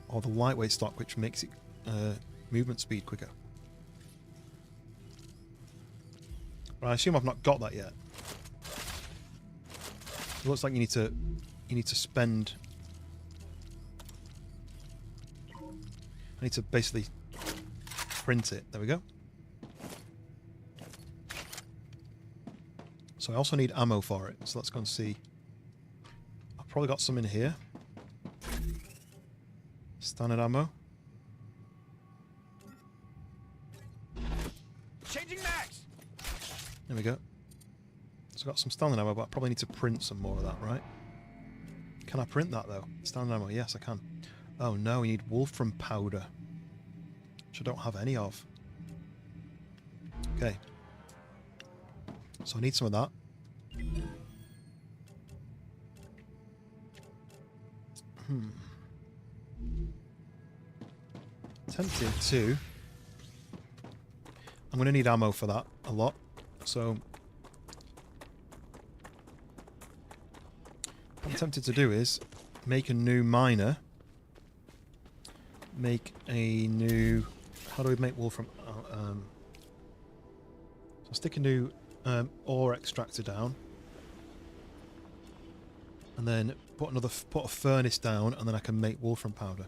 or the lightweight stock, which makes it movement speed quicker. But I assume I've not got that yet. It looks like you need to spend. I need to basically print it. There we go. So I also need ammo for it. So let's go and see. I've probably got some in here. Standard ammo. Changing max. There we go. So I've got some standard ammo, but I probably need to print some more of that, right? Can I print that though? Standard ammo, yes I can. Oh no, we need wolfram powder, which I don't have any of. Okay. So I need some of that. Tempted to. I'm going to need ammo for that a lot. So what I'm tempted to do is make a new miner. Make a new... How do we make wolfram? So stick a new ore extractor down. And then put a furnace down, and then I can make wolfram powder.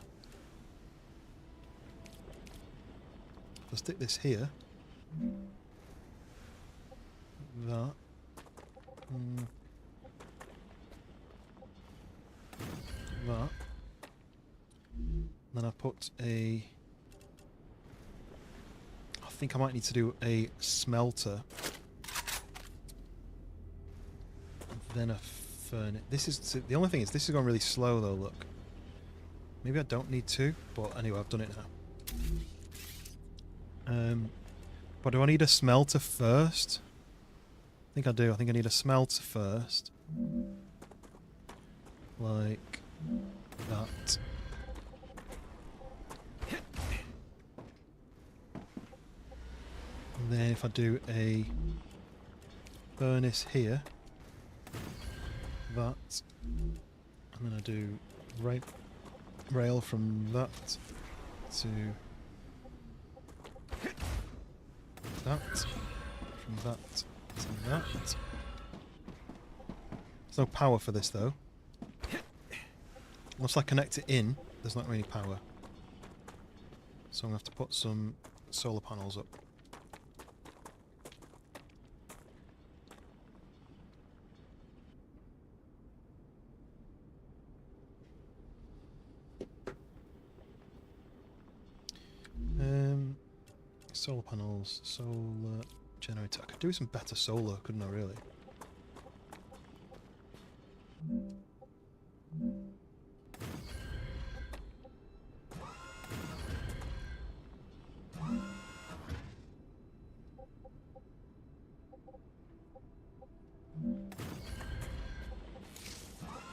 I'll stick this here. That. That. Then I put a... I think I might need to do a smelter. Then a furnace. This is... The only thing is, this is going really slow though, look. Maybe I don't need to, but anyway, I've done it now. But do I need a smelter first? I think I do. I think I need a smelter first. Like that. And then if I do a furnace here, that, and then I do rail from that to that, from that to that. There's no power for this though. Once I connect it in, there's not really power. So I'm going to have to put some solar panels up. Solar panels, solar generator. I could do some better solar, couldn't I really?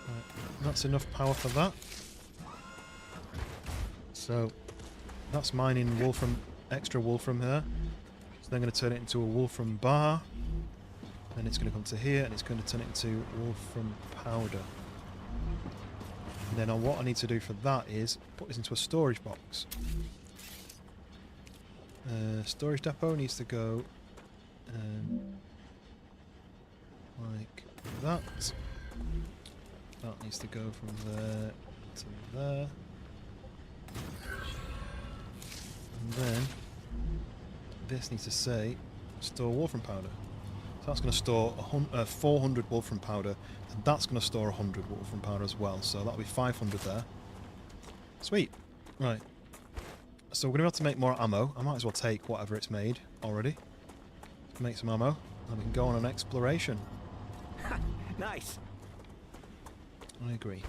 Right, that's enough power for that. So that's mining wolfram. Extra wolfram here. So then I'm going to turn it into a wolfram bar. Then it's going to come to here and it's going to turn it into wolfram powder. And then what I need to do for that is put this into a storage box. Storage depot needs to go like that. That needs to go from there to there. And then this needs to say store wolfram powder. So that's going to store 400 wolfram powder, and that's going to store 100 wolfram powder as well. So that'll be 500 there. Sweet. Right. So we're going to be able to make more ammo. I might as well take whatever it's made already. Make some ammo, and we can go on an exploration. Nice. I agree.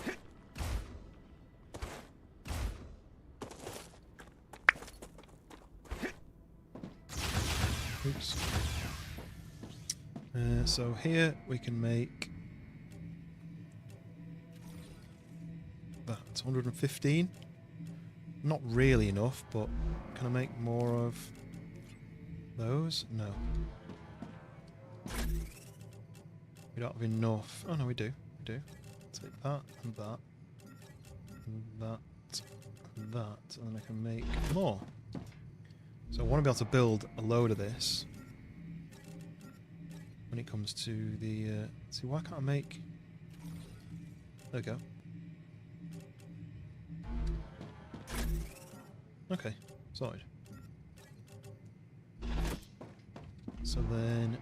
Oops. So here we can make that 115. Not really enough, but can I make more of those? No. We don't have enough. Oh no, we do. We do. Take that and that and that and that, and then I can make more. So I want to be able to build a load of this when it comes to the... see, why can't I make... There we go. Okay, sorted. So then...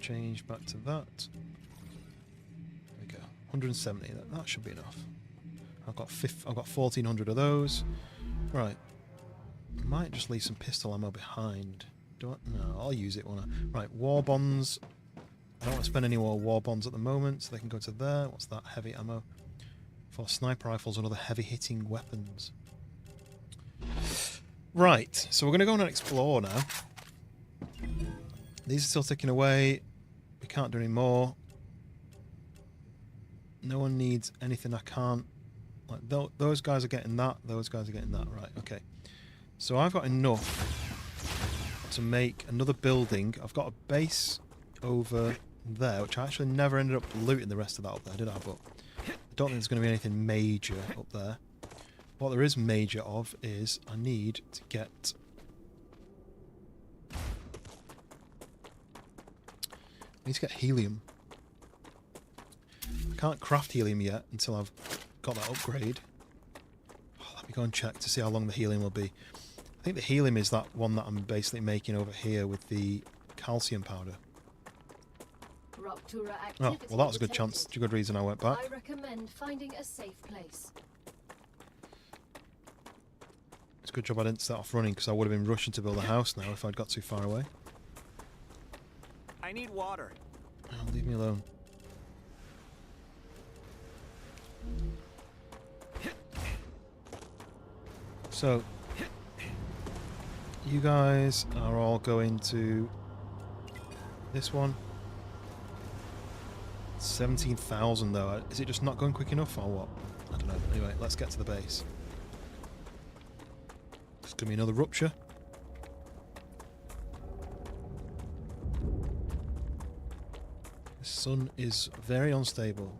change back to that. There we go. 170. That should be enough. I've got 1,400 of those. Right. Might just leave some pistol ammo behind. Do I? No, I'll use it when I... Right, war bonds. I don't want to spend any more war bonds at the moment, so they can go to there. What's that? Heavy ammo. For sniper rifles and other heavy-hitting weapons. Right, so we're going to go on and explore now. These are still ticking away. We can't do any more. No one needs anything I can't... Like, those guys are getting that, those guys are getting that. Right, okay. So I've got enough to make another building. I've got a base over there, which I actually never ended up looting the rest of that up there, did I? But I don't think there's going to be anything major up there. What there is major of is I need to get... I need to get helium. I can't craft helium yet until I've got that upgrade. Oh, let me go and check to see how long the helium will be. I think the helium is that one that I'm basically making over here with the calcium powder. Oh, well that was a good chance. It's a good reason I went back. I recommend finding a safe place. It's a good job I didn't start off running because I would have been rushing to build a house now if I'd got too far away. I need water. Oh, leave me alone. So, you guys are all going to this one. 17,000 though. Is it just not going quick enough or what? I don't know. Anyway, let's get to the base. It's going to be another rupture. The sun is very unstable.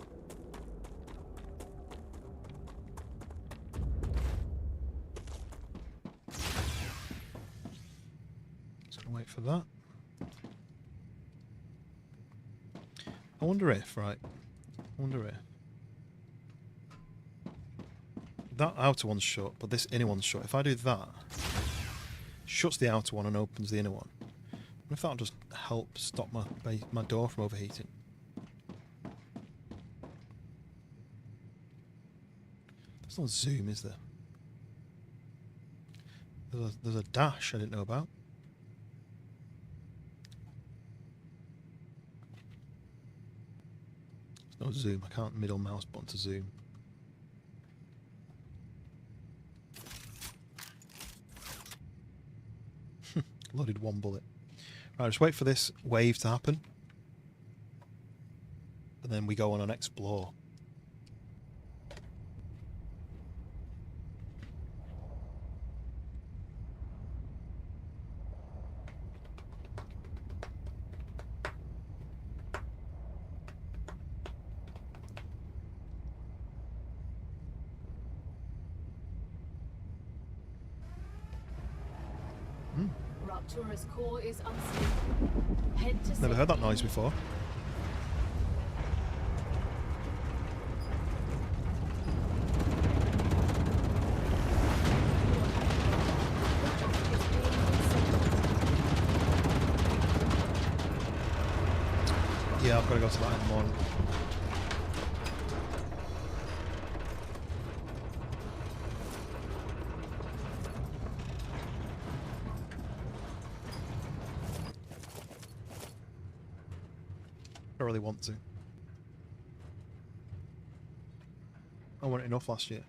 Just going to wait for that. I wonder if, right, that outer one's shut, but this inner one's shut. If I do that, shuts the outer one and opens the inner one. I wonder if that'll just help stop my door from overheating. There's no zoom, is there? There's a dash I didn't know about. No zoom. I can't middle mouse button to zoom. Loaded one bullet. Right, just wait for this wave to happen. And then we go on and explore. Raptura's core is unstable. Head to Never heard that noise before. Yeah, I've got to go to that in the morning. I really want to. I wasn't enough last year.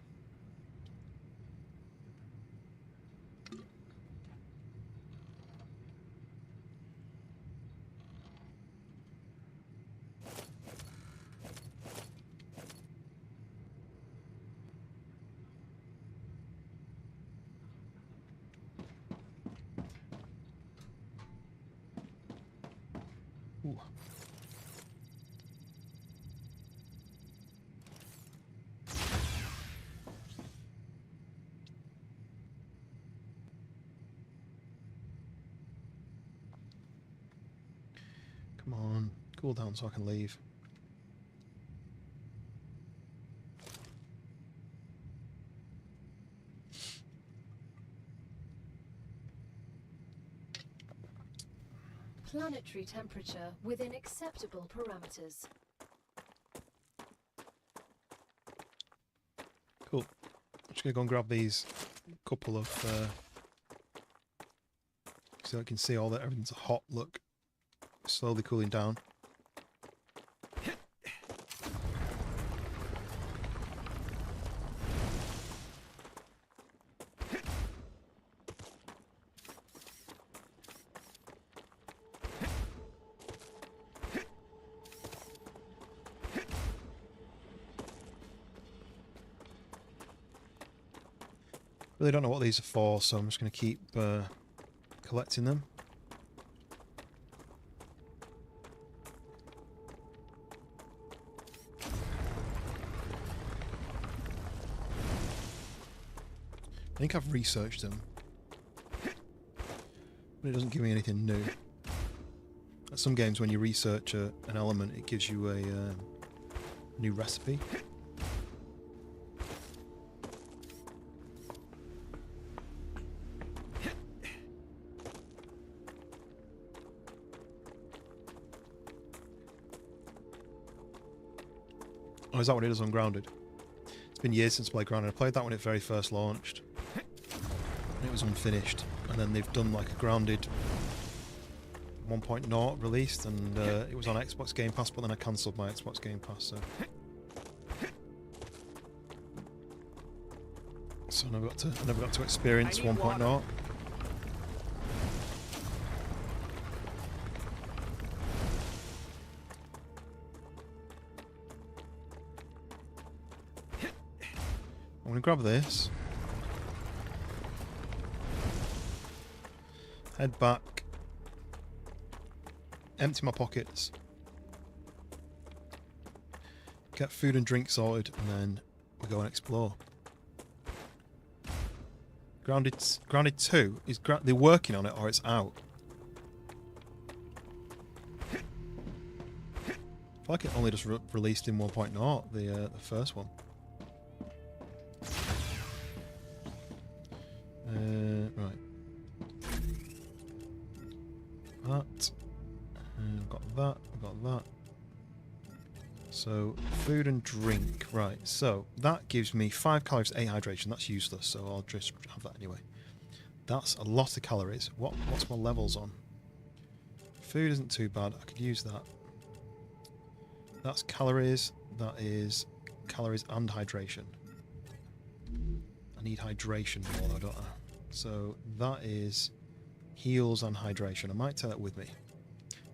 Ooh. Come on, cool down so I can leave. planetary temperature within acceptable parameters. Cool. I'm just going to go and grab these couple of... so I can see all that everything's a hot look. Slowly cooling down. Really don't know what these are for, so I'm just going to keep collecting them. I think I've researched them, but it doesn't give me anything new. At some games, when you research an element, it gives you a new recipe. Oh, is that what it is on Grounded? It's been years since I played Grounded. I played that when it very first launched. And it was unfinished. And then they've done like a Grounded 1.0 released, and it was on Xbox Game Pass, but then I cancelled my Xbox Game Pass, so I never got to experience 1.0. I'm going to grab this, head back, empty my pockets, get food and drink sorted, and then we go and explore. Grounded 2, is they're working on it or it's out? I feel like it only just released in 1.0, the first one. Right. That. I've got that. I've got that. So, food and drink. Right, so that gives me 5 calories, 8 hydration. That's useless, so I'll just have that anyway. That's a lot of calories. What's my levels on? Food isn't too bad. I could use that. That's calories. That is calories and hydration. I need hydration more though, don't I? So that is heals and hydration. I might take that with me.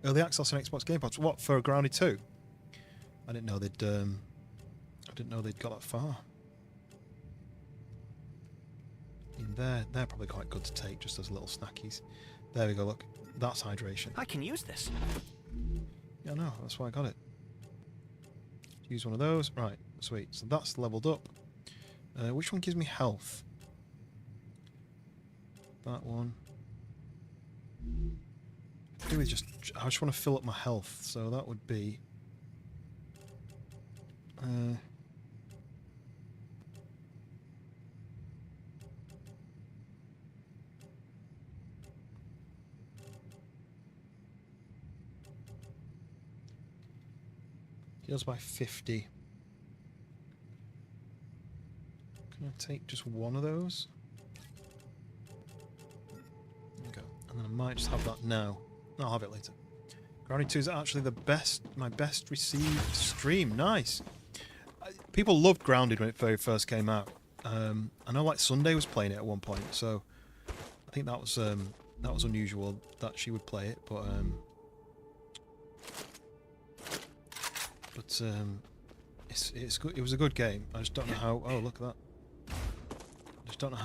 Early access on Xbox Game Pass. What, for Grounded 2? I didn't know they'd got that far. They're probably quite good to take just as little snackies. There we go, look. That's hydration. I can use this. Yeah, no, that's why I got it. Use one of those. Right, sweet. So that's leveled up. Which one gives me health? That one. I just want to fill up my health, so that would be... heals by 50. Can I take just one of those? There we go. And then I might just have that now. I'll have it later. Grounded 2 is actually my best received stream. Nice. People loved Grounded when it very first came out. I know like Sunday was playing it at one point, so I think that was unusual that she would play it, but it's good. It was a good game. I just don't know how. Oh, look at that. I just don't know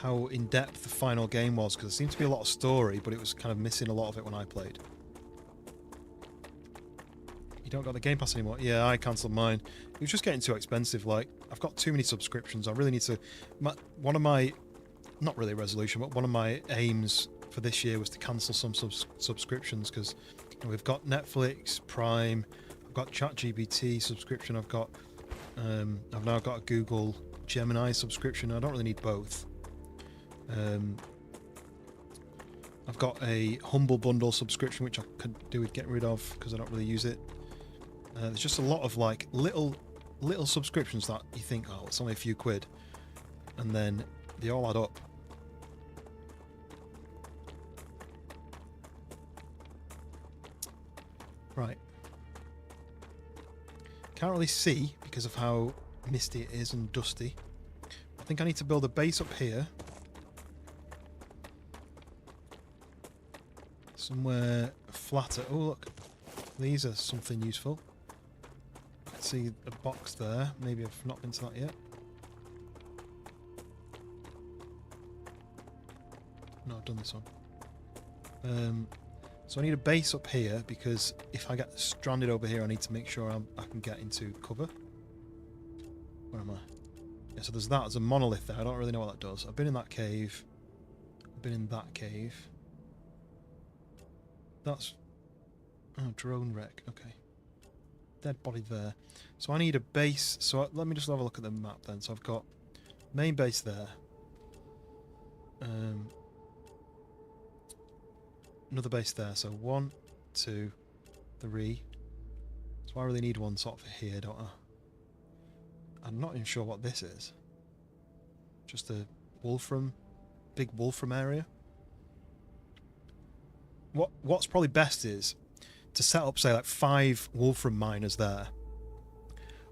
how in depth the final game was, because there seemed to be a lot of story, but it was kind of missing a lot of it when I played. You don't got the Game Pass anymore? Yeah, I cancelled mine. It was just getting too expensive. Like, I've got too many subscriptions. I really need to... one of my... Not really a resolution, but one of my aims for this year was to cancel some subscriptions, because we've got Netflix, Prime, I've got ChatGPT subscription, I've now got a Google Gemini subscription. I don't really need both. I've got a Humble Bundle subscription, which I could do with getting rid of because I don't really use it. There's just a lot of like little subscriptions that you think, oh, it's only a few quid, and then they all add up. Right. Can't really see because of how misty it is and dusty. I think I need to build a base up here. Somewhere flatter. Oh, look. These are something useful. I can see a box there. Maybe I've not been to that yet. No, I've done this one. So I need a base up here because if I get stranded over here, I need to make sure I can get into cover. Where am I? Yeah, so there's that. There's a monolith there. I don't really know what that does. I've been in that cave. I've been in that cave. That's... Oh, drone wreck. Okay. Dead body there. So I need a base. So let me just have a look at the map then. So I've got main base there. Another base there. So 1, 2, 3. So I really need one sort of here, don't I? I'm not even sure what this is. Just a Wolfram, big Wolfram area. What's probably best is to set up, say, like 5 Wolfram miners there,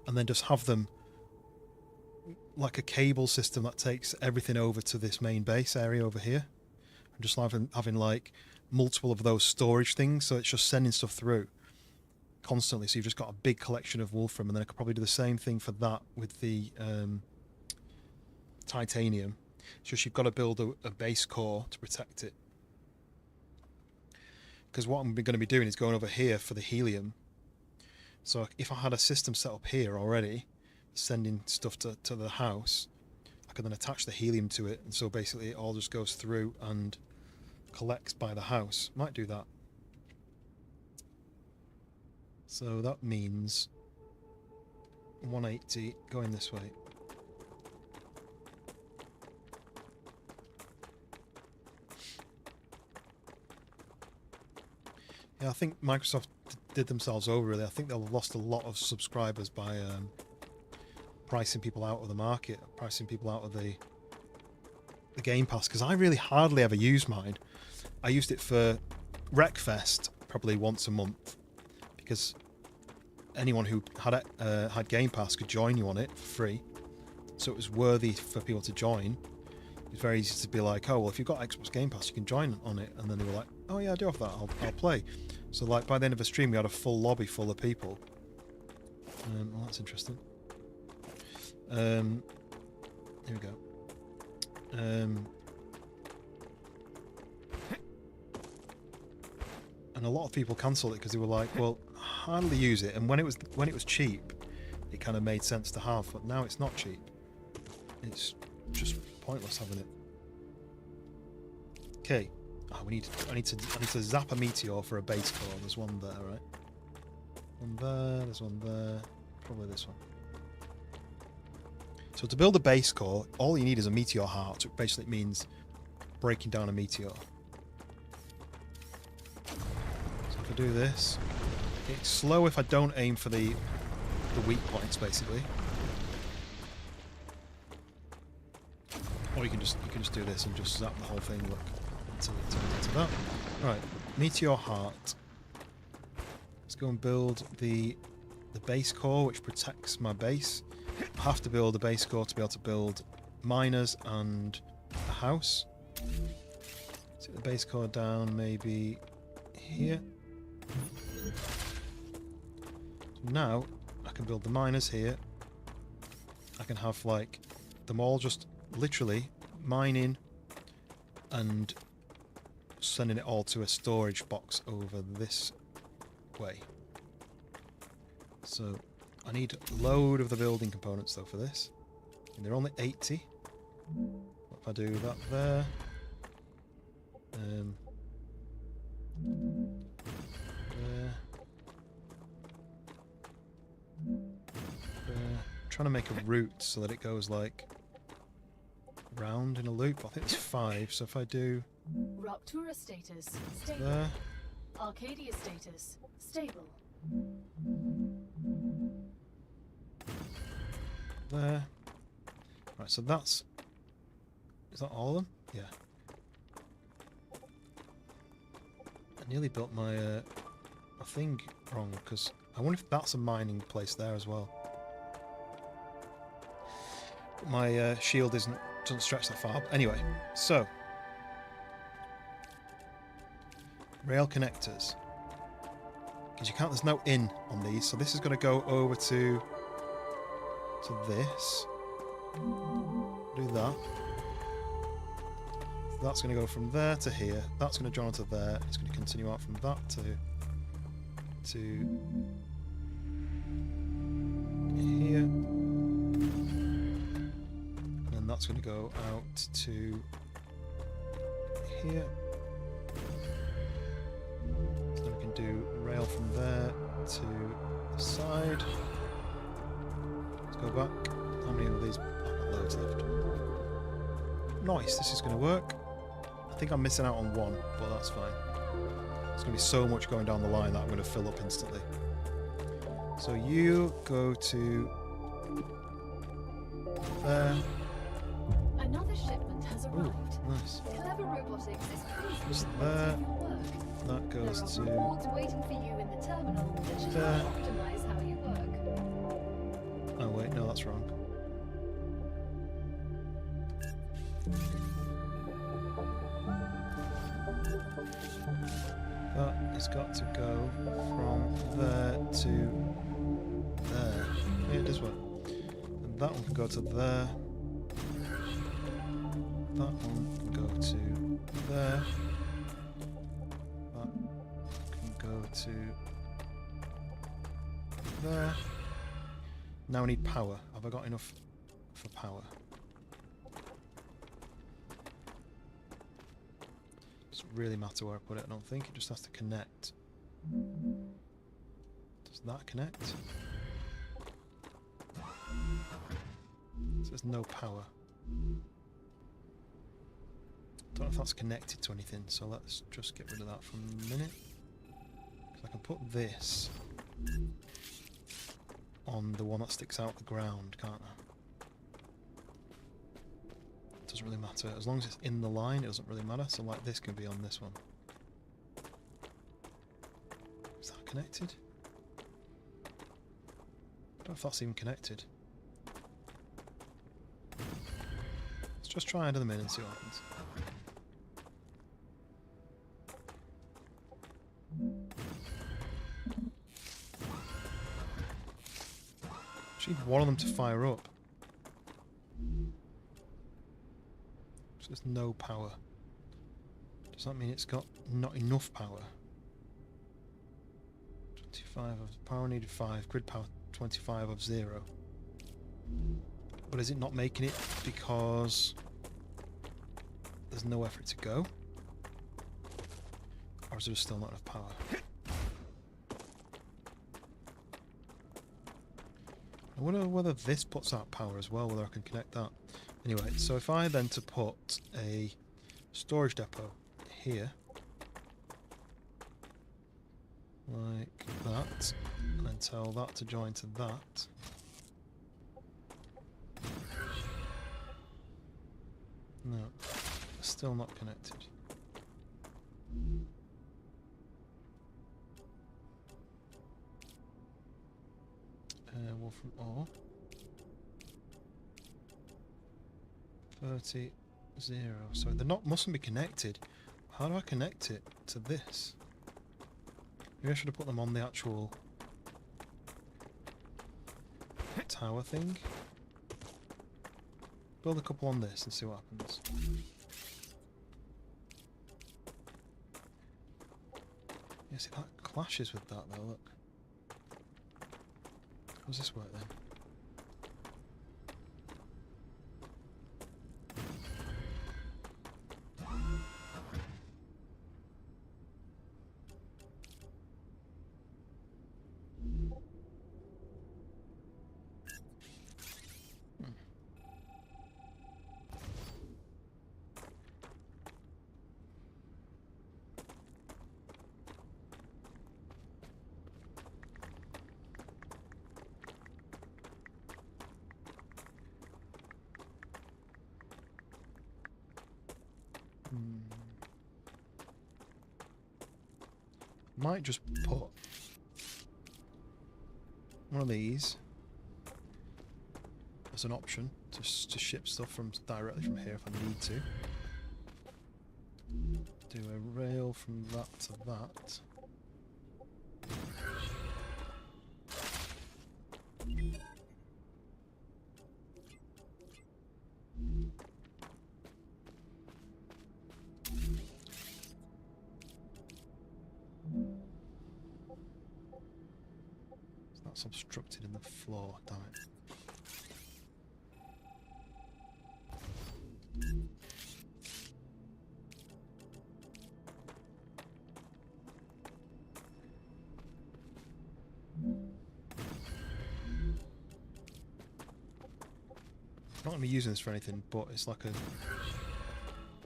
and then just have them like a cable system that takes everything over to this main base area over here, and just having like multiple of those storage things, so it's just sending stuff through constantly. So you've just got a big collection of Wolfram, and then I could probably do the same thing for that with the titanium. It's just you've got to build a base core to protect it. Because what I'm going to be doing is going over here for the helium. So if I had a system set up here already, sending stuff to the house, I could then attach the helium to it, and so basically it all just goes through and collects by the house. Might do that. So that means 180 going this way. Yeah, I think Microsoft did themselves over really. I think they've lost a lot of subscribers by pricing people out of the market, pricing people out of the Game Pass, because I really hardly ever use mine. I used it for Wreckfest probably once a month, because anyone who had Game Pass could join you on it for free, so it was worthy for people to join. It's very easy to be like, oh well, if you've got Xbox Game Pass, you can join on it, and then they were like, oh yeah, I do have that, I'll play. So like by the end of the stream, we had a full lobby full of people. Well, that's interesting. Here we go. And a lot of people cancelled it because they were like, well, I hardly use it, and when it was cheap, it kind of made sense to have, but now it's not cheap. It's just pointless having it. Okay. Oh, I need to zap a meteor for a base core. There's one there, right? One there, there's one there. Probably this one. So to build a base core, all you need is a meteor heart, which basically means breaking down a meteor. So if I do this, it's slow if I don't aim for the weak points, basically. Or you can just do this and just zap the whole thing. Look, until it turns into that. Right, meteor heart. Let's go and build the base core, which protects my base. I have to build a base core to be able to build miners and a house. Set the base core down maybe here. So now I can build the miners here. I can have like them all just literally mining and sending it all to a storage box over this way. So I need a load of the building components though for this, and they're only 80. What if I do that there? There. There. I'm trying to make a route so that it goes like round in a loop. I think it's 5, so if I do Ruptura status stable. there, Arcadia status stable. there. Right, so that's... Is that all of them? Yeah. I nearly built my thing wrong, because I wonder if that's a mining place there as well. But my shield doesn't stretch that far. Anyway, so rail connectors, because you can't. There's no in on these, so this is going to go over to this. Do that. That's going to go from there to here. That's going to join onto there. It's going to continue out from that to here. And then that's going to go out to here. So then we can do rail from there to the side. Let's go back. How many of these? I've got loads left. Nice, this is going to work. I think I'm missing out on one, but that's fine. There's going to be so much going down the line that I'm going to fill up instantly. So you go to there. Another shipment has Ooh, arrived. nice. Clever robotics is Just crucial there. to your work. That goes There to are rewards waiting for you in the terminal that should there. help optimize how you work. Oh wait, no, that's wrong. That has got to go from there to there. Yeah, it does work. And that one can go to there. That one can go to there. That can go to there. Now I need power. Have I got enough for power? Doesn't really matter where I put it, I don't think. It just has to connect. Does that connect? So there's no power. Don't know if that's connected to anything, so let's just get rid of that for a minute. 'Cause I can put this on the one that sticks out the ground, can't I? Doesn't really matter. As long as it's in the line, it doesn't really matter. So like this can be on this one. Is that connected? I don't know if that's even connected. Let's just try under the min and see what happens. Just need one of them to fire up. So there's no power. Does that mean it's got not enough power? 25 of power needed 5, grid power 25 of 0. But is it not making it because there's nowhere for it to go? Or is there still not enough power? I wonder whether this puts out power as well, whether I can connect that. Anyway, so if I then to put a storage depot here, like that, and then tell that to join to that. No, still not connected. Wolfram ore. 30, 0. So they're not, mustn't be connected. How do I connect it to this? Maybe I should have put them on the actual tower thing. Build a couple on this and see what happens. Yeah, see that clashes with that though, look. How does this work then? Might just put one of these as an option to ship stuff from directly from here if I need to. Do a rail from that to that. That's obstructed in the floor, damn it. I'm not going to be using this for anything, but it's like a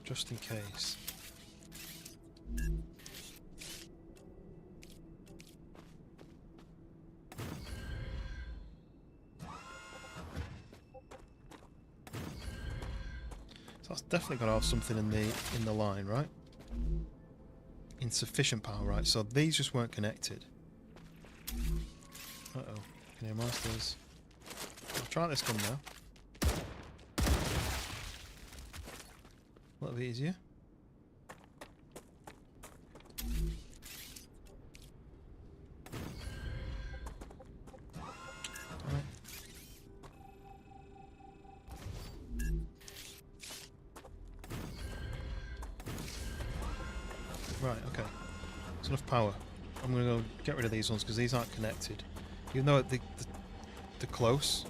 just in case. So that's definitely got to have something in the line, right? Insufficient power, right? So these just weren't connected. Uh oh, can hear monsters. I'll try this gun now. A little bit easier. Alright. Right, okay. It's enough power. I'm going to go get rid of these ones because these aren't connected. Even though they're close,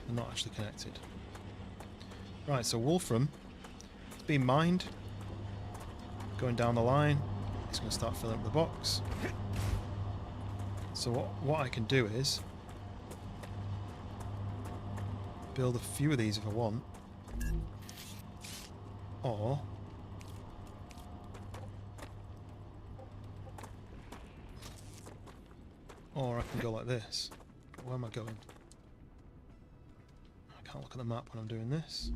they're not actually connected. Right, so Wolfram, it's being mined. Going down the line, it's going to start filling up the box. So what I can do is build a few of these if I want, or I can go like this. Where am I going? I can't look at the map when I'm doing this.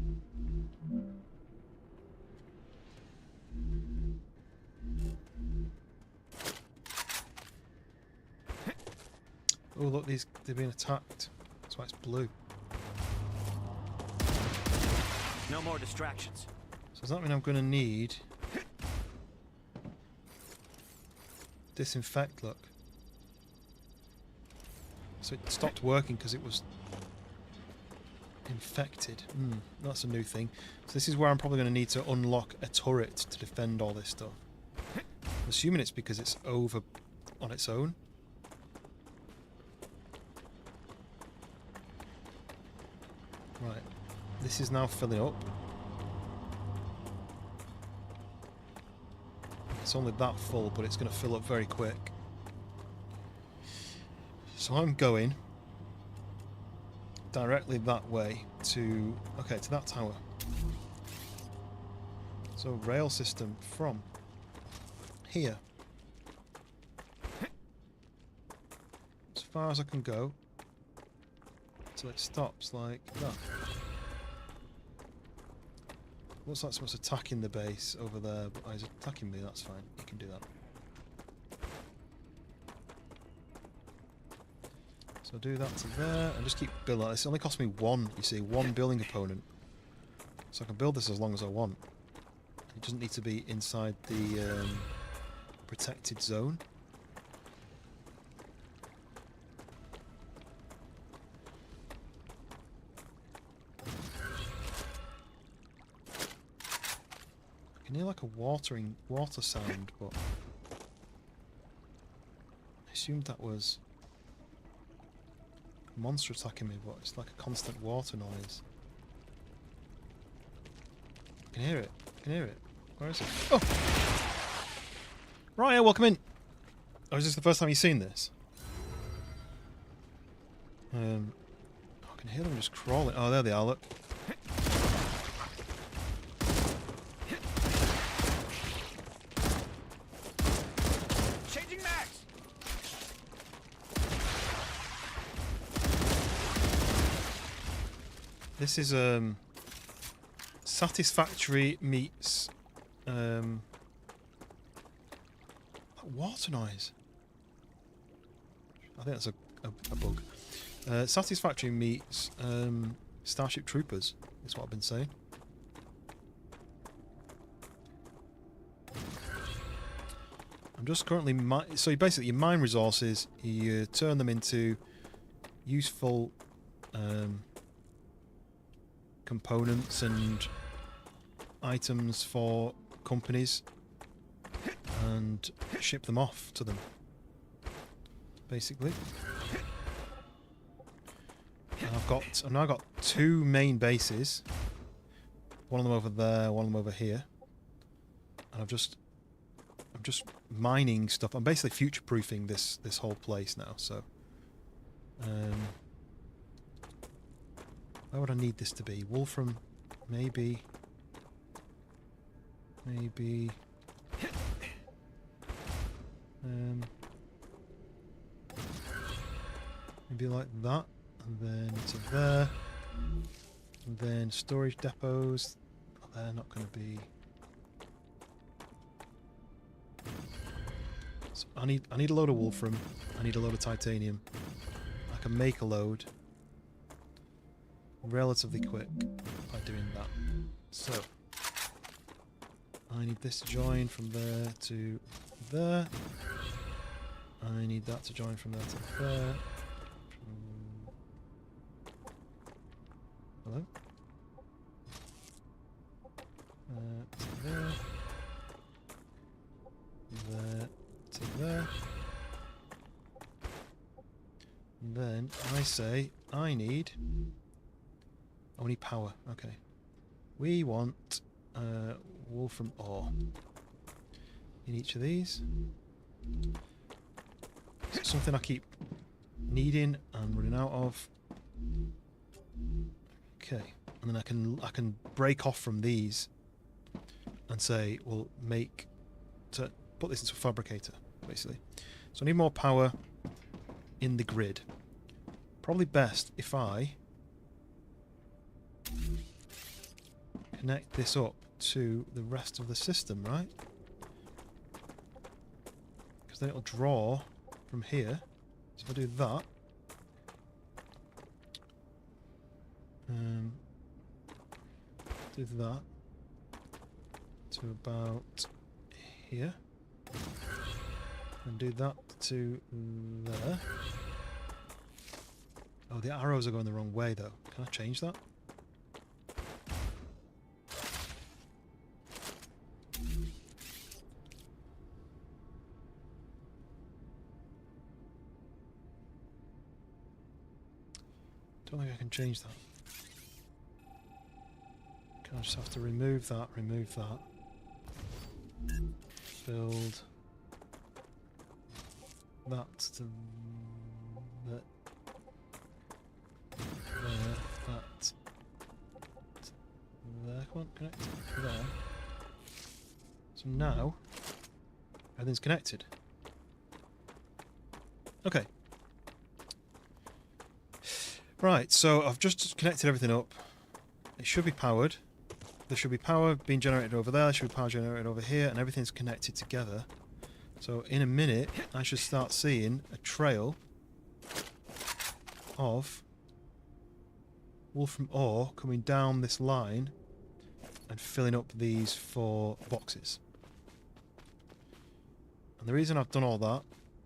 Oh look, they're being attacked. That's why it's blue. No more distractions. So does that mean I'm going to need disinfect? Look. So it stopped working because it was infected. That's a new thing. So this is where I'm probably going to need to unlock a turret to defend all this stuff. I'm assuming it's because it's over on its own. Right. This is now filling up. It's only that full, but it's going to fill up very quick. So I'm going directly that way to that tower. So rail system from here as far as I can go till it stops like that. Looks like someone's attacking the base over there, but he's attacking me, that's fine, he can do that. So do that to there, and just keep building like this. It only cost me one, you see, one building component. So I can build this as long as I want. It doesn't need to be inside the protected zone. I can hear like a water sound, but I assumed that was a monster attacking me, but it's like a constant water noise. I can hear it. I can hear it. Where is it? Oh! Right, welcome in. Oh, is this the first time you've seen this? I can hear them just crawling. Oh, there they are, look. Changing max. This is Satisfactory meets water noise? I think that's a bug. Satisfactory meets Starship Troopers, is what I've been saying. I'm just currently... so basically you mine resources, you turn them into useful components and items for companies and ship them off to them, basically. And I've now got 2 main bases, one of them over there, one of them over here, and I'm just mining stuff. I'm basically future-proofing this whole place now. So, where would I need this to be? Wolfram, maybe. Maybe like that, and then to there, and then storage depots. Oh, they're not going to be. So I need a load of wolfram. I need a load of titanium. I can make a load relatively quick by doing that. So I need this to join from there to there. I need that to join from there to there. Hello? To there. There to there. And then I say I need power. Okay. We want wolfram ore in each of these. It's something I keep needing and running out of. Okay, and then I can break off from these and say, well, put this into a fabricator, basically. So I need more power in the grid. Probably best if I connect this up to the rest of the system, right? Because then it'll draw from here. So if I do that, do that to about here, and do that to there. Oh, the arrows are going the wrong way though. Can I change that? Don't think I can change that. Can I just have to remove that, build that to that, there, that to there. Come on, connect there. So now everything's connected. Okay. Right, so I've just connected everything up. It should be powered. There should be power being generated over there, there should be power generated over here, and everything's connected together. So in a minute, I should start seeing a trail of wolfram ore coming down this line and filling up these 4 boxes. And the reason I've done all that,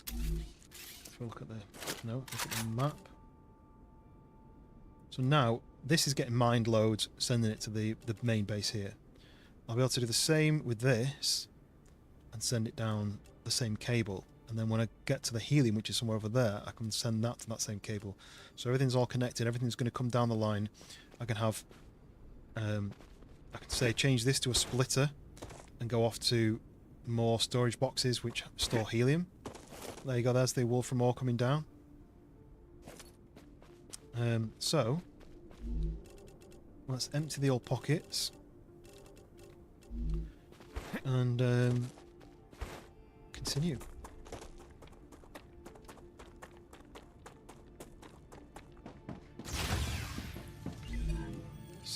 if we look at the map. So now, this is getting mined loads, sending it to the main base here. I'll be able to do the same with this, and send it down the same cable. And then when I get to the helium, which is somewhere over there, I can send that to that same cable. So everything's all connected, everything's going to come down the line. I can have, I can say change this to a splitter, and go off to more storage boxes which store helium. There you go, there's the wolfram ore coming down. So let's empty the old pockets and continue.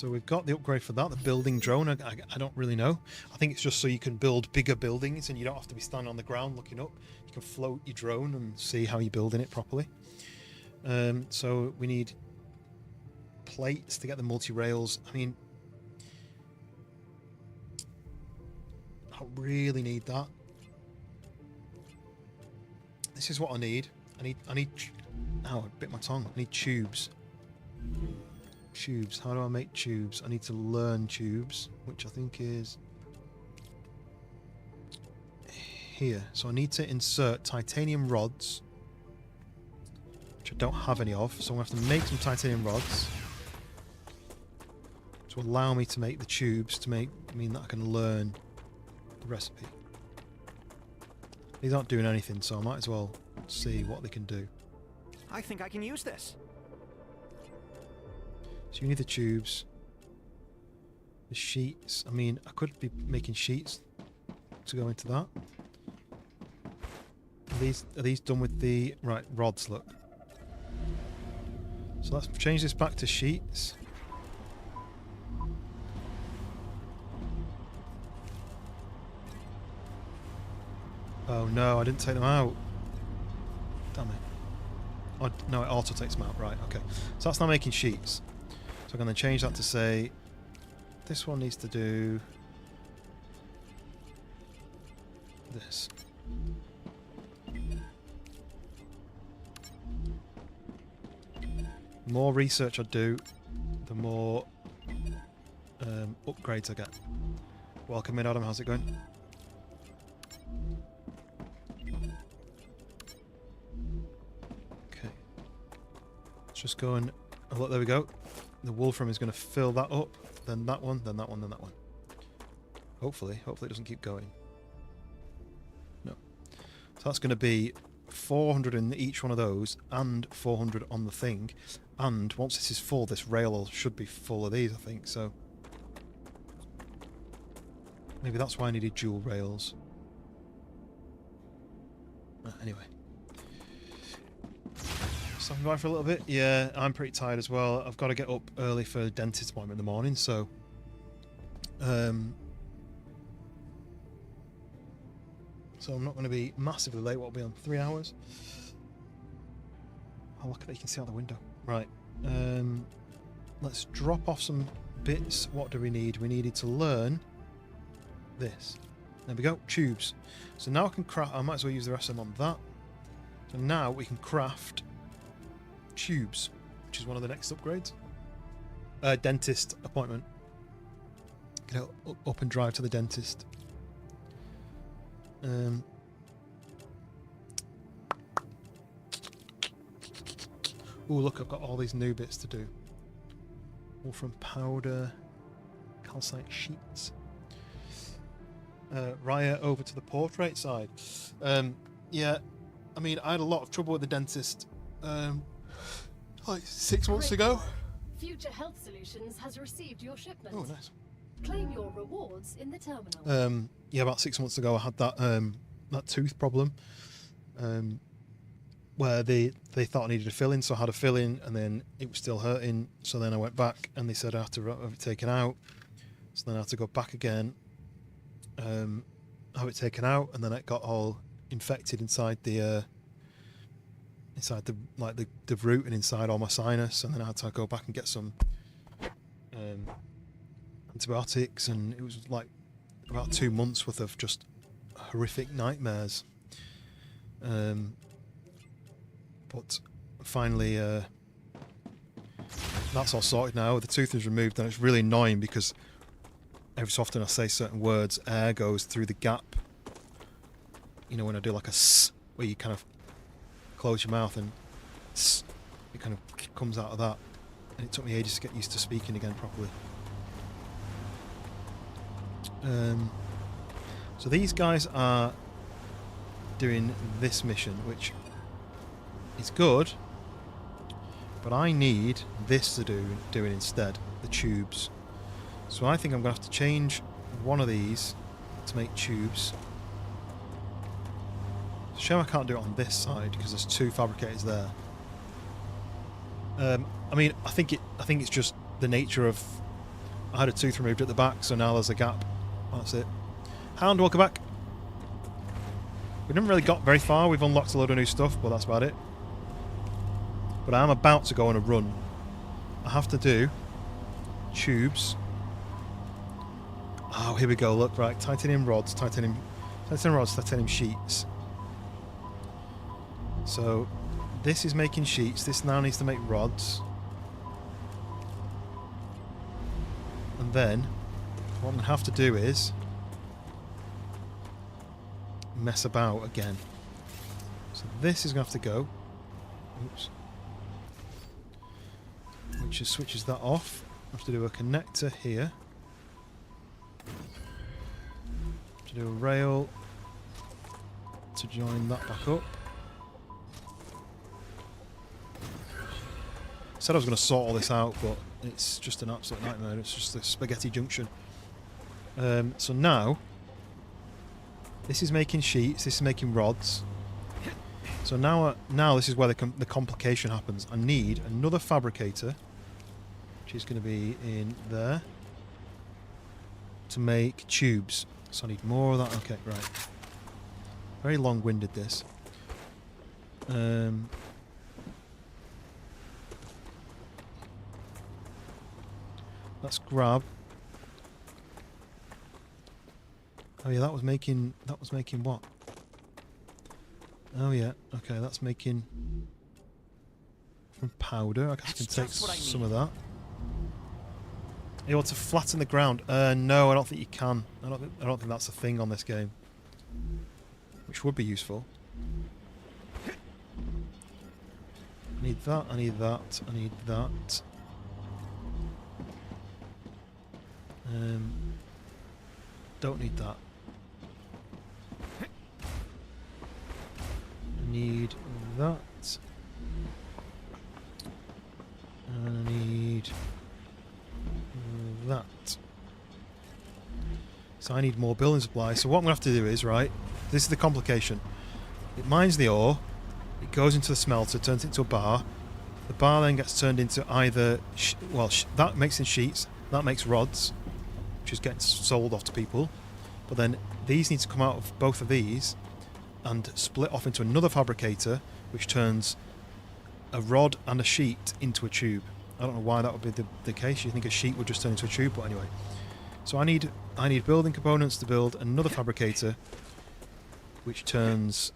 So we've got the upgrade for that, the building drone. I don't really know. I think it's just so you can build bigger buildings and you don't have to be standing on the ground looking up. You can float your drone and see how you're building it properly. So we need plates to get the multi-rails. I mean, I don't really need that. This is what I need. I need. Ow, I bit my tongue. I need tubes. Tubes. How do I make tubes? I need to learn tubes, which I think is here. So I need to insert titanium rods, which I don't have any of. So I'm going to have to make some titanium rods to allow me to make the tubes to mean that I can learn the recipe. These aren't doing anything, so I might as well see what they can do. I think I can use this. So you need the tubes, the sheets. I mean, I could be making sheets to go into that. Are these done with the right rods? Look. So let's change this back to sheets. Oh no, I didn't take them out. Damn it. Oh, no, it auto takes them out. Right, okay. So that's now making sheets. So I'm going to change that to say this one needs to do this. The more research I do, the more upgrades I get. Welcome in, Adam. How's it going? Okay. Let's just go and... Oh, look, there we go. The Wolfram is going to fill that up, then that one, then that one, then that one. Hopefully it doesn't keep going. No. So that's going to be 400 in each one of those, and 400 on the thing. And once this is full, this rail should be full of these, I think, so... Maybe that's why I needed dual rails. Anyway. Stopping by for a little bit. Yeah, I'm pretty tired as well. I've got to get up early for a dentist appointment in the morning, so... So I'm not going to be massively late. What will be on 3 hours? Oh, look at that. You can see out the window. Right. Let's drop off some bits. What do we need? We needed to learn this. There we go. Tubes. So now I can craft... I might as well use the rest of them on that. So now we can craft tubes, which is one of the next upgrades. Dentist appointment. Get up and drive to the dentist. Oh, look, I've got all these new bits to do. All from powder, calcite sheets. Raya over to the portrait side. Yeah, I mean, I had a lot of trouble with the dentist like 6 months ago. Future Health Solutions has received your shipment. Oh, nice. Claim your rewards in the terminal. Yeah, about 6 months ago I had that that tooth problem, where they thought I needed a fill-in, so I had a fill-in and then it was still hurting, so then I went back and they said I had to have it taken out, so then I had to go back again, have it taken out, and then it got all infected inside the root and inside all my sinus, and then I had to go back and get some antibiotics, and it was like about 2 months worth of just horrific nightmares. But finally that's all sorted now. The tooth is removed, and it's really annoying because every so often I say certain words, air goes through the gap. You know, when I do like a s, where you kind of close your mouth and s, it kind of comes out of that, and it took me ages to get used to speaking again properly. So these guys are doing this mission, which is good, but I need this to do it instead, the tubes. So I think I'm going to have to change one of these to make tubes. It's a shame I can't do it on this side because there's 2 fabricators there. I mean, I think it's just the nature of I had a tooth removed at the back, so now there's a gap. That's it. Hound, welcome back. We haven't really got very far. We've unlocked a load of new stuff, but that's about it. But I'm about to go on a run. I have to do tubes. Oh, here we go. Look, right. Titanium rods, titanium sheets. So this is making sheets. This now needs to make rods. And then what I'm going to have to do is mess about again. So this is going to have to go. Oops. Which just switches that off. I have to do a connector here. To do a rail to join that back up. Said I was going to sort all this out, but it's just an absolute nightmare. It's just a spaghetti junction. So now, this is making sheets. This is making rods. So now this is where the complication happens. I need another fabricator, which is going to be in there, to make tubes. So I need more of that. Okay, right. Very long-winded, this. Let's grab. Oh yeah, that was making what? Oh yeah, okay, that's making from powder. I guess I can take some of that. You want to flatten the ground? No, I don't think you can. I don't think that's a thing on this game. Which would be useful. I need that, I need that, I need that. Don't need that. I need that. And I need that. So I need more building supplies. So what I'm going to have to do is, right, this is the complication. It mines the ore, it goes into the smelter, turns it into a bar. The bar then gets turned into either, that makes in sheets, that makes rods, which is getting sold off to people. But then these need to come out of both of these and split off into another fabricator, which turns a rod and a sheet into a tube. I don't know why that would be the case. You think a sheet would just turn into a tube, but anyway. So I need building components to build another fabricator, which turns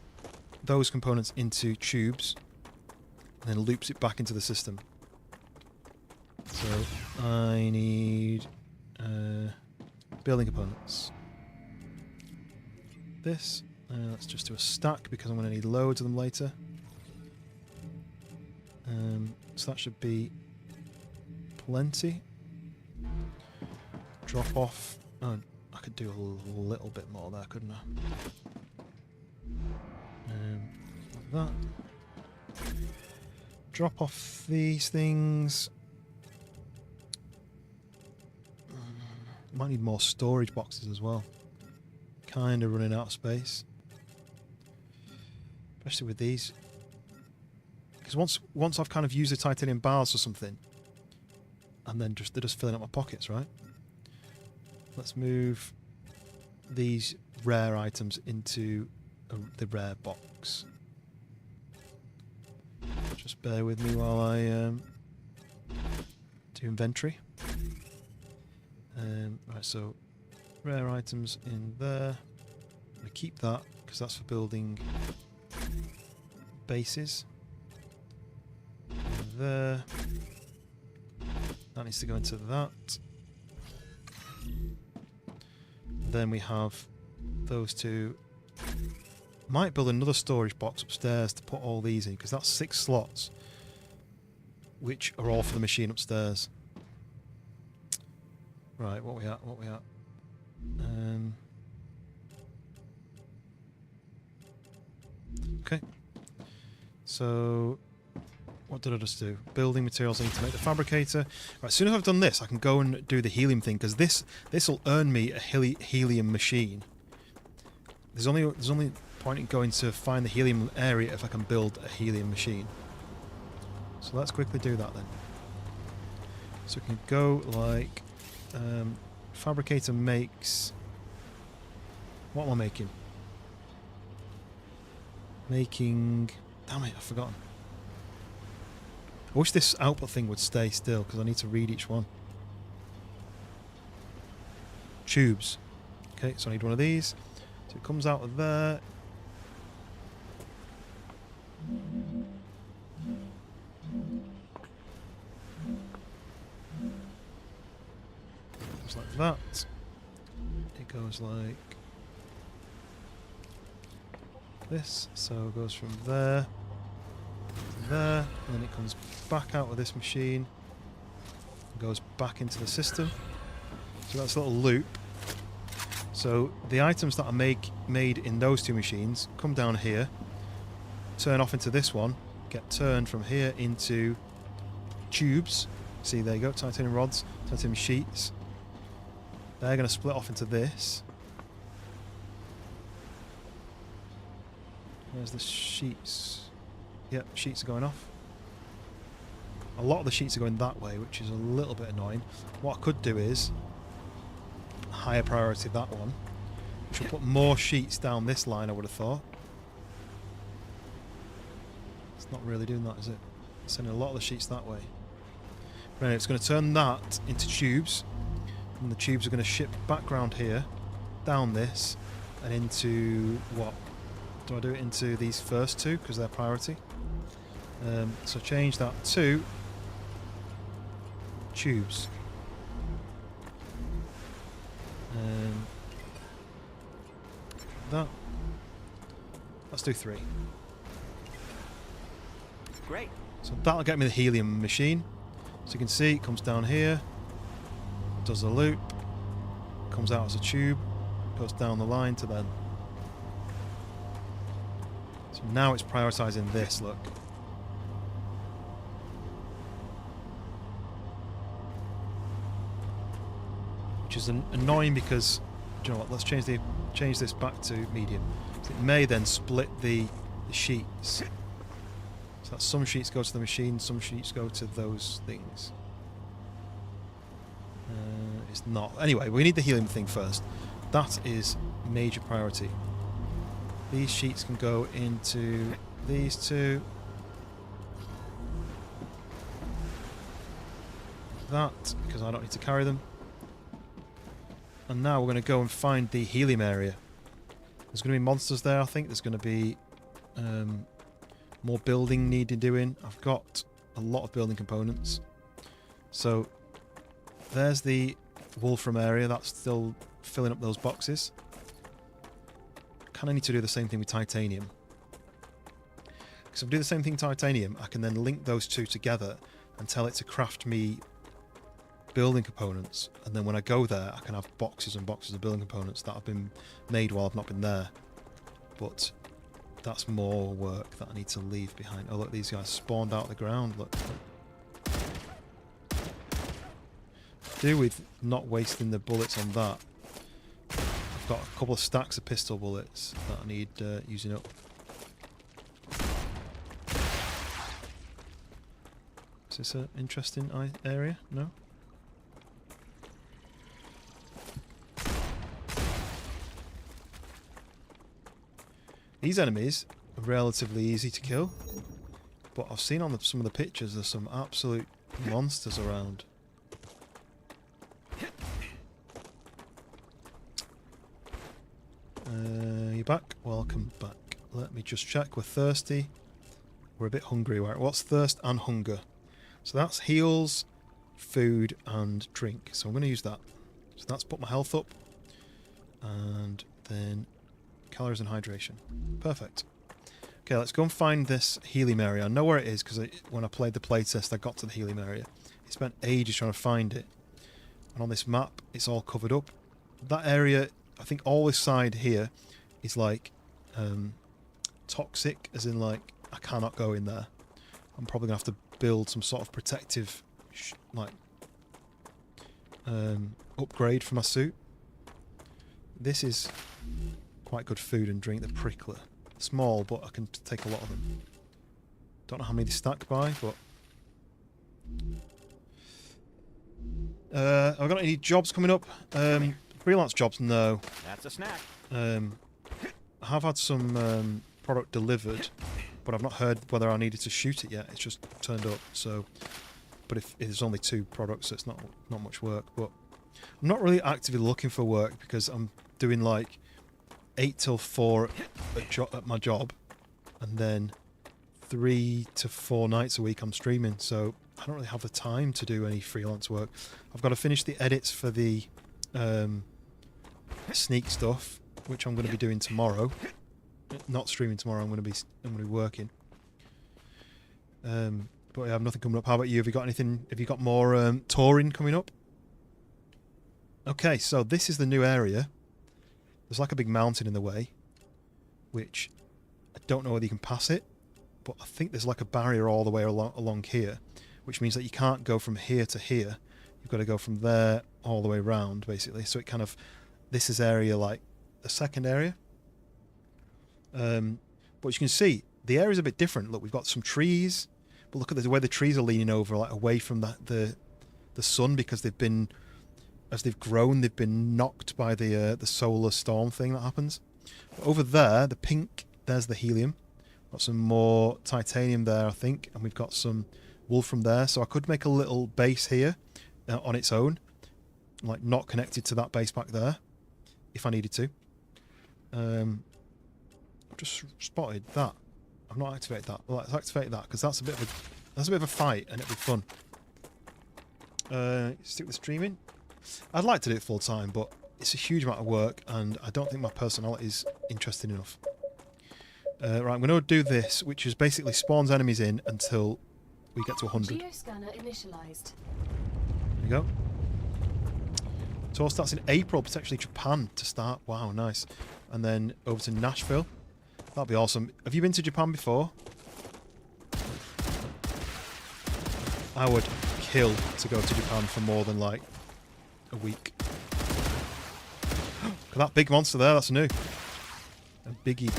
those components into tubes and then loops it back into the system. So I need building components. This, let's just do a stack because I'm going to need loads of them later. So that should be plenty. Drop off. Oh, I could do a little bit more there, couldn't I? Like that. Drop off these things. Might need more storage boxes as well. Kind of running out of space. Especially with these. Because once I've kind of used the titanium bars or something, and then they're just filling up my pockets, right? Let's move these rare items into the rare box. Just bear with me while I do inventory. Right, so rare items in there. I'm going to keep that because that's for building bases. There. That needs to go into that. Then we have those two. Might build another storage box upstairs to put all these in because that's 6 slots, which are all for the machine upstairs. Right, what we at? Okay. So, what did I just do? Building materials. I need to make the fabricator. Right, as soon as I've done this, I can go and do the helium thing because this will earn me a helium machine. There's only point in going to find the helium area if I can build a helium machine. So let's quickly do that then. So we can go like Fabricator makes... What am I making? Making... Damn it, I've forgotten. I wish this output thing would stay still, because I need to read each one. Tubes. Okay, so I need one of these. So it comes out of there. Goes like that. It goes like this. So it goes from there to there, and then it comes back out of this machine and goes back into the system. So that's a little loop. So the items that are made in those two machines come down here, turn off into this one, get turned from here into tubes. See, there you go, titanium rods, titanium sheets. They're going to split off into this. Where's the sheets? Yep, sheets are going off. A lot of the sheets are going that way, which is a little bit annoying. What I could do is higher priority that one, which will put more sheets down this line, I would have thought. It's not really doing that, is it? It's sending a lot of the sheets that way. But anyway, it's going to turn that into tubes, and the tubes are going to ship back round here, down this, and into what? Do I do it into these first two because they're priority? So change that to tubes. That. Let's do 3. Great. So that'll get me the helium machine. So you can see it comes down here, does a loop, comes out as a tube, goes down the line to then. So now it's prioritizing this, look. Which is annoying because, do you know what, let's change this back to medium. So it may then split the sheets. So that some sheets go to the machine, some sheets go to those things. It's not. Anyway, we need the helium thing first. That is major priority. These sheets can go into these two. That, because I don't need to carry them. And now we're going to go and find the helium area. There's going to be monsters there, I think. There's going to be more building needed doing. I've got a lot of building components. So there's the Wolfram area. That's still filling up those boxes. Kind of need to do the same thing with titanium. Because if I do the same thing with titanium, I can then link those two together and tell it to craft me building components, and then when I go there I can have boxes and boxes of building components that have been made while I've not been there. But that's more work that I need to leave behind. Oh look, these guys spawned out of the ground. Look. Do with not wasting the bullets on that. I've got a couple of stacks of pistol bullets that I need using up. Is this an interesting area? No? These enemies are relatively easy to kill, but I've seen on some of the pictures there's some absolute monsters around. You back? Welcome back. Let me just check. We're thirsty. We're a bit hungry. Right? What's thirst and hunger? So that's heals, food and drink. So I'm going to use that. So that's put my health up. And then calories and hydration. Perfect. Okay, let's go and find this helium area. I know where it is because when I played the playtest I got to the helium area. I spent ages trying to find it. And on this map it's all covered up. That area, I think all this side here is like toxic, as in like I cannot go in there. I'm probably going to have to build some sort of protective upgrade for my suit. This is quite good food and drink, the prickler. Small, but I can take a lot of them. Don't know how many they stack by, but I've got any jobs coming up? Freelance jobs, no. That's a snack. I have had some product delivered, but I've not heard whether I needed to shoot it yet. It's just turned up, so... But if it's only 2 products, so it's not much work. But I'm not really actively looking for work because I'm doing like 8 till 4 at my job, and then 3 to 4 nights a week I'm streaming, so I don't really have the time to do any freelance work. I've got to finish the edits for the sneak stuff, which I'm going to be doing tomorrow. Not streaming tomorrow. I'm going to be working. But I have nothing coming up. How about you? Have you got anything? Have you got more touring coming up? Okay, so this is the new area. There's like a big mountain in the way, which I don't know whether you can pass it, but I think there's like a barrier all the way along here, which means that you can't go from here to here. You've got to go from there all the way around, basically. So it kind of, this is area like the second area. But as you can see, the area's a bit different. Look, we've got some trees, but look at the way the trees are leaning over, like away from the sun, because they've been, as they've grown, they've been knocked by the solar storm thing that happens. But over there, the pink, there's the helium. Got some more titanium there, I think, and we've got some wool from there. So I could make a little base here on its own, like not connected to that base back there, if I needed to. I've just spotted that. I've not activated that. Well, let's activate that because that's a bit of a fight, and it'll be fun. Stick with streaming. I'd like to do it full time, but it's a huge amount of work, and I don't think my personality is interesting enough. Right, I'm going to do this, which is basically spawns enemies in until we get to 100. Geoscanner initialized. There you go. Tour starts in April, potentially Japan to start. Wow, nice. And then over to Nashville. That'll be awesome. Have you been to Japan before? I would kill to go to Japan for more than like a week. Look at that big monster there, that's new. A biggie.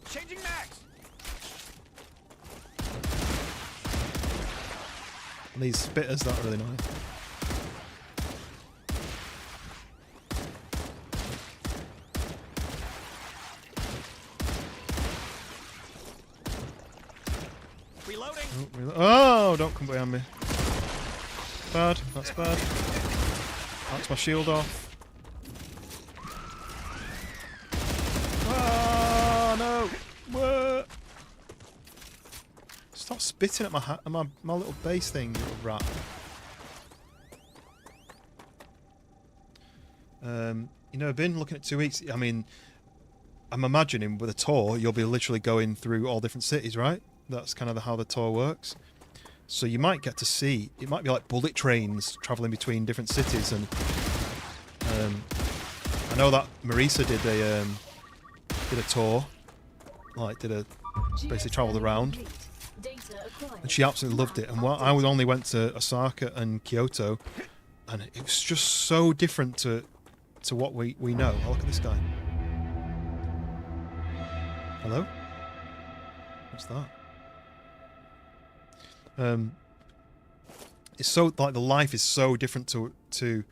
Changing max. And these spitters, that are really nice. Reloading. Oh, don't come behind me. Bad, that's bad. That's my shield off. Ah, no! Whoa. Stop spitting at my little base thing, you little rat. You know, I've been looking at 2 weeks. I mean, I'm imagining with a tour, you'll be literally going through all different cities, right? That's kind of how the tour works. So you might get to see, it might be like bullet trains travelling between different cities, and I know that Marisa did a tour, like basically travelled around, and she absolutely loved it. And I only went to Osaka and Kyoto, and it was just so different to what we know. Oh, look at this guy. Hello? What's that? It's so, like, the life is so different to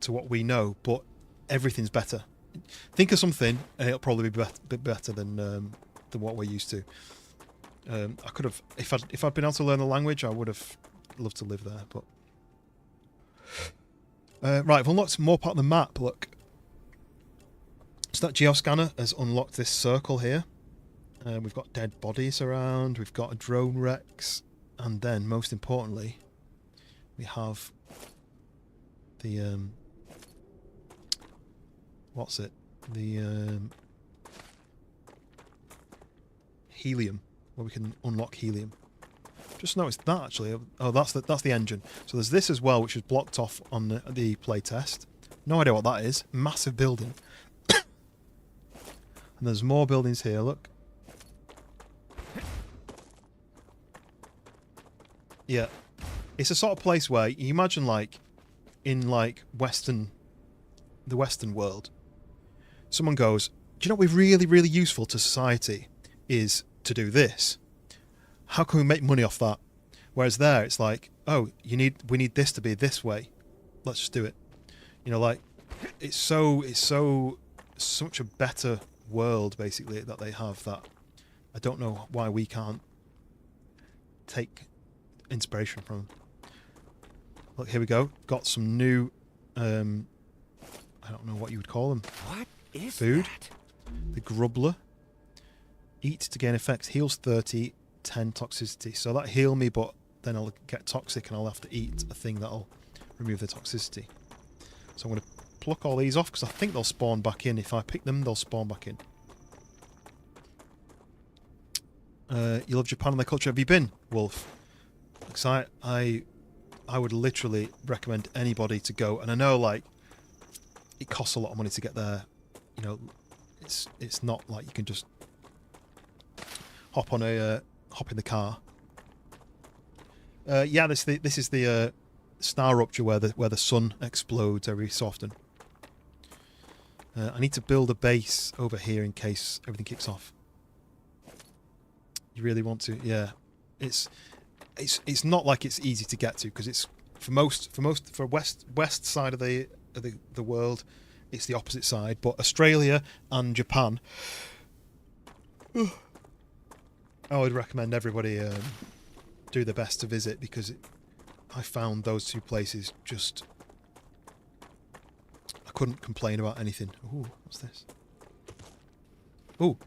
what we know, but everything's better. Think of something, and it'll probably be a bit better than what we're used to. I could have, if I'd been able to learn the language, I would have loved to live there. But right, I've unlocked more part of the map. Look, so that geoscanner has unlocked this circle here. We've got dead bodies around, we've got a drone Rex, and then, most importantly, we have the, what's it? The helium, where we can unlock helium. Just noticed that, actually. Oh, that's the engine. So there's this as well, which is blocked off on the playtest. No idea what that is. Massive building. And there's more buildings here, look. Yeah, it's a sort of place where you imagine, like, in like the Western world, someone goes, do you know what would be really, really useful to society is to do this? How can we make money off that? Whereas there, it's like, oh, we need this to be this way. Let's just do it. You know, like it's such a better world basically that they have that I don't know why we can't take inspiration from. Look, here we go. Got some new, I don't know what you would call them. What is Food. that? The Grubbler. Eat to gain effects. Heals 30, 10 toxicity. So that heal me, but then I'll get toxic and I'll have to eat a thing that'll remove the toxicity. So I'm going to pluck all these off because I think they'll spawn back in. If I pick them, they'll spawn back in. You love Japan and their culture. Have you been, Wolf? Because I would literally recommend anybody to go. And I know, like, it costs a lot of money to get there. You know, it's not like you can just hop in the car. Yeah, this is the StarRupture where the sun explodes every so often. I need to build a base over here in case everything kicks off. You really want to? Yeah, it's not like it's easy to get to because it's for west side of the world, it's the opposite side. But Australia and Japan, I would recommend everybody do their best to visit because I found those two places just. I couldn't complain about anything. Ooh, what's this? Ooh.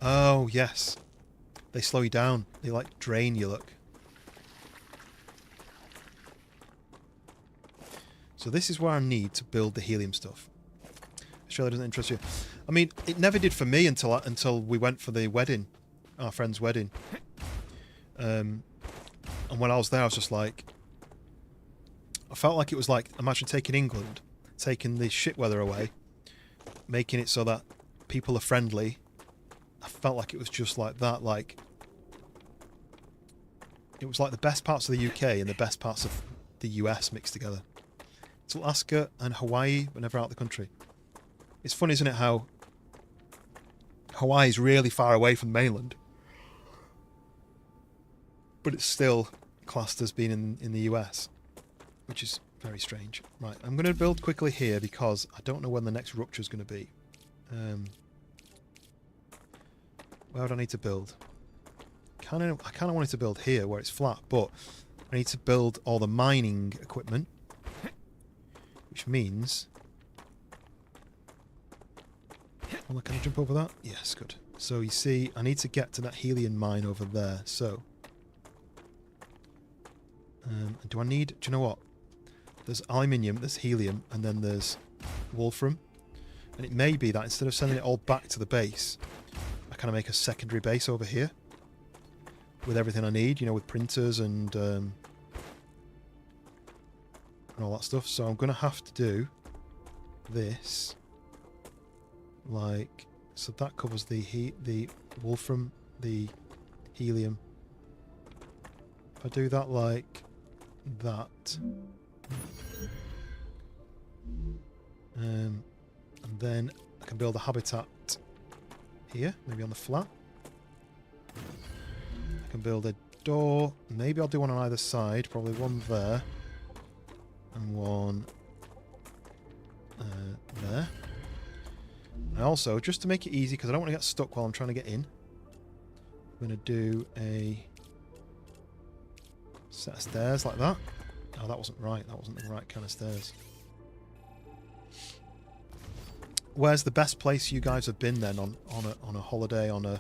Oh, yes. They slow you down. They, like, drain you, look. So this is where I need to build the helium stuff. Australia doesn't interest you. I mean, it never did for me until we went for the wedding. Our friend's wedding. And when I was there, I was just like... I felt like it was like, imagine taking England, taking the shit weather away, making it so that people are friendly. I felt like it was just like that, like... It was like the best parts of the UK and the best parts of the US mixed together. It's Alaska and Hawaii, but never out of the country. It's funny, isn't it, how Hawaii is really far away from the mainland, but it's still classed as being in the US, which is very strange. Right, I'm going to build quickly here because I don't know when the next rupture is going to be. Where would I need to build? I kind of wanted to build here where it's flat, but I need to build all the mining equipment, which means... Well, can I jump over that? Yes, good. So you see, I need to get to that helium mine over there. So, do I need? Do you know what? There's aluminium, there's helium, and then there's wolfram. And it may be that instead of sending it all back to the base, I kind of make a secondary base over here with everything I need. You know, with printers and all that stuff. So I'm going to have to do this. Like, so that covers the wolfram, the helium. If I do that like that, and then I can build a habitat here, maybe on the flat. I can build a door. Maybe I'll do one on either side. Probably one there and one there. And also, just to make it easy, because I don't want to get stuck while I'm trying to get in, I'm going to do a set of stairs like that. Oh, that wasn't right. That wasn't the right kind of stairs. Where's the best place you guys have been then on a holiday, on a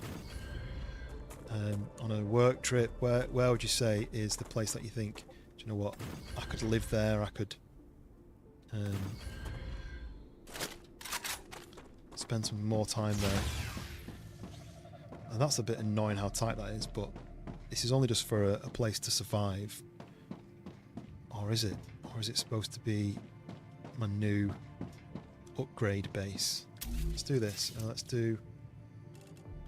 work trip? Where would you say is the place that you think, do you know what, I could live there, I could spend some more time there? And that's a bit annoying how tight that is, but this is only just for a place to survive. Or is it? Or is it supposed to be my new upgrade base? Let's do this. Let's do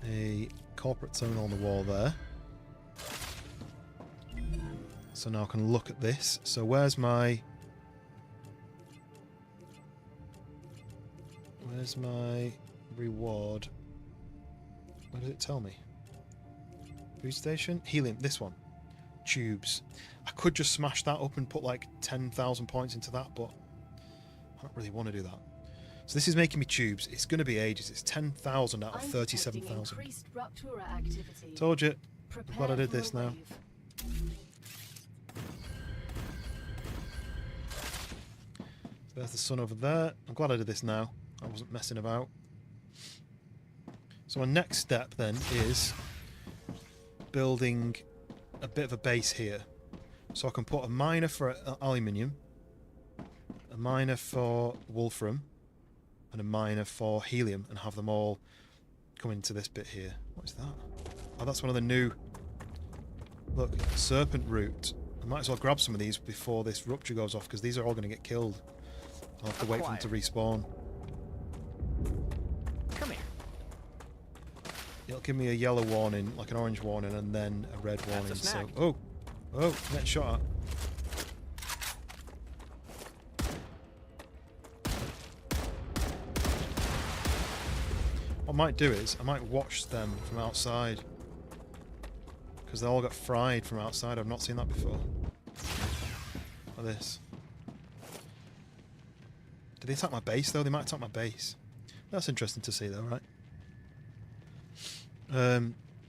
a corporate terminal on the wall there. So now I can look at this. So where's my reward? Where does it tell me? Food station? Helium, this one. tubes. I could just smash that up and put like 10,000 points into that, but I don't really want to do that. So this is making me tubes. It's going to be ages. It's 10,000 out of 37,000. Told you. I'm glad I did this now. There's the sun over there. I'm glad I did this now. I wasn't messing about. So my next step then is building a bit of a base here. So I can put a miner for aluminium, a miner for wolfram, and a miner for helium, and have them all come into this bit here. What is that? Oh, that's one of the new... Look, serpent root. I might as well grab some of these before this rupture goes off, because these are all going to get killed. I'll have to wait for them to respawn. Come here. It'll give me a yellow warning, like an orange warning, and then a red warning. That's a snack. So, oh, net shot at. What I might do is, I might watch them from outside. Because they all got fried from outside. I've not seen that before. Like this. Did they attack my base though? They might attack my base. That's interesting to see though, right?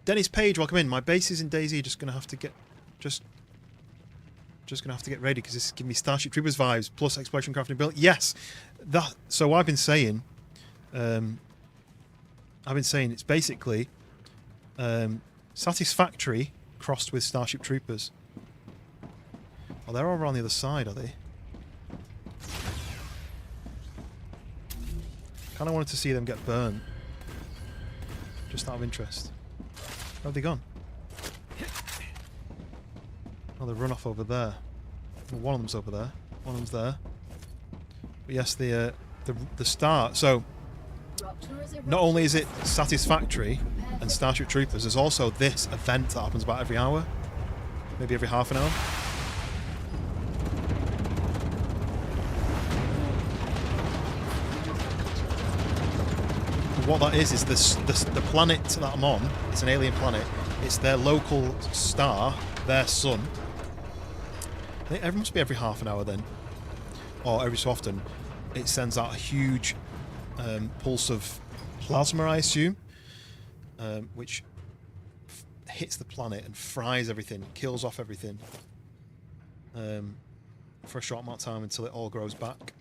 Dennis Page, welcome in. My bases in DayZ are just gonna have to get just gonna have to get ready because this is giving me Starship Troopers vibes plus exploration crafting build. Yes, that. So I've been saying it's basically Satisfactory crossed with Starship Troopers. Oh, they're over on the other side, are they? Kind of wanted to see them get burned. Just out of interest. Where have they gone? Oh, they run off over there. Well, one of them's over there. One of them's there. But yes, the star. So not only is it Satisfactory and Starship Troopers, there's also this event that happens about every hour, maybe every half an hour. What that is the planet that I'm on. It's an alien planet. It's their local star, their sun. I think it must be every half an hour then, or every so often. It sends out a huge pulse of plasma, I assume, which hits the planet and fries everything, kills off everything for a short amount of time until it all grows back.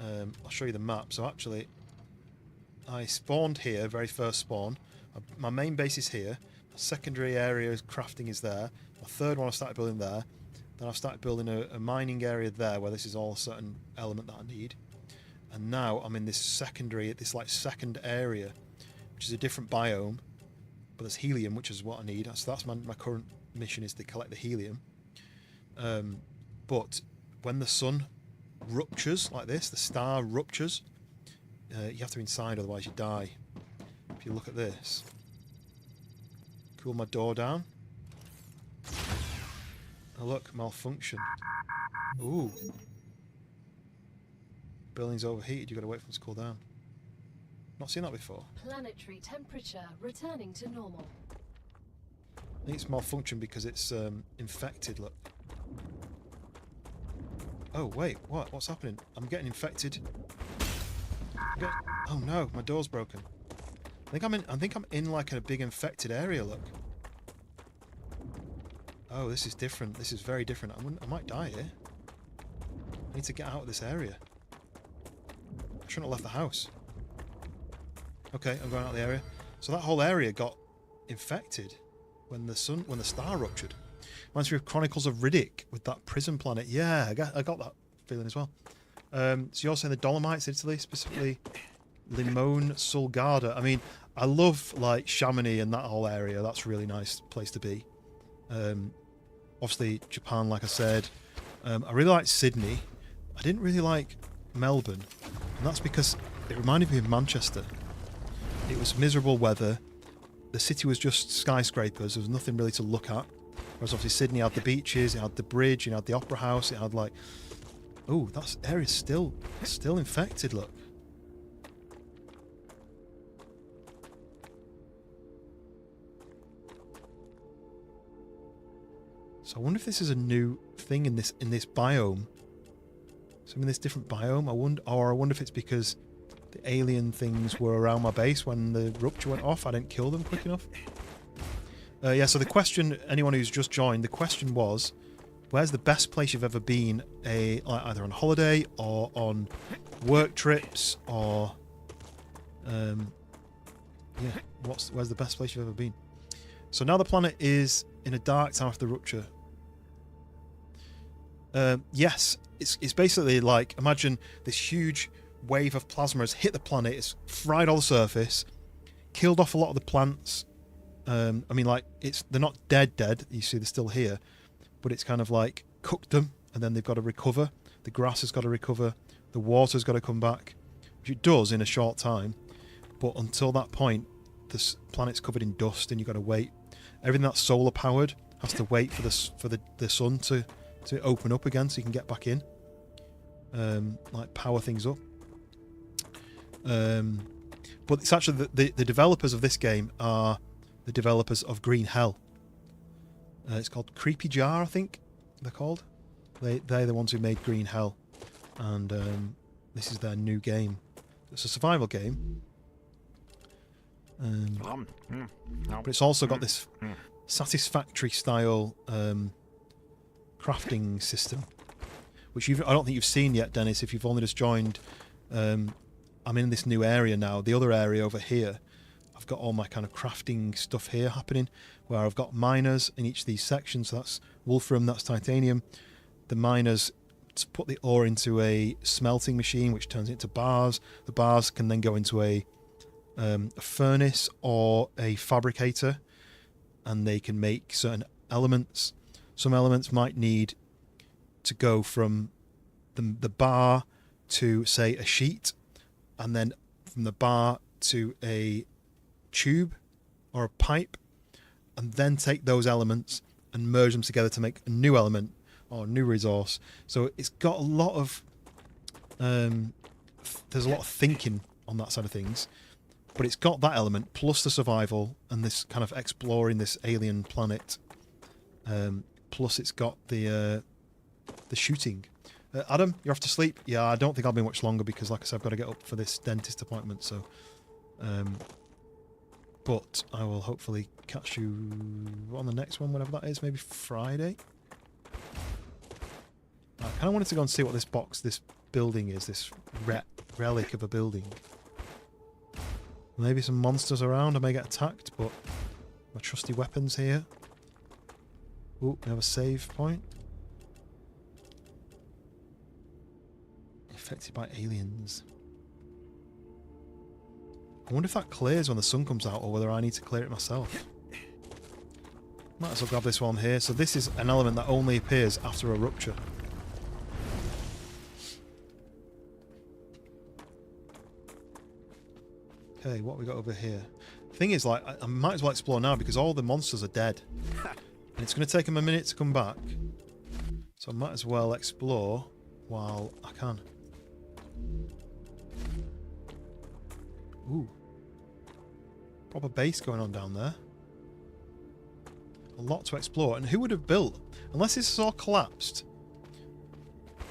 I'll show you the map. So actually, I spawned here, very first spawn. My main base is here. My secondary area of crafting is there. My third one I started building there. Then I've started building a mining area there where this is all a certain element that I need. And now I'm in this secondary, this like second area, which is a different biome. But there's helium, which is what I need. So that's my current mission, is to collect the helium. But when the sun ruptures like this, the star ruptures, you have to be inside, otherwise you die. If you look at this, cool my door down. Oh look, malfunction. Ooh. Building's overheated, you've got to wait for it to cool down. Not seen that before. Planetary temperature returning to normal. I think it's malfunction because it's infected, look. Oh wait, what? What's happening? I'm getting infected. Oh no, my door's broken. I think I'm in like a big infected area, look. Oh, this is different. This is very different. I might die here. I need to get out of this area. I shouldn't have left the house. Okay, I'm going out of the area. So that whole area got infected when the star ruptured. Reminds me of Chronicles of Riddick with that prison planet. Yeah, I got that feeling as well. So you're saying the Dolomites, Italy, specifically Limone Sul Garda. I mean, I love like Chamonix and that whole area. That's a really nice place to be. Obviously Japan, like I said. I really like Sydney. I didn't really like Melbourne, and that's because it reminded me of Manchester. It was miserable weather. The city was just skyscrapers. There was nothing really to look at. Whereas obviously Sydney had the beaches, it had the bridge, it had the opera house, it had like... Oh, that area's still infected, look. So I wonder if this is a new thing in this biome. Some in this different biome. I wonder if it's because the alien things were around my base when the rupture went off. I didn't kill them quick enough. Yeah, so the question, anyone who's just joined, the question was, where's the best place you've ever been, either on holiday or on work trips or... yeah, where's the best place you've ever been? So now the planet is in a dark time after the rupture. Yes, it's basically like, imagine this huge wave of plasma has hit the planet, it's fried all the surface, killed off a lot of the plants. I mean, like, they're not dead, you see they're still here, but it's kind of like cooked them, and then they've got to recover. The grass has got to recover, the water's got to come back, which it does in a short time, but until that point, this planet's covered in dust, and you've got to wait. Everything that's solar powered has to wait for the sun to open up again so you can get back in, like power things up. But it's actually the developers of this game are the developers of Green Hell. It's called Creepy Jar, I think they're called. They're the ones who made Green Hell, and this is their new game. It's a survival game, but it's also got this satisfactory style crafting system, which I don't think you've seen yet, Dennis, if you've only just joined. I'm in this new area now. The other area over here, I've got all my kind of crafting stuff here happening, where I've got miners in each of these sections. So that's wolfram, that's titanium. The miners put the ore into a smelting machine, which turns it into bars. The bars can then go into a furnace or a fabricator, and they can make certain elements. Some elements might need to go from the bar to, say, a sheet, and then from the bar to a tube or a pipe, and then take those elements and merge them together to make a new element or a new resource. So it's got a lot of there's a lot of thinking on that side of things, but it's got that element plus the survival and this kind of exploring this alien planet, plus it's got the shooting. Adam, you're off to sleep? Yeah, I don't think I'll be much longer because, like I said, I've got to get up for this dentist appointment. So, but I will hopefully catch you on the next one, whenever that is, maybe Friday. I kind of wanted to go and see what this building is, this relic of a building. Maybe some monsters around, I may get attacked, but my trusty weapons here. Ooh, we have a save point. Affected by aliens. I wonder if that clears when the sun comes out, or whether I need to clear it myself. Might as well grab this one here. So this is an element that only appears after a rupture. Okay, what we got over here? Thing is, like, I might as well explore now because all the monsters are dead. And it's going to take them a minute to come back. So I might as well explore while I can. Ooh. Proper base going on down there. A lot to explore. And who would have built? Unless this is all collapsed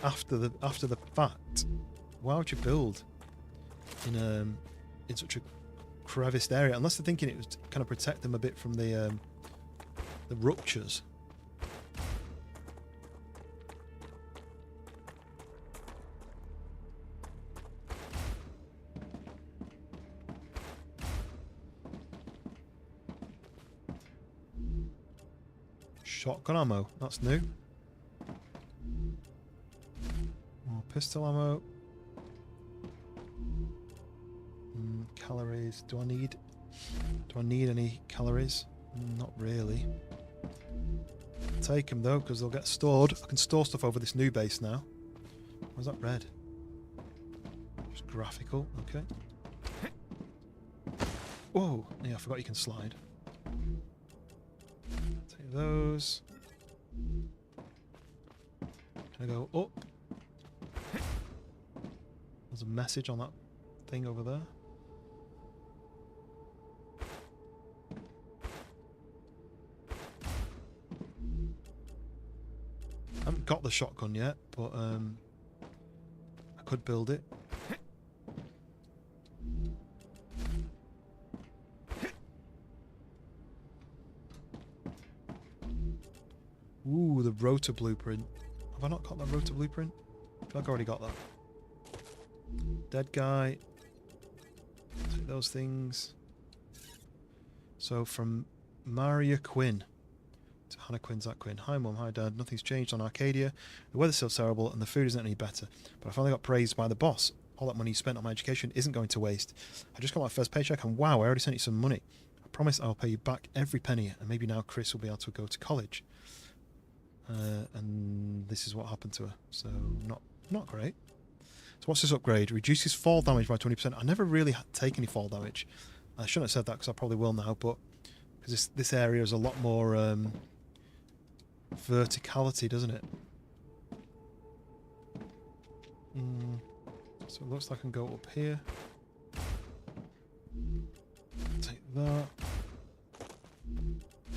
after the fact, why would you build in such a creviced area? Unless they're thinking it was to kind of protect them a bit from the ruptures. Shotgun ammo, that's new. More pistol ammo. Calories. Do I need any calories? Not really. Take them though, because they'll get stored. I can store stuff over this new base now. Why's that red? Just graphical, okay. Whoa, yeah, I forgot you can slide. Take those. Can I go up? There's a message on that thing over there. I haven't got the shotgun yet, but I could build it. Ooh, the rotor blueprint. Have I not got that rotor blueprint? I feel like I already got that. Dead guy. Take those things. So from Maria Quinn to Hannah Quinn's that Quinn. Hi mum, hi dad. Nothing's changed on Arcadia. The weather's still terrible and the food isn't any better. But I finally got praised by the boss. All that money you spent on my education isn't going to waste. I just got my first paycheck and wow, I already sent you some money. I promise I'll pay you back every penny and maybe now Chris will be able to go to college. And this is what happened to her. So not great. So what's this upgrade? Reduces fall damage by 20%. I never really take any fall damage. I shouldn't have said that because I probably will now, but because this area is a lot more verticality, doesn't it? So it looks like I can go up here. Take that.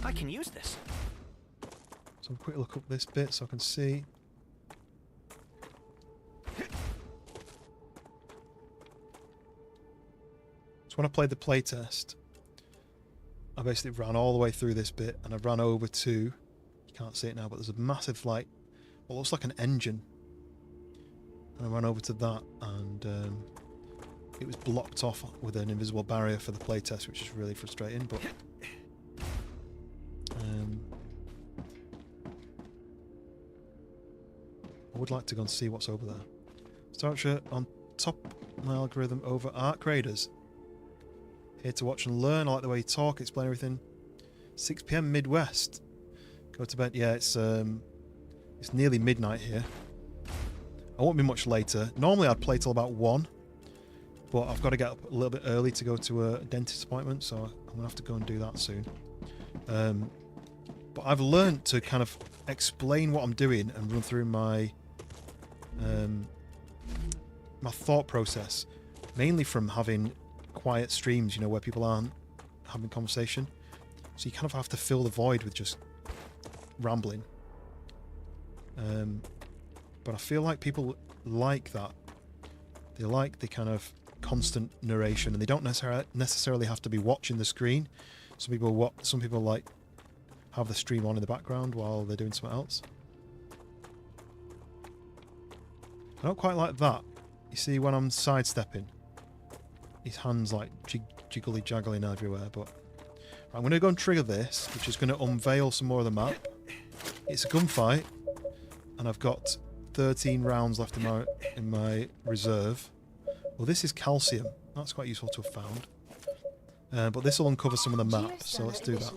I can use this. So a quick look up this bit so I can see. So when I played the playtest, I basically ran all the way through this bit and I ran over to, you can't see it now, but there's a massive like, what looks like an engine. And I ran over to that and it was blocked off with an invisible barrier for the playtest, which is really frustrating, but I would like to go and see what's over there. StarRupture on top my algorithm over Art Graders. Here to watch and learn. I like the way you talk, explain everything. 6 PM Midwest. Go to bed. Yeah, it's nearly midnight here. I won't be much later. Normally I'd play till about 1, but I've got to get up a little bit early to go to a dentist appointment, so I'm going to have to go and do that soon. But I've learned to kind of explain what I'm doing and run through my my thought process, mainly from having quiet streams, you know, where people aren't having conversation. So you kind of have to fill the void with just rambling. But I feel like people like that. They like the kind of constant narration, and they don't necessarily have to be watching the screen. Some people like have the stream on in the background while they're doing something else. I don't quite like that. You see, when I'm sidestepping, his hands like jiggly jaggling everywhere. But I'm going to go and trigger this, which is going to unveil some more of the map. It's a gunfight, and I've got 13 rounds left in my reserve. Well, this is calcium. That's quite useful to have found. But this will uncover some of the map, so let's do that.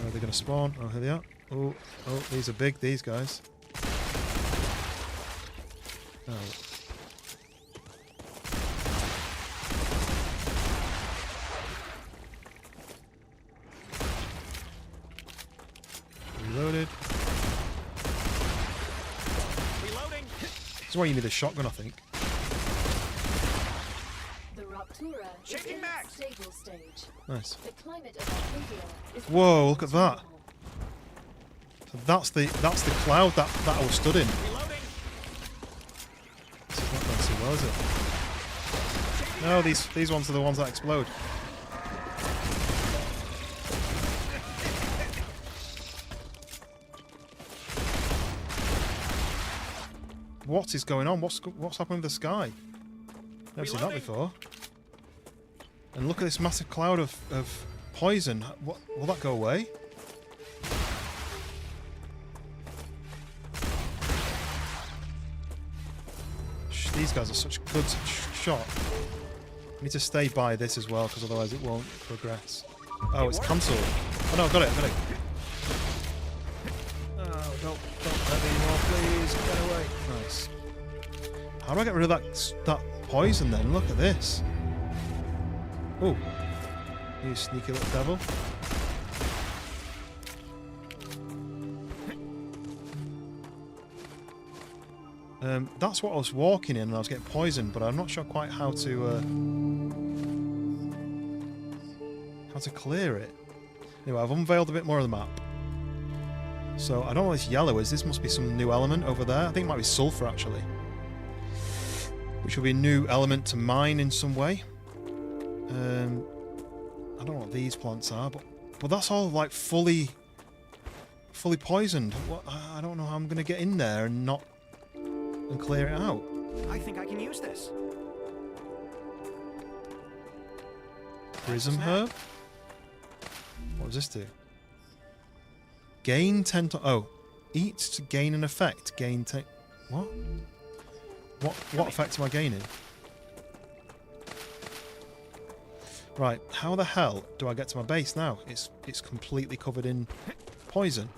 They're going to spawn. Oh, here they are. Oh, these are big, these guys. Oh. Reloaded. Reloading. This is why you need a shotgun, I think. The Raptura is Changing in back. its stable stage. Nice. The climate of Arcadia is Whoa, look at that. So that's the cloud that I was stood in. Reloading. This is not going so well, is it? No, these ones are the ones that explode. What is going on? What's happening with the sky? Never seen that before. And look at this massive cloud of poison. What, will that go away? These guys are such good shot. I need to stay by this as well, because otherwise it won't progress. Oh, it's cancelled. Oh no, I've got it. Oh, don't hurt me anymore, please. Get away. Nice. How do I get rid of that poison then? Look at this. Oh, you sneaky little devil. That's what I was walking in, and I was getting poisoned, but I'm not sure quite how to clear it. Anyway, I've unveiled a bit more of the map. So I don't know what this yellow is. This must be some new element over there. I think it might be sulfur actually. Which will be a new element to mine in some way. I don't know what these plants are, but that's all like fully poisoned. What, I don't know how I'm going to get in there and clear it out. I think I can use this. Prism herb? What does this do? Gain 10 to... Oh. Eat to gain an effect. Gain 10... What? What effect am I gaining? Right. How the hell do I get to my base now? It's completely covered in poison.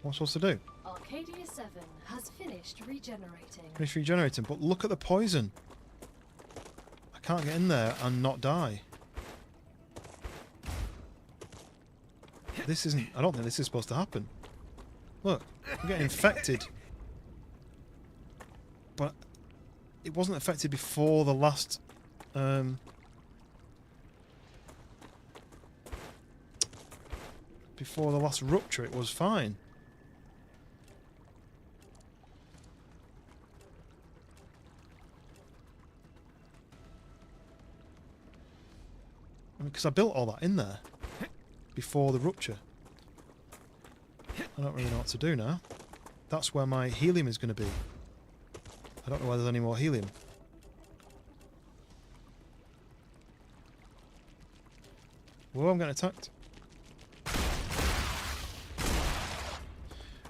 What am I supposed to do? Arcadia 7 has finished regenerating. Finish regenerating, but look at the poison. I can't get in there and not die. This isn't... I don't think this is supposed to happen. Look, I'm getting infected. But it wasn't affected before the last... before the last rupture, it was fine. Because I built all that in there before the rupture. I don't really know what to do now. That's where my helium is going to be. I don't know whether there's any more helium. Whoa, I'm getting attacked.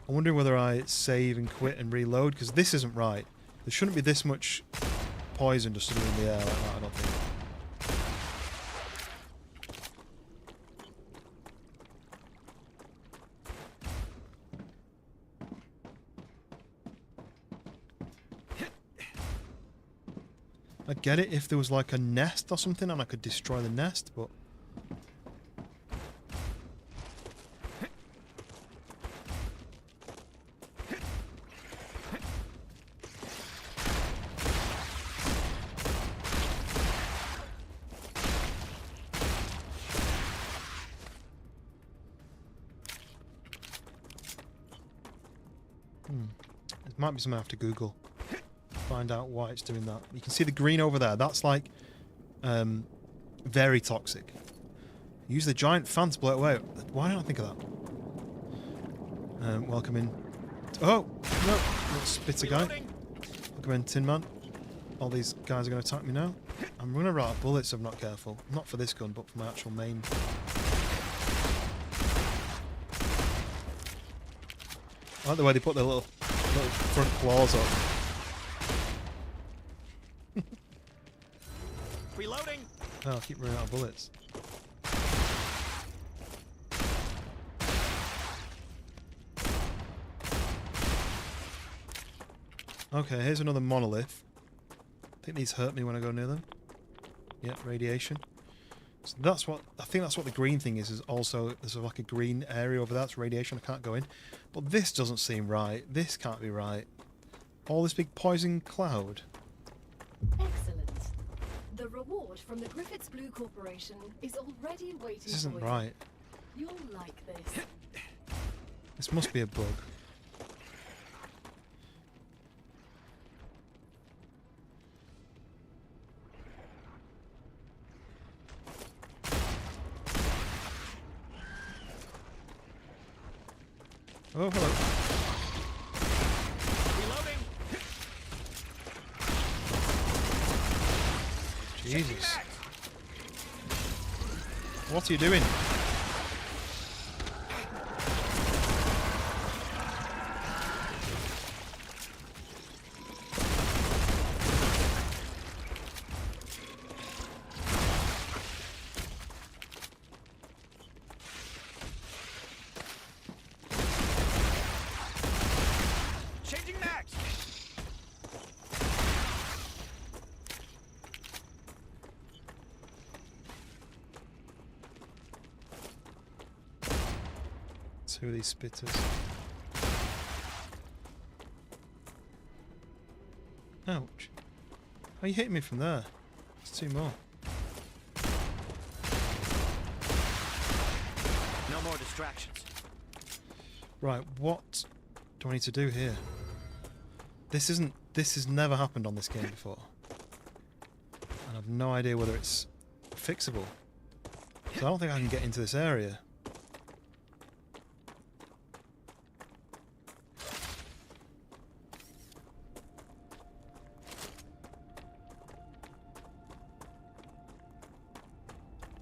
I'm wondering whether I save and quit and reload, because this isn't right. There shouldn't be this much poison just sitting in the air like that, I don't think. I'd get it if there was like a nest or something and I could destroy the nest, but... It might be something I have to Google. Find out why it's doing that. You can see the green over there. That's like very toxic. Use the giant fan to blow it away. Why didn't I think of that? Welcome in. Oh no! Little spitter guy. Welcome in, Tin Man. All these guys are going to attack me now. I'm running out of bullets if I'm not careful. Not for this gun, but for my actual main. I like the way they put their little front claws up. Reloading. Oh, I keep running out of bullets. Okay, here's another monolith. I think these hurt me when I go near them. Yeah, radiation. So that's what I think. That's what the green thing is. Is also there's like a green area over there. That's radiation. I can't go in. But this doesn't seem right. This can't be right. All this big poison cloud. Excellent. The reward from the Griffiths Blue Corporation is already waiting This isn't for you. right. You'll like this. This must be a bug. Oh, hello. Reloading. Jesus. What are you doing? Changing max. Two of these spitters. Ouch. How are you hitting me from there? There's two more. distractions. Right, what do I need to do here? This has never happened on this game before. And I've no idea whether it's fixable. So I don't think I can get into this area.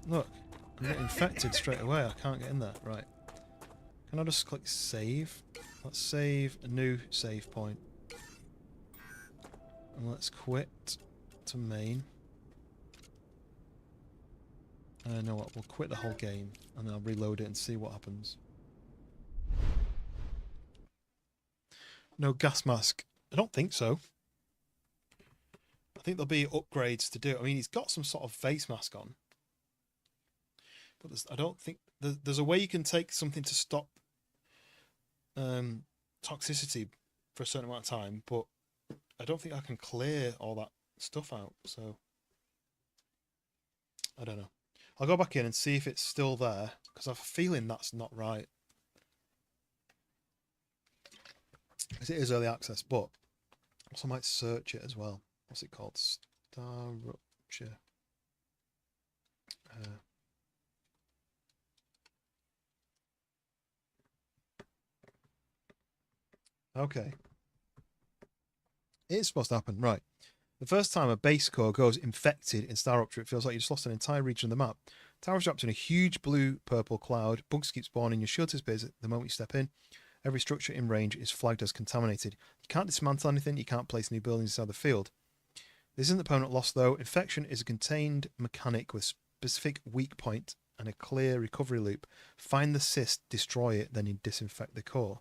Look, I'm getting infected straight away. I can't get in there. Right. Can I just click save? Let's save a new save point. And let's quit to main. You know what? We'll quit the whole game and then I'll reload it and see what happens. No gas mask. I don't think so. I think there'll be upgrades to do it. I mean, he's got some sort of face mask on. But I don't think... There's a way you can take something to stop toxicity for a certain amount of time, but I don't think I can clear all that stuff out, so... I don't know. I'll go back in and see if it's still there, because I have a feeling that's not right. Because it is early access, but also I might search it as well. What's it called? StarRupture. Okay. It is supposed to happen, right. The first time a base core goes infected in StarRupture, it feels like you just lost an entire region of the map. Tower's wrapped in a huge blue-purple cloud. Bugs keep spawning. Your shelter space the moment you step in. Every structure in range is flagged as contaminated. You can't dismantle anything. You can't place new buildings inside the field. This isn't the permanent loss, though. Infection is a contained mechanic with specific weak point and a clear recovery loop. Find the cyst, destroy it, then you disinfect the core.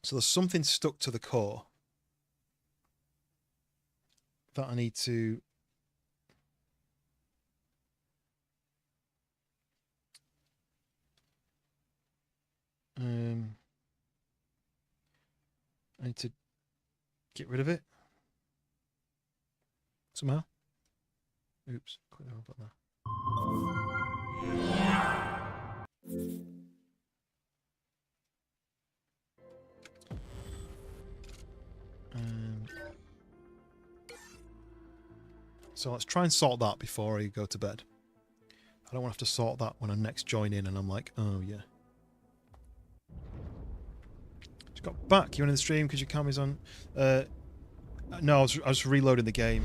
So there's something stuck to the core that I need to get rid of it somehow. Oops, click the wrong button there. So let's try and sort that before I go to bed. I don't want to have to sort that when I next join in and I'm like, oh yeah. Just got back. You went in the stream because your camera's on. No, I was reloading the game.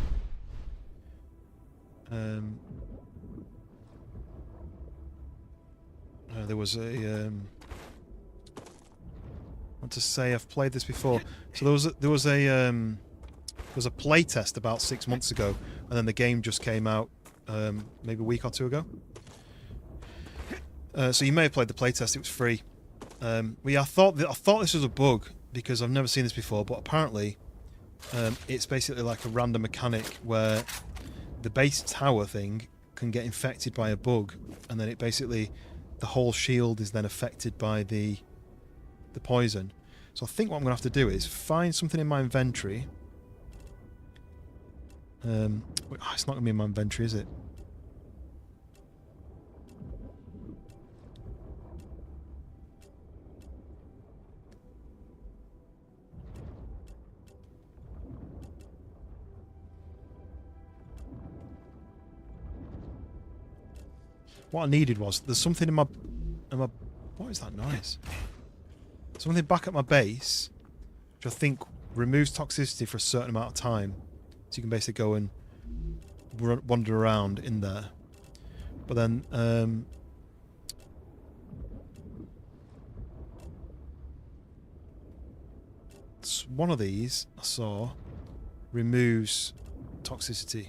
There was a... I want to say I've played this before. So there was a play test about 6 months ago, and then the game just came out maybe a week or two ago. So you may have played the playtest. It was free. I thought this was a bug because I've never seen this before, but apparently it's basically like a random mechanic where the base tower thing can get infected by a bug, and then it basically the whole shield is then affected by the poison. So I think what I'm going to have to do is find something in my inventory. It's not going to be in my inventory, is it? What I needed was, there's something in my what is that noise? Something back at my base, which I think removes toxicity for a certain amount of time. So you can basically go and wander around in there. But then one of these I saw removes toxicity.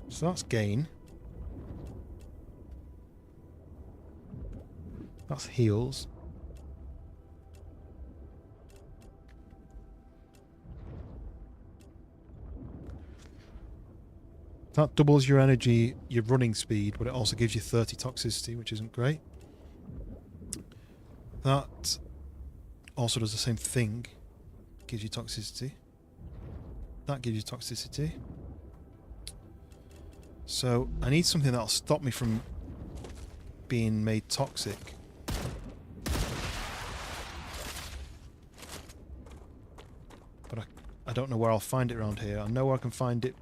So that's gain. That's heals. That doubles your energy, your running speed, but it also gives you 30 toxicity, which isn't great. That also does the same thing. Gives you toxicity. That gives you toxicity. So I need something that'll stop me from being made toxic. But I don't know where I'll find it around here. I know I can find it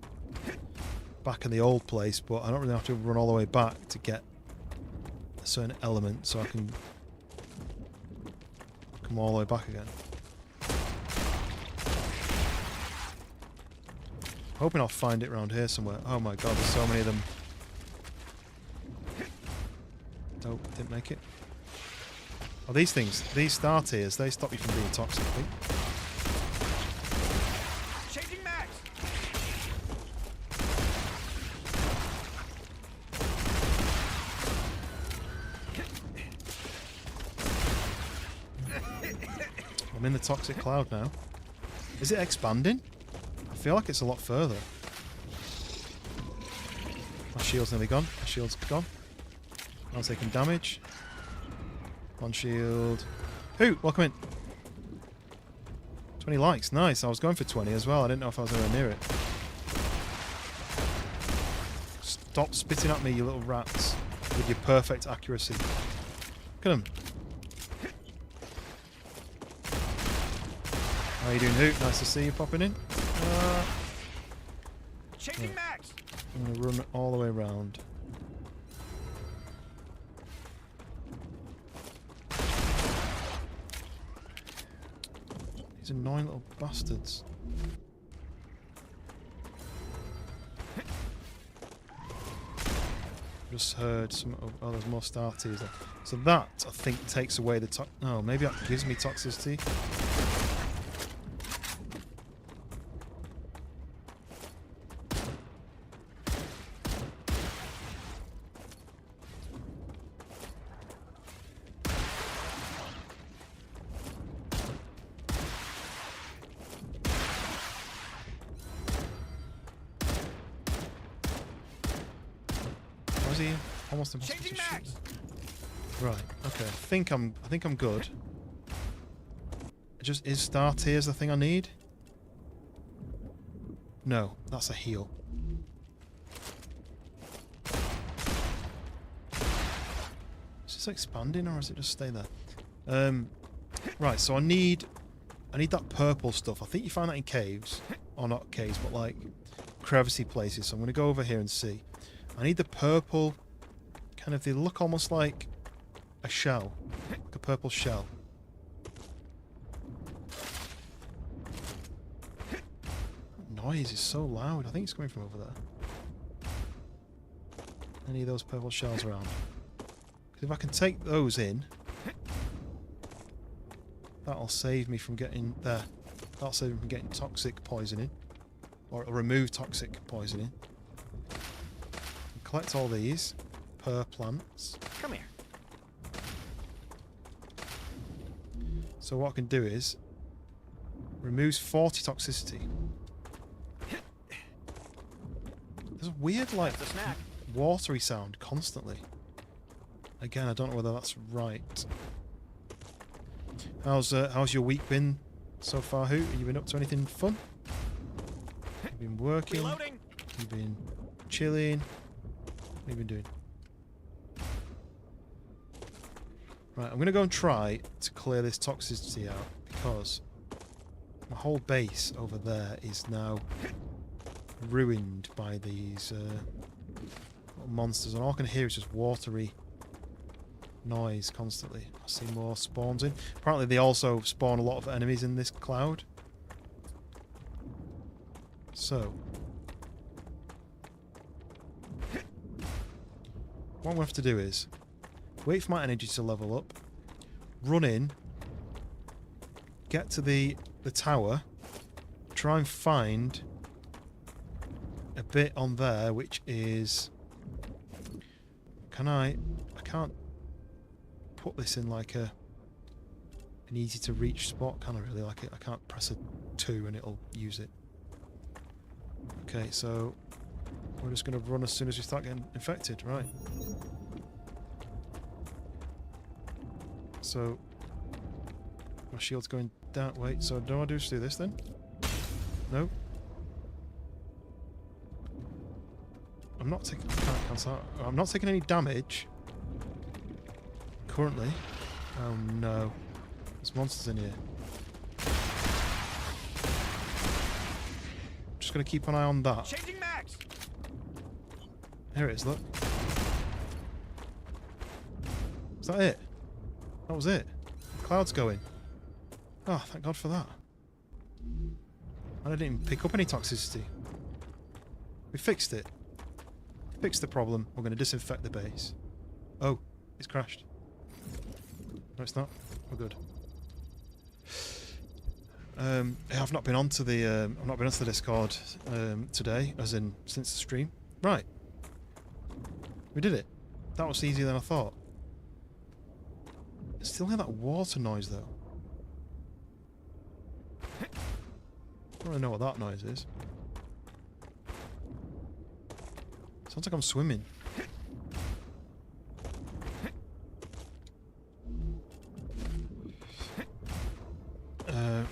back in the old place, but I don't really have to run all the way back to get a certain element, so I can come all the way back again. Hoping I'll find it around here somewhere. Oh my god, there's so many of them. Nope, didn't make it. Oh, these things, these star tiers, they stop you from being toxic, I think. Changing max. I'm in the toxic cloud now. Is it expanding? I feel like it's a lot further. My shield's nearly gone. My shield's gone. I'm taking damage. One shield. Ooh, welcome in. 20 likes. Nice. I was going for 20 as well. I didn't know if I was anywhere near it. Stop spitting at me, you little rats, with your perfect accuracy. Look at them. How are you doing, Hoot? Nice to see you popping in. Changing max. I'm going to run all the way around. These annoying little bastards. Just heard some. Oh, there's more star tiers there. So that, I think, takes away the oh, maybe that gives me toxicity. Is he almost impossible to shoot? Right. Okay. I think I'm good. Just is star tiers the thing I need? No, that's a heal. Is this expanding or does it just stay there? Right. So I need that purple stuff. I think you find that in caves, or not caves, but like crevice places. So I'm going to go over here and see. I need the purple, kind of, they look almost like a shell, like a purple shell. That noise is so loud, I think it's coming from over there. Any of those purple shells around. Because if I can take those in, that'll save me from getting there. That'll save me from getting toxic poisoning, or it'll remove toxic poisoning. Collect all these per plants. Come here. So what I can do is removes 40 toxicity. There's a weird like The snack. watery sound constantly. Again, I don't know whether that's right. How's your week been so far, Hoot? Have you been up to anything fun? You've been working. Reloading. You've been chilling. What have you been doing? Right, I'm going to go and try to clear this toxicity out because my whole base over there is now ruined by these little monsters, and all I can hear is just watery noise constantly. I see more spawns in. Apparently they also spawn a lot of enemies in this cloud. So what I'm going to have to do is wait for my energy to level up, run in, get to the tower, try and find a bit on there which is... I can't put this in like an easy to reach spot, can I really? Like I can't press a 2 and it'll use it. Okay, so We're just going to run as soon as we start getting infected, right? So my shield's going down. Wait, so do I just do this then? No. I'm not taking. I can't cancel out. I'm not taking any damage currently. Oh no, there's monsters in here. Just gonna keep an eye on that. Changing max. Here it is. Look. Is that it? That was it. Cloud's going. Oh, thank God for that. And I didn't even pick up any toxicity. We fixed it. Fixed the problem. We're going to disinfect the base. Oh, it's crashed. No, it's not. We're good. I've not been onto the Discord today, as in since the stream. Right. We did it. That was easier than I thought. I still hear that water noise though. I don't really know what that noise is. Sounds like I'm swimming.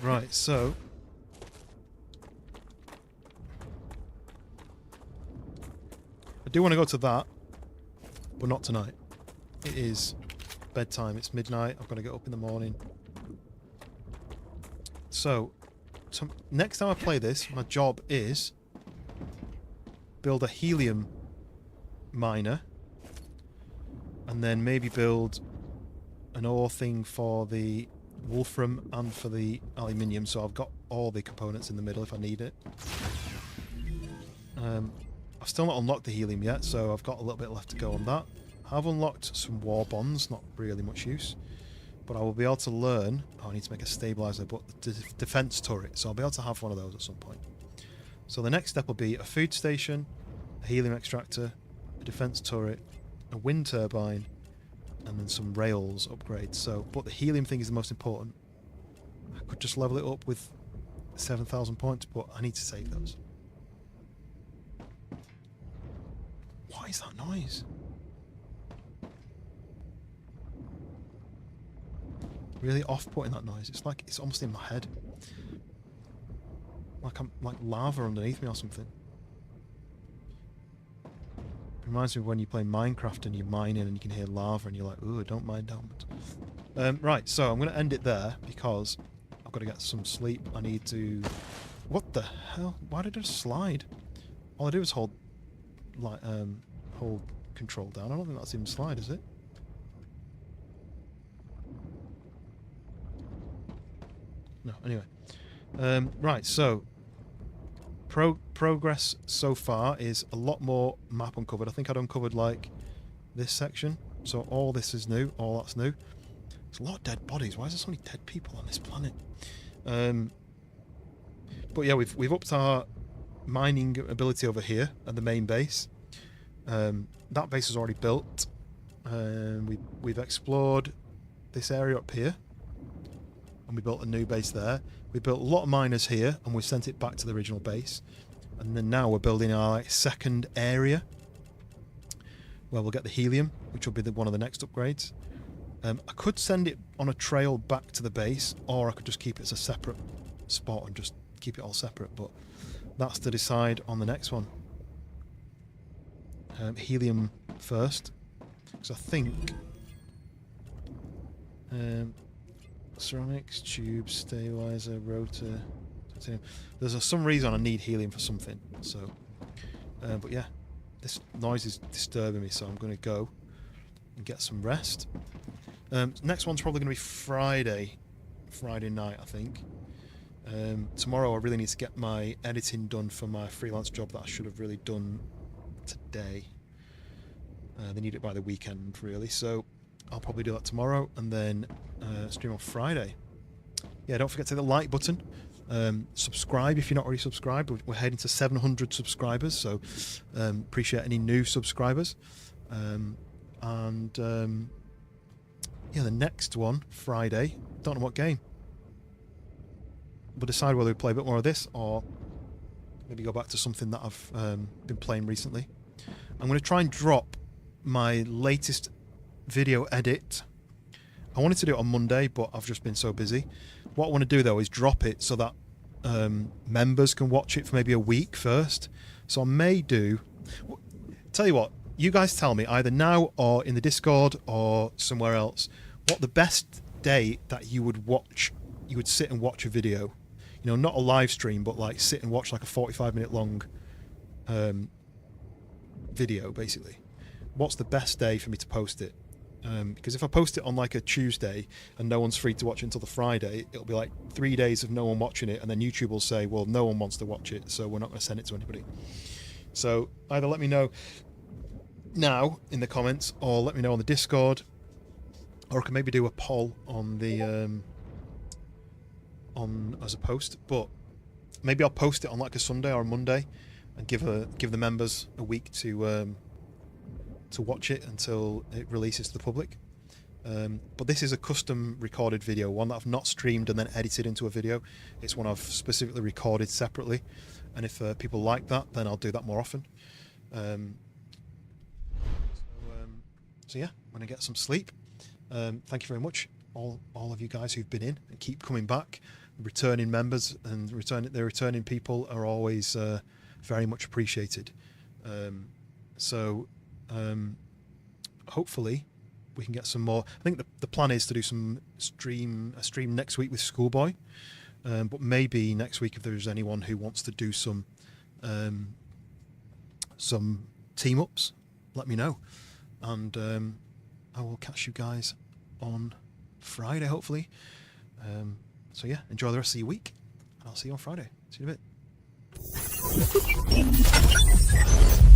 Right, so I do want to go to that, but not tonight. It is bedtime. It's midnight. I've got to get up in the morning. So next time I play this, my job is build a helium miner, and then maybe build an ore thing for the wolfram and for the aluminium, so I've got all the components in the middle if I need it. I've still not unlocked the helium yet, so I've got a little bit left to go on that. I've unlocked some war bonds, not really much use, but I will be able to learn. Oh, I need to make a stabilizer, but the defense turret, so I'll be able to have one of those at some point. So the next step will be a food station, a helium extractor, a defense turret, a wind turbine, and then some rails upgrades. So, but the helium thing is the most important. I could just level it up with 7,000 points, but I need to save those. What is that noise? Really off-putting, that noise. It's like it's almost in my head. Like I'm like lava underneath me or something. Reminds me of when you play Minecraft and you're mining and you can hear lava and you're like, ooh, don't mind down. Right, so I'm going to end it there because I've got to get some sleep. I need to... What the hell? Why did it slide? All I do is hold control down. I don't think that's even slide, is it? No, anyway. Right, so... Progress so far is a lot more map uncovered. I think I'd uncovered like this section, so all this is new, all that's new. There's a lot of dead bodies. Why is there so many dead people on this planet? But yeah, we've upped our mining ability over here at the main base. That base is already built. We've explored this area up here, and we built a new base there. We built a lot of miners here, and we sent it back to the original base. And then now we're building our second area, where we'll get the helium, which will be one of the next upgrades. I could send it on a trail back to the base, or I could just keep it as a separate spot and just keep it all separate. But that's to decide on the next one. Helium first, because I think... ceramics, tubes, stabilizer, rotor, titanium. There's some reason I need helium for something. So, but yeah, this noise is disturbing me, so I'm going to go and get some rest. Next one's probably going to be Friday night, I think. Tomorrow I really need to get my editing done for my freelance job that I should have really done today. They need it by the weekend, really, so I'll probably do that tomorrow, and then stream on Friday. Yeah, don't forget to hit the like button. Subscribe if you're not already subscribed. We're heading to 700 subscribers, so appreciate any new subscribers. Yeah, the next one, Friday, don't know what game. We'll decide whether we play a bit more of this or maybe go back to something that I've been playing recently. I'm going to try and drop my latest video edit. I wanted to do it on Monday, but I've just been so busy. What I want to do though is drop it so that members can watch it for maybe a week first. So I may do... Tell you what, you guys tell me either now or in the Discord or somewhere else what the best day that you would sit and watch a video. You know, not a live stream, but like sit and watch like a 45-minute long video, basically. What's the best day for me to post it? Because if I post it on like a Tuesday and no one's free to watch it until the Friday, it'll be like 3 days of no one watching it, and then YouTube will say, well, no one wants to watch it, so we're not going to send it to anybody. So either let me know now in the comments, or let me know on the Discord, or I can maybe do a poll on the as a post. But maybe I'll post it on like a Sunday or a Monday, and give the members a week to watch it until it releases to the public. But this is a custom recorded video, one that I've not streamed and then edited into a video. It's one I've specifically recorded separately, and if people like that, then I'll do that more often. So yeah, I'm gonna get some sleep. Thank you very much, all of you guys who've been in and keep coming back. Returning members and the returning people are always very much appreciated. Hopefully we can get some more. I think the plan is to do a stream next week with Schoolboy, but maybe next week if there's anyone who wants to do some team ups, let me know, and I will catch you guys on Friday hopefully. So yeah, enjoy the rest of your week, and I'll see you on Friday. See you in a bit.